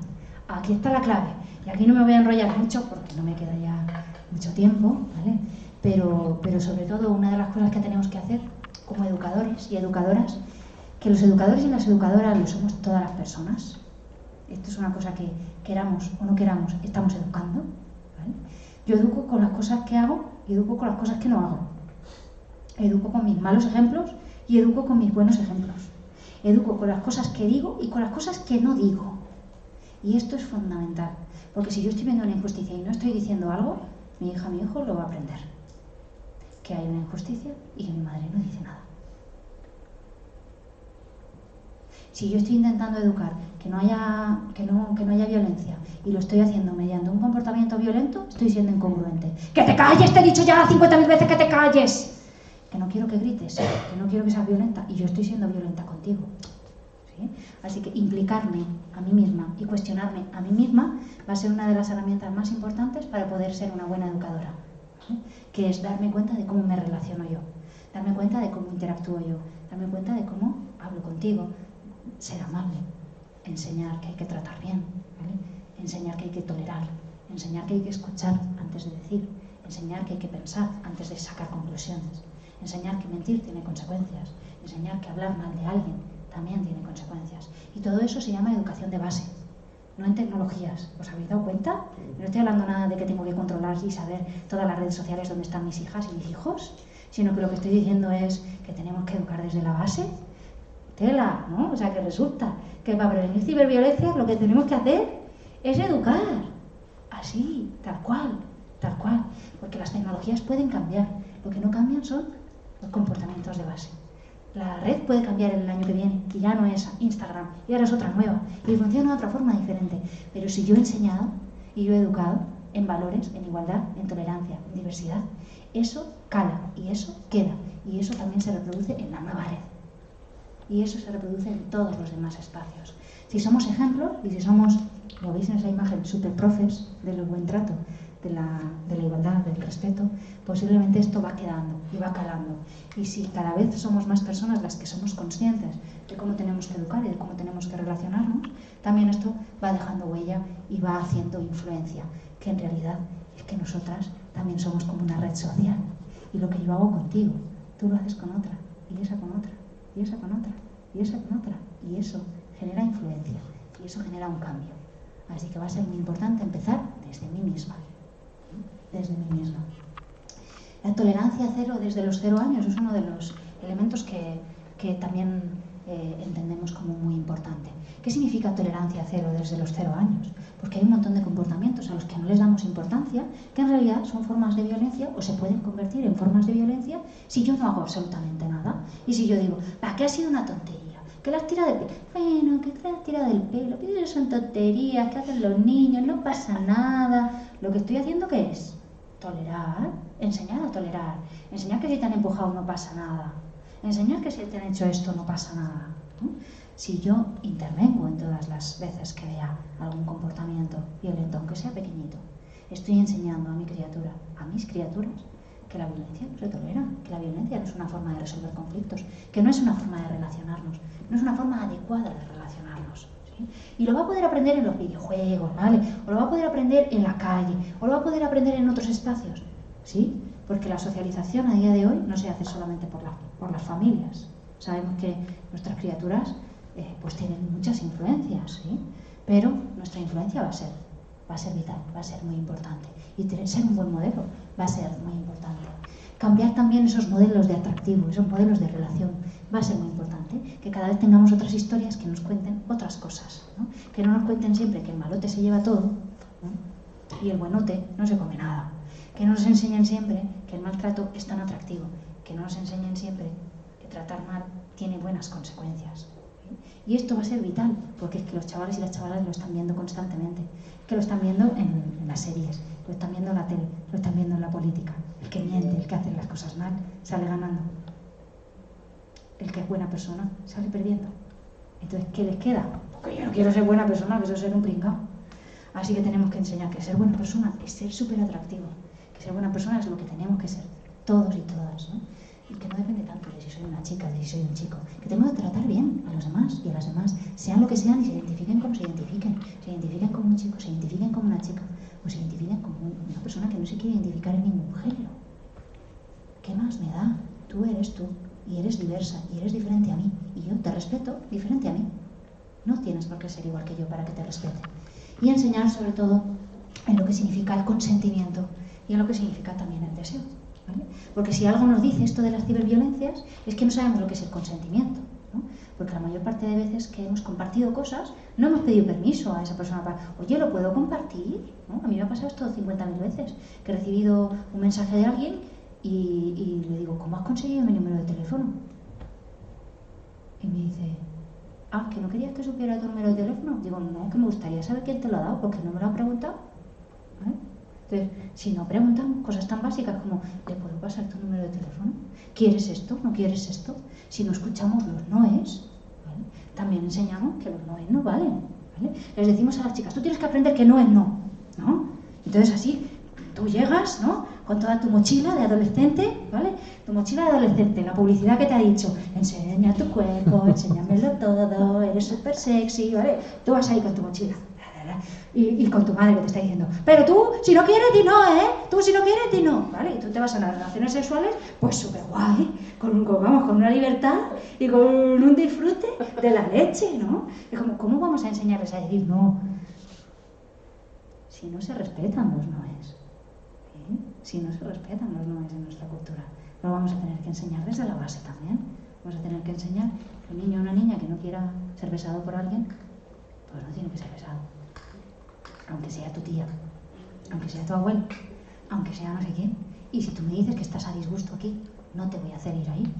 Speaker 3: Aquí está la clave. Y aquí no me voy a enrollar mucho porque no me queda ya mucho tiempo, ¿vale? Pero sobre todo una de las cosas que tenemos que hacer como educadores y educadoras, que los educadores y las educadoras lo somos todas las personas. Esto es una cosa que queramos o no queramos, estamos educando, ¿vale? Yo educo con las cosas que hago y educo con las cosas que no hago. Educo con mis malos ejemplos y educo con mis buenos ejemplos. Educo con las cosas que digo y con las cosas que no digo. Y esto es fundamental, porque si yo estoy viendo una injusticia y no estoy diciendo algo, mi hija, mi hijo lo va a aprender. Que hay una injusticia y que mi madre no dice nada. Si yo estoy intentando educar que no haya violencia y lo estoy haciendo mediante un comportamiento violento, estoy siendo incongruente. ¡Que te calles! ¡Te he dicho ya 50.000 veces que te calles! Que no quiero que grites, que no quiero que seas violenta y yo estoy siendo violenta contigo. ¿Sí? Así que implicarme a mí misma y cuestionarme a mí misma va a ser una de las herramientas más importantes para poder ser una buena educadora, ¿sí? Que es darme cuenta de cómo me relaciono yo, darme cuenta de cómo interactúo yo, darme cuenta de cómo hablo contigo, ser amable, enseñar que hay que tratar bien, ¿vale? Enseñar que hay que tolerar, enseñar que hay que escuchar antes de decir, enseñar que hay que pensar antes de sacar conclusiones, enseñar que mentir tiene consecuencias, enseñar que hablar mal de alguien también tiene consecuencias. Y todo eso se llama educación de base, no en tecnologías. ¿Os habéis dado cuenta? No estoy hablando nada de que tengo que controlar y saber todas las redes sociales donde están mis hijas y mis hijos, sino que lo que estoy diciendo es que tenemos que educar desde la base. Tela, ¿no? O sea, que resulta que para prevenir ciberviolencia lo que tenemos que hacer es educar. Así, tal cual, tal cual, porque las tecnologías pueden cambiar, lo que no cambian son los comportamientos de base. La red puede cambiar el año que viene y ya no es Instagram, y ahora es otra nueva y funciona de otra forma diferente. Pero si yo he enseñado y yo he educado en valores, en igualdad, en tolerancia, en diversidad, eso cala y eso queda y eso también se reproduce en la nueva red y eso se reproduce en todos los demás espacios. Si somos ejemplos y si somos, como veis en esa imagen, superprofes del buen trato, de la igualdad, del respeto, posiblemente esto va quedando y va calando. Y si cada vez somos más personas las que somos conscientes de cómo tenemos que educar y de cómo tenemos que relacionarnos, también esto va dejando huella y va haciendo influencia, que en realidad es que nosotras también somos como una red social. Y lo que yo hago contigo, tú lo haces con otra, y esa con otra, y esa con otra, y esa con otra. Y eso genera influencia, y eso genera un cambio. Así que va a ser muy importante empezar desde mí misma. Desde mí misma. La tolerancia cero desde los 0 años es uno de los elementos que también entendemos como muy importante. ¿Qué significa tolerancia cero desde los 0 años? Porque hay un montón de comportamientos a los que no les damos importancia, que en realidad son formas de violencia o se pueden convertir en formas de violencia si yo no hago absolutamente nada. Y si yo digo, ¿para qué ha sido una tontería? ¿Que las tira del pelo? Bueno, que te las tira del pelo, que son tonterías, que hacen los niños, no pasa nada. Lo que estoy haciendo, ¿qué es? Tolerar, enseñar a tolerar, enseñar que si te han empujado no pasa nada, enseñar que si te han hecho esto no pasa nada, ¿no? Si yo intervengo en todas las veces que vea algún comportamiento violento, aunque sea pequeñito, estoy enseñando a mi criatura, a mis criaturas, que la violencia no se tolera, que la violencia no es una forma de resolver conflictos, que no es una forma de relacionarnos, no es una forma adecuada de relacionarnos. Y lo va a poder aprender en los videojuegos, ¿vale? O lo va a poder aprender en la calle, o lo va a poder aprender en otros espacios, ¿sí? Porque la socialización a día de hoy no se hace solamente por las familias. Sabemos que nuestras criaturas pues tienen muchas influencias, ¿sí? Pero nuestra influencia va a ser vital, va a ser muy importante. Y ser un buen modelo va a ser muy importante. Cambiar también esos modelos de atractivo, esos modelos de relación, va a ser muy importante. Que cada vez tengamos otras historias que nos cuenten otras cosas, ¿no? Que no nos cuenten siempre que el malote se lleva todo, ¿no? Y el buenote no se come nada. Que no nos enseñen siempre que el maltrato es tan atractivo. Que no nos enseñen siempre que tratar mal tiene buenas consecuencias. Y esto va a ser vital, porque es que los chavales y las chavalas lo están viendo constantemente, que lo están viendo en las series, lo están viendo en la tele, lo están viendo en la política. El que miente, el que hace las cosas mal, sale ganando. El que es buena persona sale perdiendo. Entonces, ¿qué les queda? Porque yo no quiero ser buena persona, que eso es ser un pringao. Así que tenemos que enseñar que ser buena persona es ser súper atractivo, que ser buena persona es lo que tenemos que ser, todos y todas, ¿no? Y que no depende tanto de si soy una chica, de si soy un chico, que tengo que tratar bien a los demás y a las demás, sean lo que sean y se identifiquen como se identifiquen como un chico, se identifiquen como una chica, o se identifiquen como una persona que no se quiere identificar en ningún género. ¿Qué más me da? Tú eres tú, y eres diversa, y eres diferente a mí, y yo te respeto diferente a mí. No tienes por qué ser igual que yo para que te respete. Y enseñar sobre todo en lo que significa el consentimiento y en lo que significa también el deseo. ¿Vale? Porque si algo nos dice esto de las ciberviolencias es que no sabemos lo que es el consentimiento, ¿no? Porque la mayor parte de veces que hemos compartido cosas no hemos pedido permiso a esa persona para, oye, ¿lo puedo compartir? ¿No? A mí me ha pasado esto 50.000 veces, que he recibido un mensaje de alguien y le digo, ¿cómo has conseguido mi número de teléfono? Y me dice, ¿que no querías que supiera tu número de teléfono? Digo, no, que me gustaría saber quién te lo ha dado, porque no me lo ha preguntado. ¿Vale? Entonces, si no preguntan cosas tan básicas como, ¿le puedo pasar tu número de teléfono? ¿Quieres esto? ¿No quieres esto? Si no escuchamos los noes, ¿vale? También enseñamos que los noes no valen, ¿vale? Les decimos a las chicas, tú tienes que aprender que no es no, ¿no? Entonces así, tú llegas, ¿no? Con toda tu mochila de adolescente, ¿vale? Tu mochila de adolescente, la publicidad que te ha dicho, enseña tu cuerpo, enséñamelo todo, eres súper sexy, ¿vale? Tú vas ahí con tu mochila. Y con tu madre que te está diciendo, pero tú, si no quieres, di no, ¿eh? Tú, si no quieres, di no, ¿vale? Y tú te vas a las relaciones sexuales, pues súper guay, con una libertad y con un disfrute de la leche, ¿no? Es como, ¿cómo vamos a enseñarles a decir no? Si no se respetan los noes, ¿sí? Si no se respetan los noes en nuestra cultura, lo vamos a tener que enseñar desde la base también. Vamos a tener que enseñar a un niño o una niña que no quiera ser besado por alguien, pues no tiene que ser besado. Aunque sea tu tía, aunque sea tu abuelo, aunque sea no sé quién. Y si tú me dices que estás a disgusto aquí, no te voy a hacer ir ahí,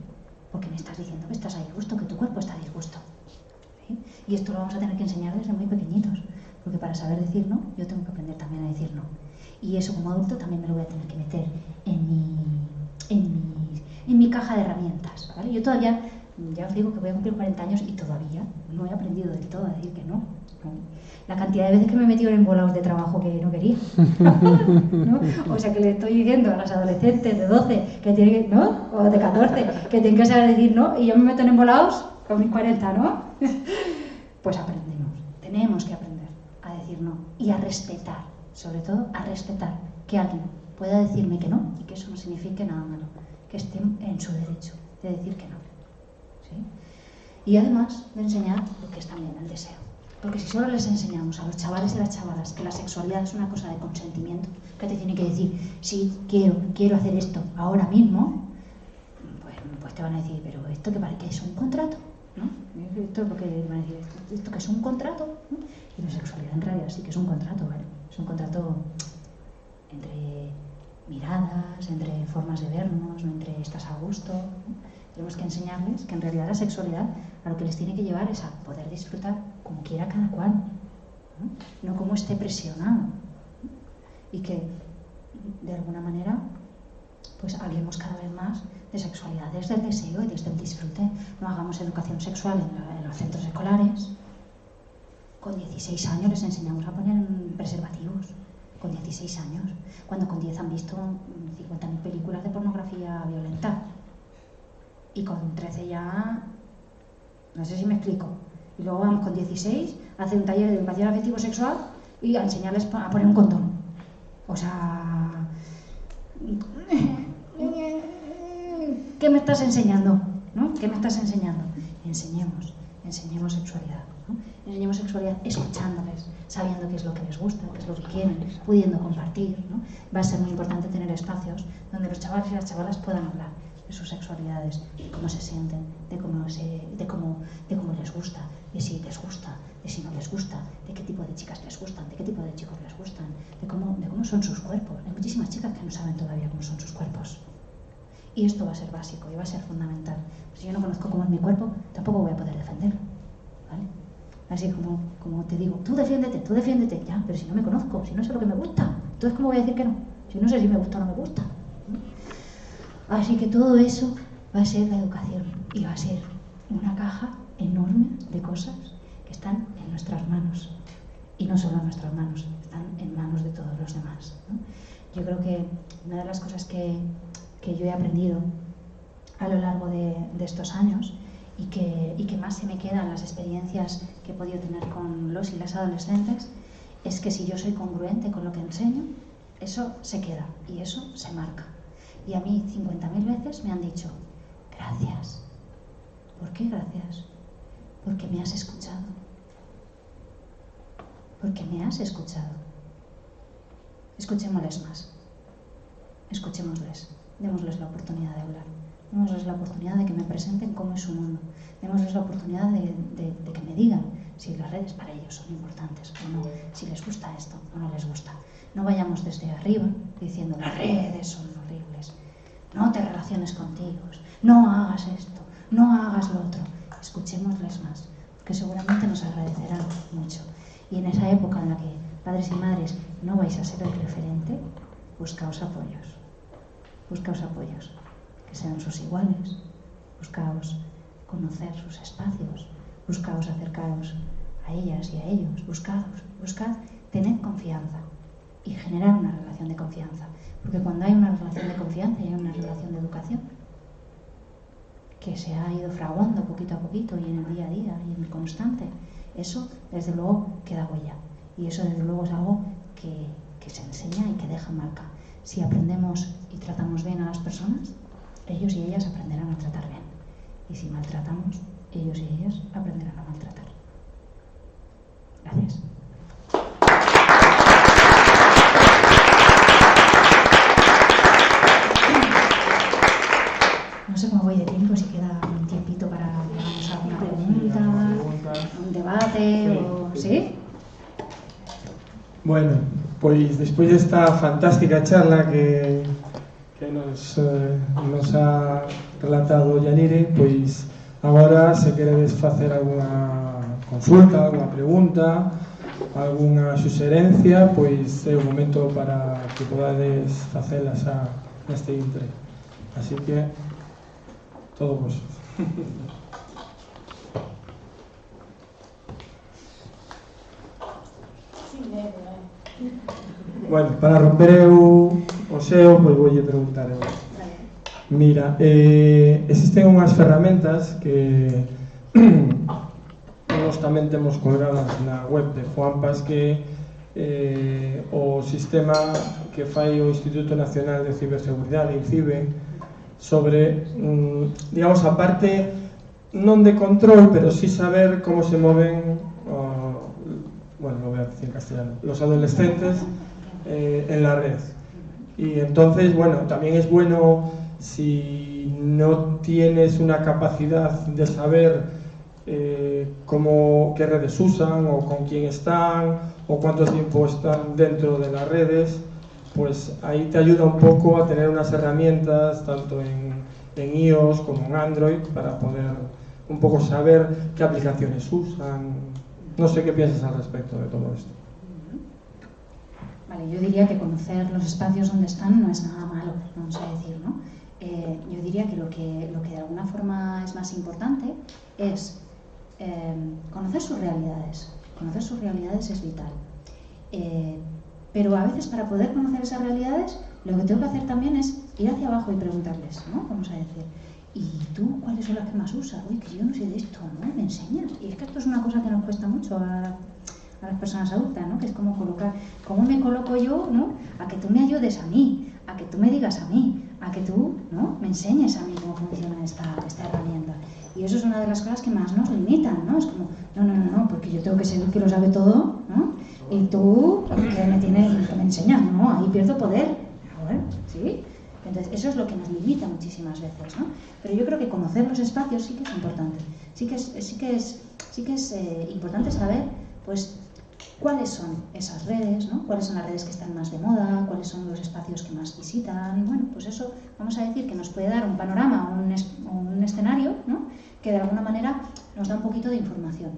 Speaker 3: porque me estás diciendo que estás a disgusto, que tu cuerpo está a disgusto. ¿Sí? Y esto lo vamos a tener que enseñar desde muy pequeñitos, porque para saber decir no, yo tengo que aprender también a decir no. Y eso como adulto también me lo voy a tener que meter en mi caja de herramientas, ¿vale? Yo todavía, ya os digo que voy a cumplir 40 años y todavía no he aprendido del todo a decir que no. La cantidad de veces que me he metido en embolados de trabajo que no quería, ¿no? O sea, que le estoy diciendo a las adolescentes de 12 que tienen que, ¿no? O de 14 que tienen que saber decir no, y yo me meto en embolados con mis 40, ¿no? Pues aprendemos, tenemos que aprender a decir no y a respetar, sobre todo a respetar que alguien pueda decirme que no y que eso no signifique nada malo, que esté en su derecho de decir que no, ¿sí? Y además de enseñar lo que es también el deseo. Porque si solo les enseñamos a los chavales y las chavalas que la sexualidad es una cosa de consentimiento, que te tiene que decir, sí, quiero hacer esto ahora mismo, pues te van a decir, pero esto que parece que es un contrato, ¿no? Esto es lo que van a decir, esto que es un contrato, ¿no? Y la sexualidad en realidad sí que es un contrato, ¿vale? Es un contrato entre miradas, entre formas de vernos, entre estás a gusto, ¿no? Tenemos que enseñarles que en realidad la sexualidad a lo que les tiene que llevar es a poder disfrutar como quiera cada cual, no como esté presionado, ¿no? Y que de alguna manera pues hablemos cada vez más de sexualidad desde el deseo y desde el disfrute. No hagamos educación sexual en los centros escolares. Con 16 años les enseñamos a poner preservativos, con 16 años, cuando con 10 han visto 50.000 películas de pornografía violenta. Y con 13 ya, no sé si me explico. Y luego vamos con 16 a hacer un taller de educación afectivo-sexual y a enseñarles a poner un condón. O sea, ¿qué me estás enseñando? ¿No? ¿Qué me estás enseñando? Enseñemos sexualidad, ¿no? Enseñemos sexualidad escuchándoles, sabiendo qué es lo que les gusta, qué es lo que quieren, pudiendo compartir, ¿no? Va a ser muy importante tener espacios donde los chavales y las chavalas puedan hablar de sus sexualidades, de cómo se sienten, de cómo les gusta, de si les gusta, de si no les gusta, de qué tipo de chicas les gustan, de qué tipo de chicos les gustan, de cómo son sus cuerpos. Hay muchísimas chicas que no saben todavía cómo son sus cuerpos. Y esto va a ser básico y va a ser fundamental. Si yo no conozco cómo es mi cuerpo, tampoco voy a poder defenderlo, ¿vale? Así como te digo, tú defiéndete, ya, pero si no me conozco, si no sé lo que me gusta, entonces ¿cómo voy a decir que no? Si no sé si me gusta o no me gusta, ¿no? Así que todo eso va a ser la educación y va a ser una caja enorme de cosas que están en nuestras manos. Y no solo en nuestras manos, están en manos de todos los demás, ¿no? Yo creo que una de las cosas que yo he aprendido a lo largo de estos años y que más se me quedan las experiencias que he podido tener con los y las adolescentes es que si yo soy congruente con lo que enseño, eso se queda y eso se marca. Y a mí 50.000 veces me han dicho, gracias. ¿Por qué gracias? Porque me has escuchado. Porque me has escuchado. Escuchémosles más. Escuchémosles. Démosles la oportunidad de hablar. Démosles la oportunidad de que me presenten cómo es su mundo. Démosles la oportunidad de que me digan si las redes para ellos son importantes o no, si les gusta esto o no les gusta. No vayamos desde arriba diciendo las redes son horribles, no te relaciones con tíos, no hagas esto, no hagas lo otro. Escuchémosles más, porque seguramente nos agradecerán mucho. Y en esa época en la que padres y madres no vais a ser el referente, buscaos apoyos, que sean sus iguales, buscaos conocer sus espacios, buscaos acercaros a ellas y a ellos, buscad tener confianza y generar una relación de confianza, porque cuando hay una relación de confianza y hay una relación de educación que se ha ido fraguando poquito a poquito y en el día a día y en el constante, eso desde luego queda huella y eso desde luego es algo que se enseña y que deja marca. Si aprendemos y tratamos bien a las personas, ellos y ellas aprenderán a tratar bien. Y si maltratamos, ellos y ellas aprenderán a maltratar. Gracias. No sé cómo voy de tiempo, si queda un tiempito para que hagamos alguna pregunta, un debate o... ¿Sí?
Speaker 1: Bueno, pois despois desta fantástica charla que nos ha relatado Yanire, pois agora se queredes facer alguna consulta, alguna pregunta, alguna suxerencia, pois é o momento para que podades facelas neste intre. Así que todo vos. Bueno, para romper o xeo, pois voulle preguntar eu. Mira, existen unhas ferramentas que nós tamén temos colgadas na web de Juanpas, que o sistema que fai o Instituto Nacional de Ciberseguridade, INCIBE, sobre, digamos, a parte non de control, pero sí saber como se moven, bueno, lo voy a decir en castellano, los adolescentes en la red. Y entonces, bueno, también es bueno, si no tienes una capacidad de saber qué redes usan o con quién están o cuánto tiempo están dentro de las redes, pues ahí te ayuda un poco a tener unas herramientas tanto en iOS como en Android para poder un poco saber qué aplicaciones usan. No sé qué piensas al respecto de todo esto.
Speaker 3: Vale, yo diría que conocer los espacios donde están no es nada malo, vamos a decir, ¿no? Yo diría que lo que de alguna forma es más importante es conocer sus realidades. Conocer sus realidades es vital. Pero a veces, para poder conocer esas realidades, lo que tengo que hacer también es ir hacia abajo y preguntarles, ¿no? Vamos a decir, ¿y tú cuáles son las que más usas? Uy, que yo no sé de esto, ¿no? ¿Me enseñas? Y es que esto es una cosa que nos cuesta mucho a las personas adultas, ¿no? Que es como colocar, ¿cómo me coloco yo, ¿no? A que tú me ayudes a mí, a que tú me digas a mí, a que tú, ¿no? Me enseñes a mí cómo funciona esta herramienta. Y eso es una de las cosas que más nos limitan, ¿no? Es como, no, porque yo tengo que ser el que lo sabe todo, ¿no? Y tú, que me enseñas, ¿no? Ahí pierdo poder, ¿sí? Entonces, eso es lo que nos limita muchísimas veces, ¿no? Pero yo creo que conocer los espacios sí que es importante. Sí que es importante saber, pues, cuáles son esas redes, ¿no? Cuáles son las redes que están más de moda, cuáles son los espacios que más visitan. Y bueno, pues eso, vamos a decir que nos puede dar un panorama, un escenario, ¿no? Que de alguna manera nos da un poquito de información.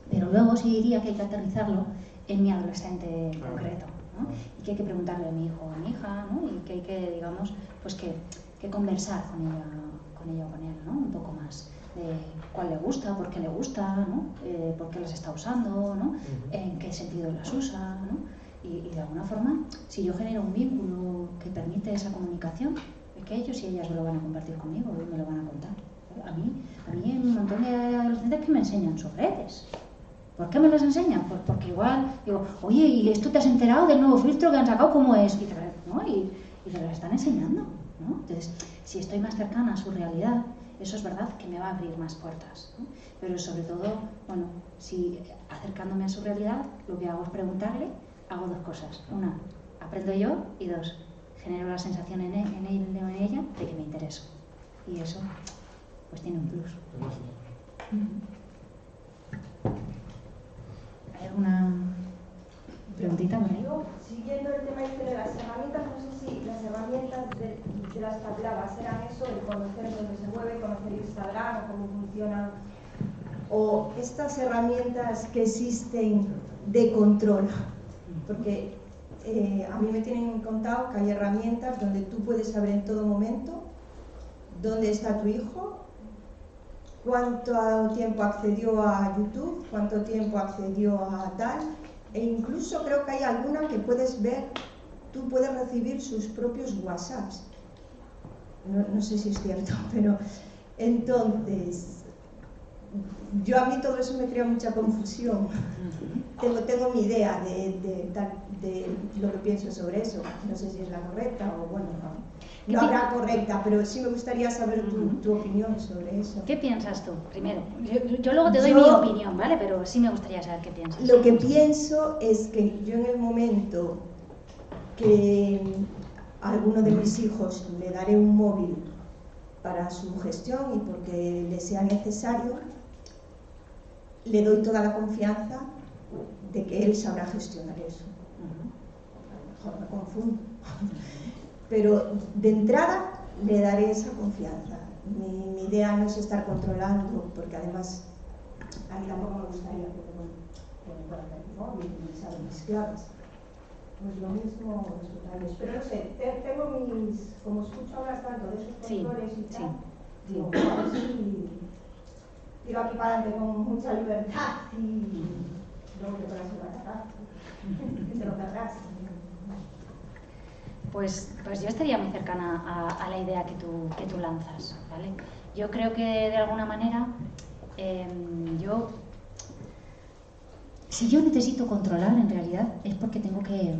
Speaker 3: Pero luego sí diría que hay que aterrizarlo en mi adolescente concreto, ¿no? Y que hay que preguntarle a mi hijo o a mi hija, ¿no? Y que hay que, digamos, pues que conversar con ella o con él, ¿no? Un poco más de cuál le gusta, por qué le gusta, ¿no? Por qué las está usando, ¿no? En qué sentido las usa, ¿no? Y de alguna forma, si yo genero un vínculo que permite esa comunicación, es que ellos y ellas me lo van a compartir conmigo y me lo van a contar. A mí hay un montón de adolescentes que me enseñan sus redes. ¿Por qué me las enseñan? Pues porque igual digo, oye, ¿y esto te has enterado del nuevo filtro que han sacado? ¿Cómo es? Y te lo están enseñando, ¿no? Entonces, si estoy más cercana a su realidad, eso es verdad que me va a abrir más puertas, ¿no? Pero sobre todo, bueno, si acercándome a su realidad, lo que hago es preguntarle, hago dos cosas. Una, aprendo yo, y dos, genero la sensación en él o en ella de que me intereso. Y eso, pues tiene un plus. ¿Hay alguna preguntita?
Speaker 5: Yo, siguiendo el tema de las herramientas, no sé si las herramientas de las que hablabas eran eso, de conocer dónde se mueve, conocer Instagram, o cómo funciona, o estas herramientas que existen de control, porque a mí me tienen contado que hay herramientas donde tú puedes saber en todo momento dónde está tu hijo, cuánto tiempo accedió a YouTube, cuánto tiempo accedió a tal, e incluso creo que hay alguna que puedes ver, tú puedes recibir sus propios WhatsApps. No sé si es cierto, pero entonces, yo a mí todo eso me crea mucha confusión. Tengo mi idea de lo que pienso sobre eso, no sé si es la correcta o bueno, no habrá correcta, pero sí me gustaría saber tu opinión sobre eso.
Speaker 3: ¿Qué piensas tú, primero? Yo luego te doy mi opinión, ¿vale? Pero sí me gustaría saber qué piensas.
Speaker 5: Lo que pienso es que yo en el momento que a alguno de mis hijos le daré un móvil para su gestión y porque le sea necesario, le doy toda la confianza de que él sabrá gestionar eso. mejor me confundo. Pero de entrada le daré esa confianza. Mi idea no es estar controlando, porque además a mí tampoco me gustaría que me puedan ver mi móvil y saber mis claves. Pues lo mismo respecto a ellos. Pero no sé, tengo como escucho ahora tanto de esos controles y tal, digo, a ver si tiro aquí para adelante con mucha libertad y luego te pones en la cara. Que te lo cargas.
Speaker 2: Pues yo estaría muy cercana a la idea que tú lanzas, ¿vale? Yo creo que de alguna manera, si yo necesito controlar, en realidad es porque tengo que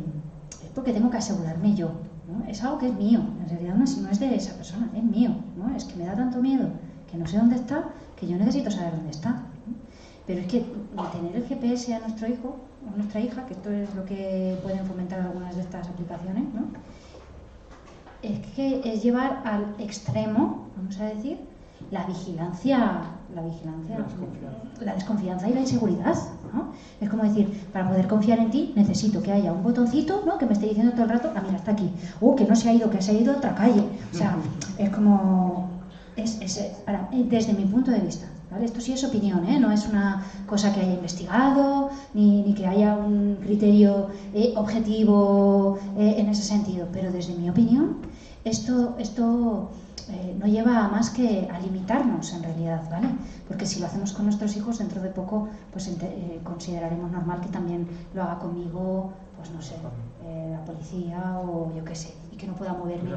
Speaker 2: asegurarme yo, ¿no? Es algo que es mío, en realidad no es de esa persona, es mío, ¿no? Es que me da tanto miedo que no sé dónde está, que yo necesito saber dónde está, ¿no? Pero es que tener el GPS a nuestro hijo o nuestra hija, que esto es lo que pueden fomentar algunas de estas aplicaciones, ¿no? Es llevar al extremo, vamos a decir, la desconfianza y la inseguridad, ¿no? Es como decir, para poder confiar en ti necesito que haya un botoncito, ¿no? Que me esté diciendo todo el rato, mira, está aquí, que no se ha ido, que se ha ido a otra calle. O sea, es como, desde mi punto de vista, ¿vale? Esto sí es opinión, ¿eh? No es una cosa que haya investigado, ni que haya un criterio objetivo en ese sentido, pero desde mi opinión, esto no lleva a más que a limitarnos en realidad, ¿vale? Porque si lo hacemos con nuestros hijos, dentro de poco pues consideraremos normal que también lo haga conmigo, pues no sé, la policía o yo qué sé, y que no pueda moverme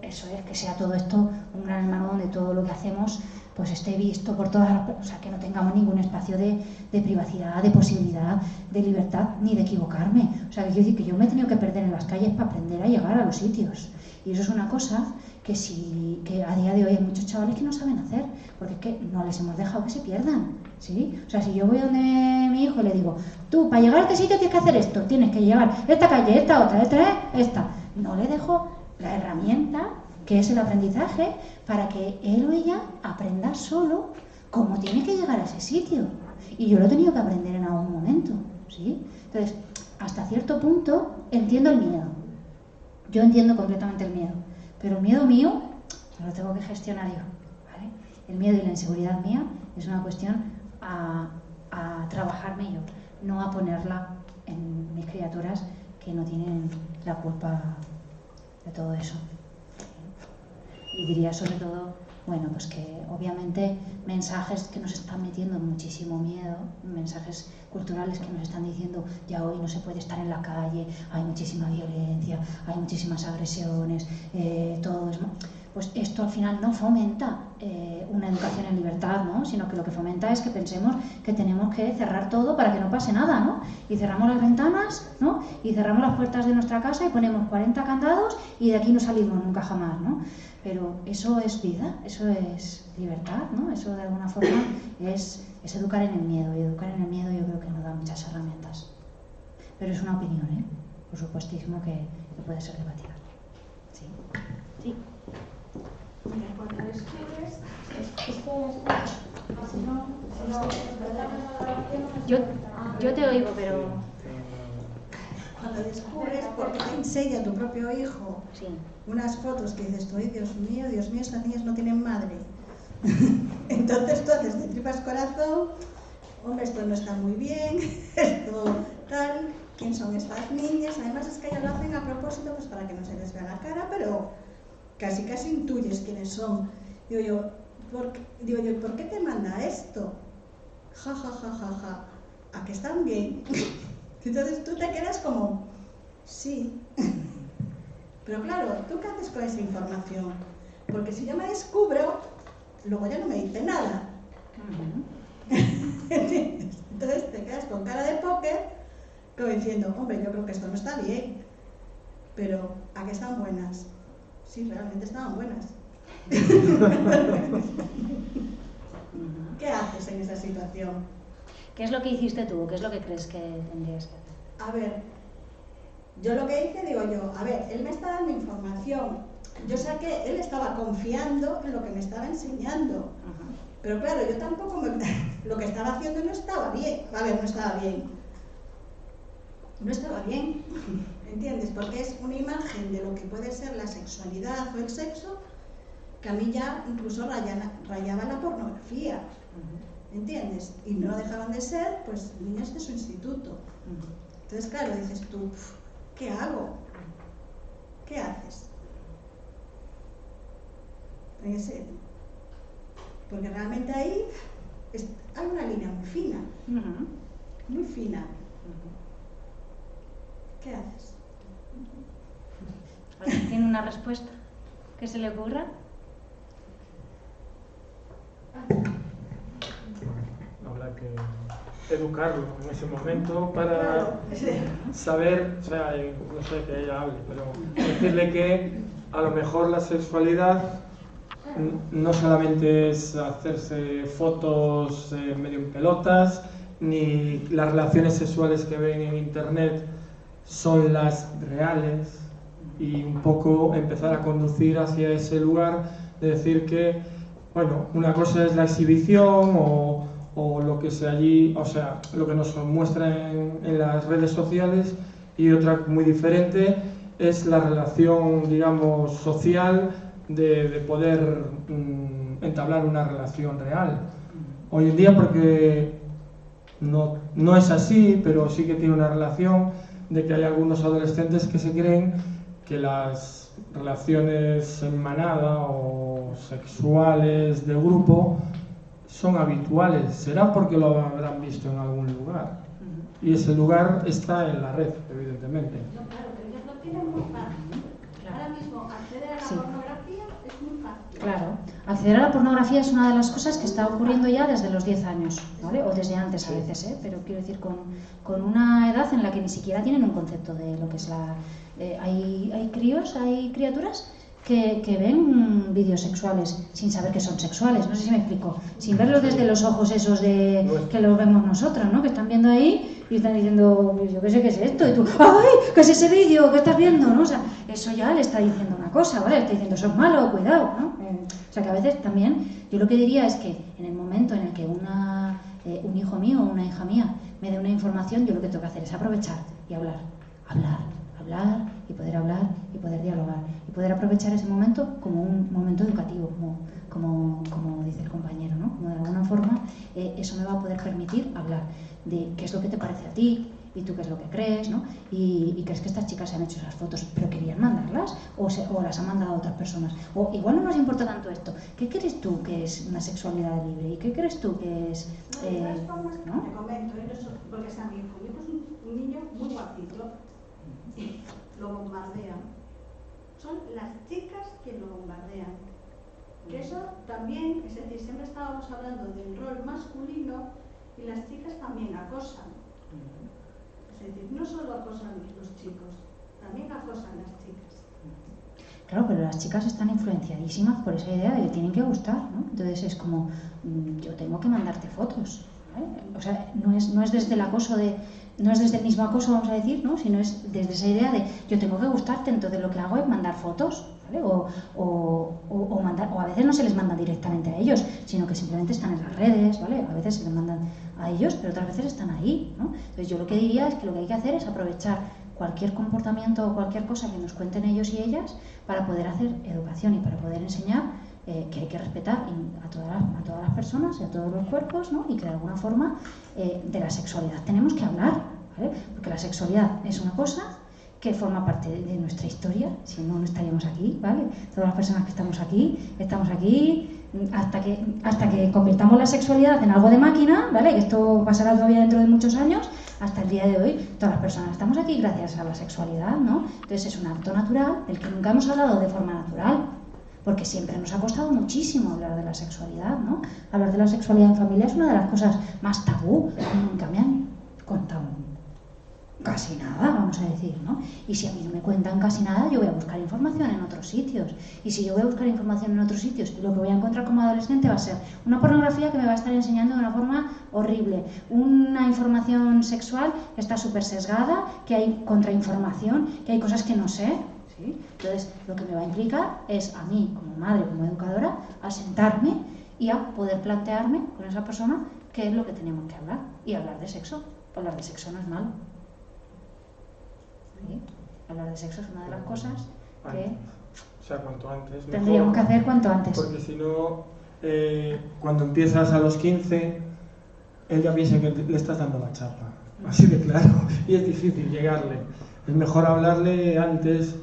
Speaker 2: eso es, que sea todo esto un gran hermano donde todo lo que hacemos pues esté visto por todas las, o sea, que no tengamos ningún espacio de privacidad, de posibilidad, de libertad, ni de equivocarme. O sea, que quiero decir que yo me he tenido que perder en las calles para aprender a llegar a los sitios. Y eso es una cosa que a día de hoy hay muchos chavales que no saben hacer, porque es que no les hemos dejado que se pierdan, ¿sí? O sea, si yo voy donde mi hijo y le digo, tú, para llegar a este sitio tienes que hacer esto, tienes que llevar esta calle, esta otra, esta. No le dejo la herramienta, que es el aprendizaje, para que él o ella aprenda solo cómo tiene que llegar a ese sitio. Y yo lo he tenido que aprender en algún momento, ¿sí? Entonces, hasta cierto punto entiendo el miedo. Yo entiendo completamente el miedo, pero el miedo mío lo tengo que gestionar yo, ¿vale? El miedo y la inseguridad mía es una cuestión a trabajarme yo, no a ponerla en mis criaturas que no tienen la culpa de todo eso. Y diría sobre todo, bueno, pues que obviamente mensajes que nos están metiendo muchísimo miedo, mensajes culturales que nos están diciendo ya hoy no se puede estar en la calle, hay muchísima violencia, hay muchísimas agresiones, todo es... Pues esto al final no fomenta una educación en libertad, ¿no? Sino que lo que fomenta es que pensemos que tenemos que cerrar todo para que no pase nada, ¿no? Y cerramos las ventanas, ¿no? Y cerramos las puertas de nuestra casa y ponemos 40 candados y de aquí no salimos nunca jamás, ¿no? Pero eso es vida, eso es libertad, ¿no? Eso de alguna forma es educar en el miedo, y educar en el miedo yo creo que nos da muchas herramientas. Pero es una opinión, ¿eh? Por supuestísimo que puede ser debatida. Sí. Sí.
Speaker 4: Mira, cuando descubres,
Speaker 2: Yo te oigo, pero...
Speaker 6: Cuando descubres por qué te enseña tu propio hijo unas fotos que dices tú, Dios mío, estas niñas no tienen madre. Entonces tú haces de tripas corazón, hombre, esto no está muy bien, esto tal, ¿quién son estas niñas? Además es que ellas lo hacen a propósito pues para que no se les vea la cara, pero casi intuyes quiénes son. Digo yo, ¿por qué te manda esto? Ja, ¿a que están bien? Entonces tú te quedas como, sí. Pero claro, ¿tú qué haces con esa información? Porque si yo me descubro, luego ya no me dice nada. Entonces te quedas con cara de póker, como diciendo, hombre, yo creo que esto no está bien. Pero, ¿a qué están buenas? Sí, realmente estaban buenas. ¿Qué haces en esa situación?
Speaker 2: ¿Qué es lo que hiciste tú? ¿Qué es lo que crees que tendrías que hacer?
Speaker 6: A ver, yo lo que hice, digo yo, él me está dando información. Yo sé que él estaba confiando en lo que me estaba enseñando. Pero claro, yo tampoco lo que estaba haciendo no estaba bien. No estaba bien. ¿entiendes? Porque es una imagen de lo que puede ser la sexualidad o el sexo que a mí ya incluso rayaba la pornografía, ¿entiendes? Y no dejaban de ser, pues, niños de su instituto. Entonces, claro, dices tú, ¿qué hago? ¿Qué haces? Porque realmente ahí hay una línea muy fina, muy fina. ¿Qué haces?
Speaker 2: ¿Alguien tiene una respuesta que se le ocurra?
Speaker 1: Habrá que educarlo en ese momento para saber, o sea, no sé que ella hable, pero decirle que a lo mejor la sexualidad no solamente es hacerse fotos medio en pelotas, ni las relaciones sexuales que ven en internet son las reales, y un poco empezar a conducir hacia ese lugar de decir que, bueno, una cosa es la exhibición o lo que se allí, o sea, lo que nos muestra en las redes sociales, y otra muy diferente es la relación, digamos, social de poder entablar una relación real. Hoy en día, porque no es así, pero sí que tiene una relación, de que hay algunos adolescentes que se creen que las relaciones en manada o sexuales de grupo son habituales. Será porque lo habrán visto en algún lugar. Y ese lugar está en la red, evidentemente.
Speaker 4: No, claro, pero ellos lo tienen muy fácil. Ahora mismo acceder a la pornografía es muy fácil.
Speaker 3: Claro, acceder a la pornografía es una de las cosas que está ocurriendo ya desde los 10 años, ¿vale? O desde antes a veces, ¿eh? Pero quiero decir, con una edad en la que ni siquiera tienen un concepto de lo que es la... hay críos, hay criaturas que ven vídeos sexuales sin saber que son sexuales, no sé si me explico, sin verlo desde los ojos esos de que lo vemos nosotros, ¿no? Que están viendo ahí y están diciendo, yo qué sé qué es esto, y tú, ¡ay! ¿Qué es ese vídeo? ¿Qué estás viendo? ¿No? O sea, eso ya le está diciendo una cosa, ¿vale? Le está diciendo, eso es malo, cuidado, ¿no? O sea, que a veces también, yo lo que diría es que en el momento en el que un hijo mío o una hija mía me dé una información, yo lo que tengo que hacer es aprovechar y hablar y poder hablar y poder dialogar y poder aprovechar ese momento como un momento educativo, como dice el compañero, ¿no? Como de alguna forma eso me va a poder permitir hablar de qué es lo que te parece a ti y tú qué es lo que crees, ¿no? Y crees que estas chicas se han hecho esas fotos pero querían mandarlas o las han mandado a otras personas, o igual no nos importa tanto esto. ¿Qué crees tú que es una sexualidad libre? ¿Y qué crees tú que es...?
Speaker 6: ¿no? Te comento, porque es mi hijo es un niño muy guapito y lo bombardean. Son las chicas que lo bombardean. Que eso también, es decir, siempre estábamos hablando del rol masculino y las chicas también acosan. Es decir, no solo acosan los chicos, también acosan las chicas.
Speaker 3: Claro, pero las chicas están influenciadísimas por esa idea de que tienen que gustar, ¿no? Entonces es como, yo tengo que mandarte fotos, ¿vale? O sea, no es desde el acoso no es desde el mismo acoso, vamos a decir, ¿no? Sino es desde esa idea de yo tengo que gustarte, entonces lo que hago es mandar fotos, ¿vale? O a veces no se les manda directamente a ellos, sino que simplemente están en las redes, ¿vale? A veces se les mandan a ellos, pero otras veces están ahí, ¿no? Entonces yo lo que diría es que lo que hay que hacer es aprovechar cualquier comportamiento o cualquier cosa que nos cuenten ellos y ellas para poder hacer educación y para poder enseñar que hay que respetar a todas las personas y a todos los cuerpos, ¿no? Y que de alguna forma de la sexualidad tenemos que hablar, ¿vale? Porque la sexualidad es una cosa que forma parte de nuestra historia, si no, no estaríamos aquí, ¿vale? Todas las personas que estamos aquí hasta que convirtamos la sexualidad en algo de máquina, ¿vale? Que esto pasará todavía dentro de muchos años. Hasta el día de hoy, todas las personas estamos aquí gracias a la sexualidad, ¿no? Entonces es un acto natural del que nunca hemos hablado de forma natural, porque siempre nos ha costado muchísimo hablar de la sexualidad, ¿no? Hablar de la sexualidad en familia es una de las cosas más tabú. Nunca me han contado casi nada, vamos a decir, ¿no? Y si a mí no me cuentan casi nada, yo voy a buscar información en otros sitios. Y si yo voy a buscar información en otros sitios, lo que voy a encontrar como adolescente va a ser una pornografía que me va a estar enseñando de una forma horrible, una información sexual que está súper sesgada, que hay contrainformación, que hay cosas que no sé, ¿sí? Entonces, lo que me va a implicar es a mí, como madre, como educadora, a sentarme y a poder plantearme con esa persona qué es lo que tenemos que hablar. Y hablar de sexo. Hablar de sexo no es malo. ¿Sí? Hablar de sexo es una de las cosas que
Speaker 1: o sea, cuanto antes.
Speaker 3: tendríamos que hacer cuanto antes.
Speaker 1: Porque si no, cuando empiezas a los 15, él ya piensa que le estás dando la chapa. Así de claro. Y es difícil llegarle. Es mejor hablarle antes,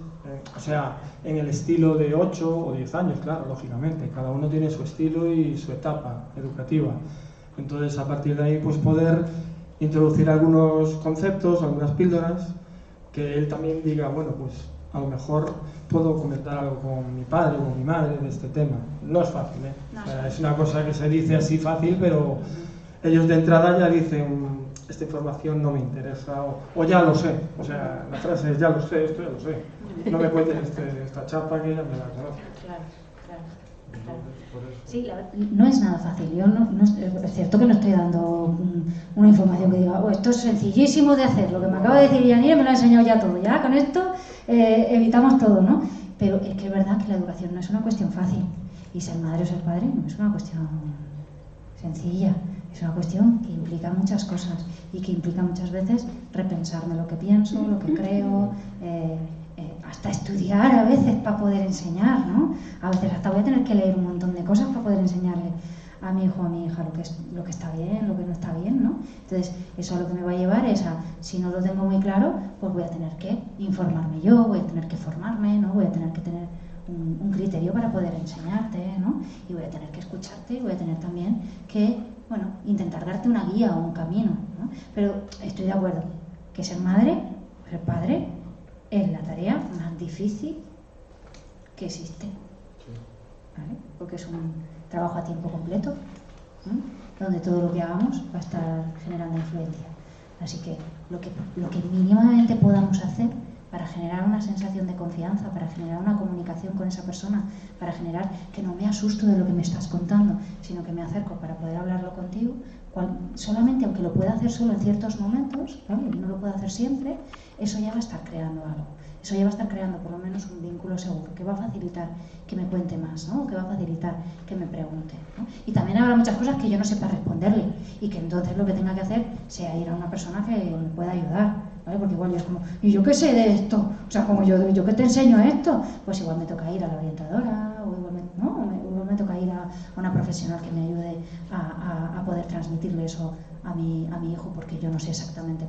Speaker 1: o sea, en el estilo de 8 o 10 años, claro, lógicamente. Cada uno tiene su estilo y su etapa educativa. Entonces, a partir de ahí, pues poder introducir algunos conceptos, algunas píldoras, que él también diga, bueno, pues a lo mejor puedo comentar algo con mi padre o con mi madre de este tema. No es fácil, ¿eh? O sea, es una cosa que se dice así fácil, pero ellos de entrada ya dicen, esta información no me interesa, o ya lo sé. O sea, la frase es, ya lo sé, esto ya lo sé. No me cuentes esta chapa que ya me la conozco.
Speaker 3: Claro. Sí, no es nada fácil. Yo es cierto que no estoy dando una información que diga, esto es sencillísimo de hacer. Lo que me acaba de decir Yanire me lo ha enseñado ya todo. Ya con esto evitamos todo, ¿no? Pero es que es verdad que la educación no es una cuestión fácil. Y ser madre o ser padre no es una cuestión sencilla. Es una cuestión que implica muchas cosas y que implica muchas veces repensarme lo que pienso, lo que creo, hasta estudiar a veces para poder enseñar, ¿no? A veces hasta voy a tener que leer un montón de cosas para poder enseñarle a mi hijo o a mi hija lo que está bien, lo que no está bien, ¿no? Entonces, eso lo que me va a llevar es a, si no lo tengo muy claro, pues voy a tener que informarme yo, voy a tener que formarme, ¿no? Voy a tener que tener un criterio para poder enseñarte, ¿no? Y voy a tener que escucharte y voy a tener también que, bueno, intentar darte una guía o un camino, ¿no? Pero estoy de acuerdo que ser madre, ser padre, es la tarea más difícil que existe, ¿vale? Porque es un trabajo a tiempo completo, ¿no? Donde todo lo que hagamos va a estar generando influencia. Así que lo que mínimamente podamos hacer para generar una sensación de confianza, para generar una comunicación con esa persona, para generar que no me asusto de lo que me estás contando, sino que me acerco para poder hablarlo contigo, solamente aunque lo pueda hacer solo en ciertos momentos, ¿vale? No lo puedo hacer siempre, eso ya va a estar creando algo. Eso ya va a estar creando por lo menos un vínculo seguro, que va a facilitar que me cuente más, ¿no? Que va a facilitar que me pregunte, ¿no? Y también habrá muchas cosas que yo no sepa responderle y que entonces lo que tenga que hacer sea ir a una persona que me pueda ayudar, ¿vale? Porque igual yo es como, ¿y yo qué sé de esto? O sea, como yo que te enseño esto, pues igual me toca ir a la orientadora o igual me toca ir a una profesional que me ayude a poder transmitirle eso a mi hijo, porque yo no sé exactamente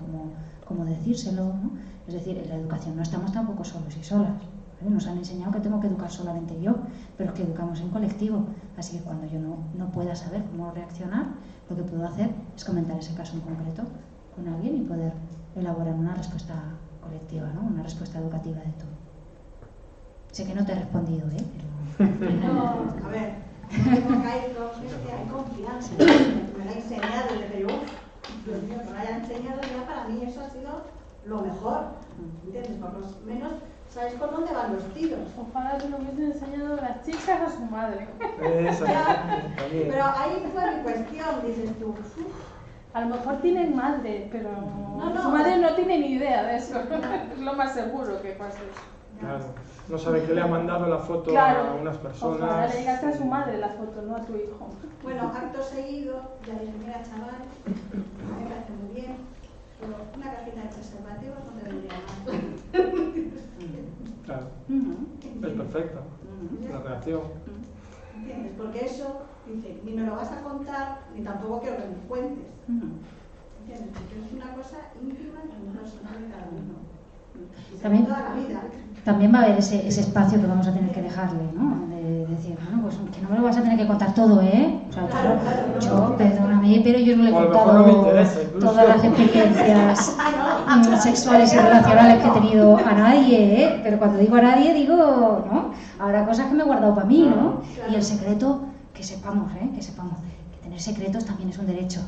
Speaker 3: cómo decírselo, ¿no? Es decir, en la educación no estamos tampoco solos y solas, ¿vale? Nos han enseñado que tengo que educar solamente yo, pero es que educamos en colectivo, así que cuando yo no pueda saber cómo reaccionar, lo que puedo hacer es comentar ese caso en concreto con alguien y poder elaborar una respuesta colectiva, ¿no? Una respuesta educativa de todo. Sé que no te he respondido, pero...
Speaker 4: No, a ver, porque hay confianza, me lo ha enseñado y le digo, Dios mío, que me lo haya enseñado ya para mí eso ha sido lo mejor, ¿entiendes? Por lo menos sabes por dónde van los tiros.
Speaker 7: Ojalá se lo hubiesen enseñado las chicas a su madre.
Speaker 4: Pero ahí fue mi cuestión, dices tú,
Speaker 7: a lo mejor tienen madre, pero su madre no tiene ni idea de eso. Es lo más seguro que pasa eso.
Speaker 1: Claro, no sabe que le ha mandado la foto a unas personas.
Speaker 7: Ojalá le llegaste a su madre la foto, no a tu hijo.
Speaker 4: Bueno, acto seguido, ya le dije, mira chaval, me parece muy bien, pero una cajita de preservativos no te vendría mal.
Speaker 1: Claro, es perfecta la reacción.
Speaker 4: ¿Entiendes? Porque eso, dice, ni me lo vas a contar, ni tampoco quiero que me cuentes. ¿Entiendes? Porque es una cosa íntima y personal de cada uno.
Speaker 3: También va a haber ese espacio que vamos a tener que dejarle, ¿no? De decir, bueno, pues que no me lo vas a tener que contar todo, ¿eh? O sea, claro, yo, perdóname, pero yo no le he contado todas las experiencias sexuales y relacionales que he tenido a nadie, ¿eh? Pero cuando digo a nadie, digo, ¿no? Habrá cosas que me he guardado para mí, ¿no? Y el secreto, que sepamos, que tener secretos también es un derecho.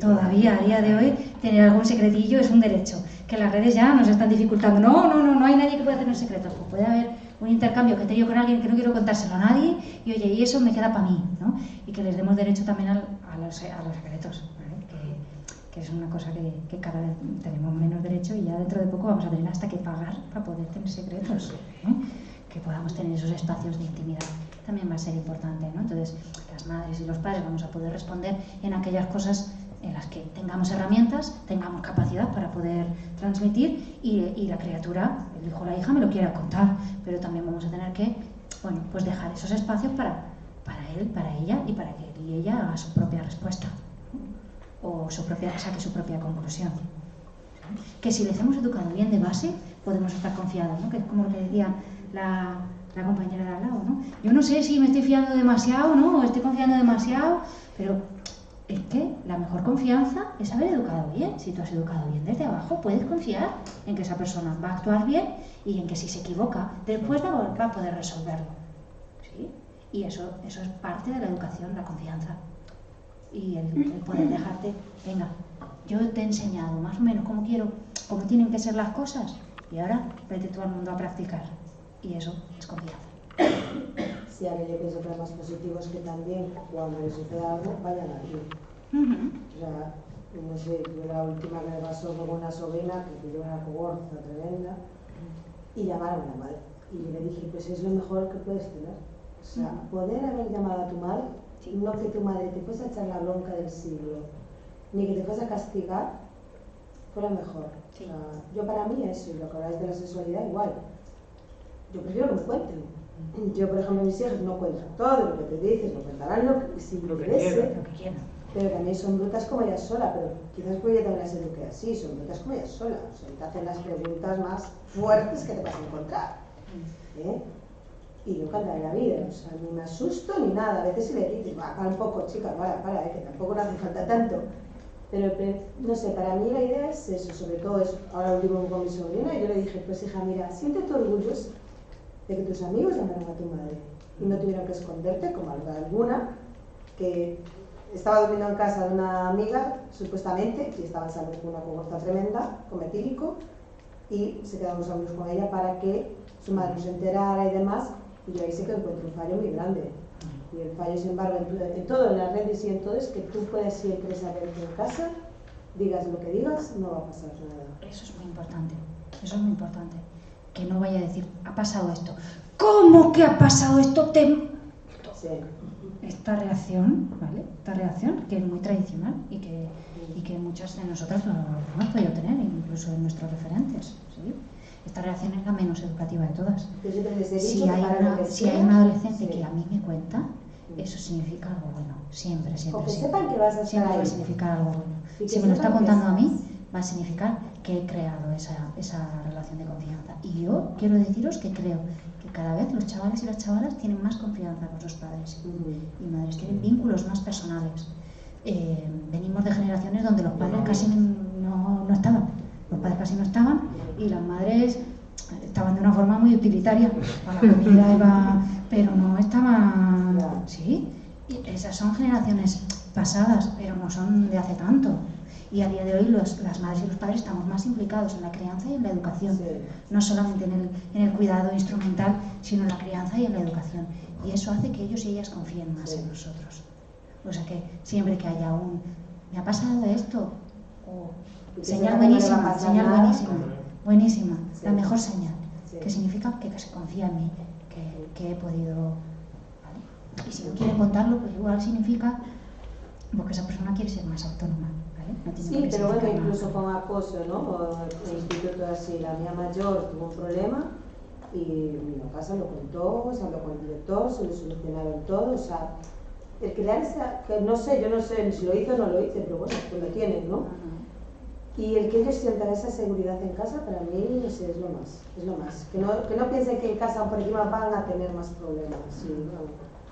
Speaker 3: Todavía, a día de hoy, tener algún secretillo es un derecho. Que las redes ya nos están dificultando. No hay nadie que pueda tener secretos. Pues puede haber un intercambio que he tenido con alguien que no quiero contárselo a nadie y oye, y eso me queda para mí, ¿no? Y que les demos derecho también a los secretos, ¿vale? Que es una cosa que cada vez tenemos menos derecho y ya dentro de poco vamos a tener hasta que pagar para poder tener secretos, ¿eh? Que podamos tener esos espacios de intimidad. También va a ser importante, ¿no? Entonces, las madres y los padres vamos a poder responder en aquellas cosas
Speaker 2: en las que tengamos herramientas, tengamos capacidad para poder transmitir y la criatura, el hijo o la hija me lo quiera contar, pero también vamos a tener que, bueno, pues dejar esos espacios para él, para ella y para que él y ella haga su propia respuesta o saque su propia conclusión. Que si les hemos educado bien de base, podemos estar confiados, ¿no? Que es como lo que decía la compañera de al lado, ¿no? Yo no sé si me estoy fiando demasiado, ¿no? O estoy confiando demasiado, pero es que la mejor confianza es haber educado bien. Si tú has educado bien desde abajo, puedes confiar en que esa persona va a actuar bien y en que si se equivoca, después va a poder resolverlo, ¿sí? Y eso es parte de la educación, la confianza. Y el poder dejarte, venga, yo te he enseñado más o menos cómo tienen que ser las cosas y ahora vete tú al mundo a practicar. Y eso es confianza.
Speaker 8: Sí, a ver, yo pienso que lo más positivo es que también cuando les suceda algo vayan a ir. O sea, no sé, yo la última que me pasó fue con una sobrina que pidió una cogorza tremenda y llamaron a la madre. Y yo le dije, pues es lo mejor que puedes tener. O sea, poder haber llamado a tu madre, no que tu madre te fuese a echar la bronca del siglo, ni que te fuese a castigar, fue lo mejor. Sí. O sea, yo para mí eso, y lo que habláis de la sexualidad, igual. Yo prefiero que me cuenten. Yo, por ejemplo, mis hijas no cuentan todo lo que te dices, no contarán lo que quieran. Pero también son brutas como ellas sola, pero quizás pues yo también las eduqué así, son brutas como ellas sola. O sea, te hacen las preguntas más fuertes que te vas a encontrar. Y yo encantaré la vida, o sea, ni me asusto ni nada. A veces si le dices, va, para un poco, chica, para, que tampoco no hace falta tanto. Pero no sé, para mí la idea es eso, sobre todo eso. Ahora último con mi sobrina, y yo le dije, pues hija, mira, siéntete orgullosa de que tus amigos llamaron a tu madre y no tuvieron que esconderte, como alguna que estaba durmiendo en casa de una amiga, supuestamente, y estaba en salud con una cogorza tremenda, con metílico, y se quedaron los amigos con ella para que su madre no se enterara y demás, y yo ahí sé que encuentro un fallo muy grande. Y el fallo, sin embargo, en todo, en las redes y en todo, es que tú puedes siempre saber que en casa, digas lo que digas, no va a pasar nada.
Speaker 2: Eso es muy importante, eso es muy importante. Que no vaya a decir, ha pasado esto. ¿Cómo que ha pasado esto?
Speaker 8: Sí.
Speaker 2: Esta reacción, ¿vale? Esta reacción que es muy tradicional y que muchas de nosotras lo hemos podido tener, incluso en nuestros referentes, ¿sí? Esta reacción es la menos educativa de todas. Si hay una adolescente que a mí me cuenta, eso significa algo bueno. Siempre.
Speaker 8: O que sepan que vas a estar ahí.
Speaker 2: Va a significar algo bueno. Si me lo está contando a mí, va a significar que he creado esa relación de confianza. Y yo quiero deciros que creo que cada vez los chavales y las chavalas tienen más confianza con sus padres y madres, tienen vínculos más personales. Venimos de generaciones donde los padres casi no estaban. Los padres casi no estaban y las madres estaban de una forma muy utilitaria. Para la comida pero no estaban... ¿Sí? Y esas son generaciones pasadas, pero no son de hace tanto. Y a día de hoy las madres y los padres estamos más implicados en la crianza y en la educación. Sí. No solamente en el cuidado instrumental, sino en la crianza y en la educación. Y eso hace que ellos y ellas confíen más en nosotros. O sea que siempre que haya me ha pasado esto, señal buenísima, buenísima, sí. La mejor señal, sí. Que significa que se confía en mí, que he podido, ¿vale? Y si no quieren contarlo, pues igual significa porque esa persona quiere ser más autónoma. No
Speaker 8: sí, pero bueno, incluso con acoso, ¿no? O en el instituto así, la mía mayor tuvo un problema y en casa lo contó, se habló con el director, se le solucionaron todo, o sea, el crear esa, que no sé, yo no sé si lo hice o no lo hice, pero bueno, pues lo tienen, ¿no? Y el que ellos sientan esa seguridad en casa, para mí es lo más. Que no piensen que en casa por encima van a tener más problemas, ¿sí?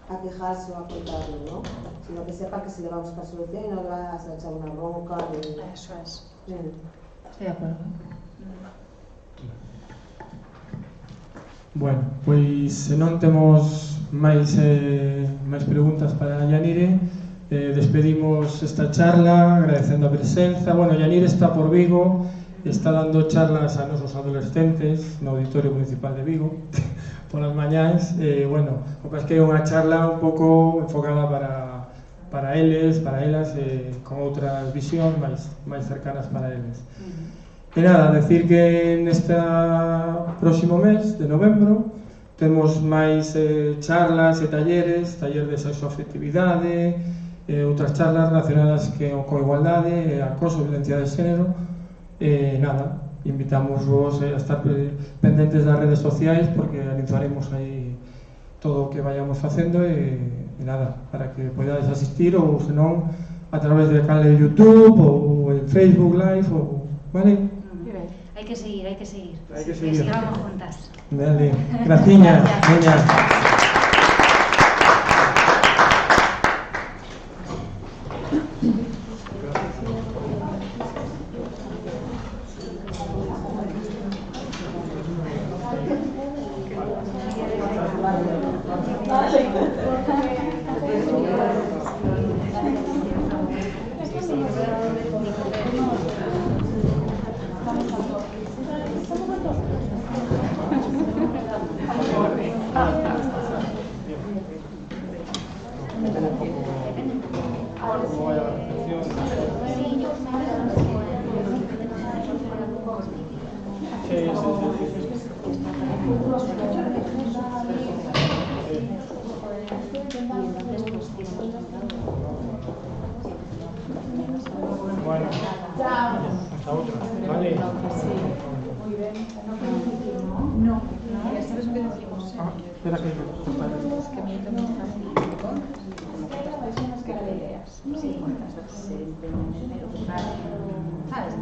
Speaker 8: A quejarse o a contarlo, ¿no? Sino que sepa que se le va a buscar solución y no le vas a echar una bronca.
Speaker 2: Eso es. Bien. Estoy de acuerdo.
Speaker 1: Bueno, pois se non temos máis preguntas para Yanire, despedimos esta charla agradecendo a presenza. Bueno, Yanire está por Vigo, está dando charlas a nosos adolescentes no Auditorio Municipal de Vigo polas mañáns. Bueno, o que é unha charla un pouco enfocada para eles, para elas, con outras visións máis cercanas para eles. E nada, decir que neste próximo mes de novembro temos máis charlas e taller de sexoafectividade, outras charlas relacionadas con igualdade, acoso, violencia de xénero. Nada, invitamos vos a estar pendentes das redes sociais porque anunciaremos aí todo o que vayamos facendo e nada, para que podades asistir ou senón a través del canal de YouTube ou en Facebook Live, vale?
Speaker 2: Hay que seguir, hay que seguir.
Speaker 1: Hay que seguir.
Speaker 2: Que sigamos juntas.
Speaker 1: Dale, graciñas, veña. Bueno, hasta otra, ¿vale?
Speaker 7: Muy bien.
Speaker 3: No, ya sabes lo que decimos.
Speaker 1: Espera que
Speaker 3: Que me tomo un café como que las personas que creas. Sí, se empeñan en el ¿sabes?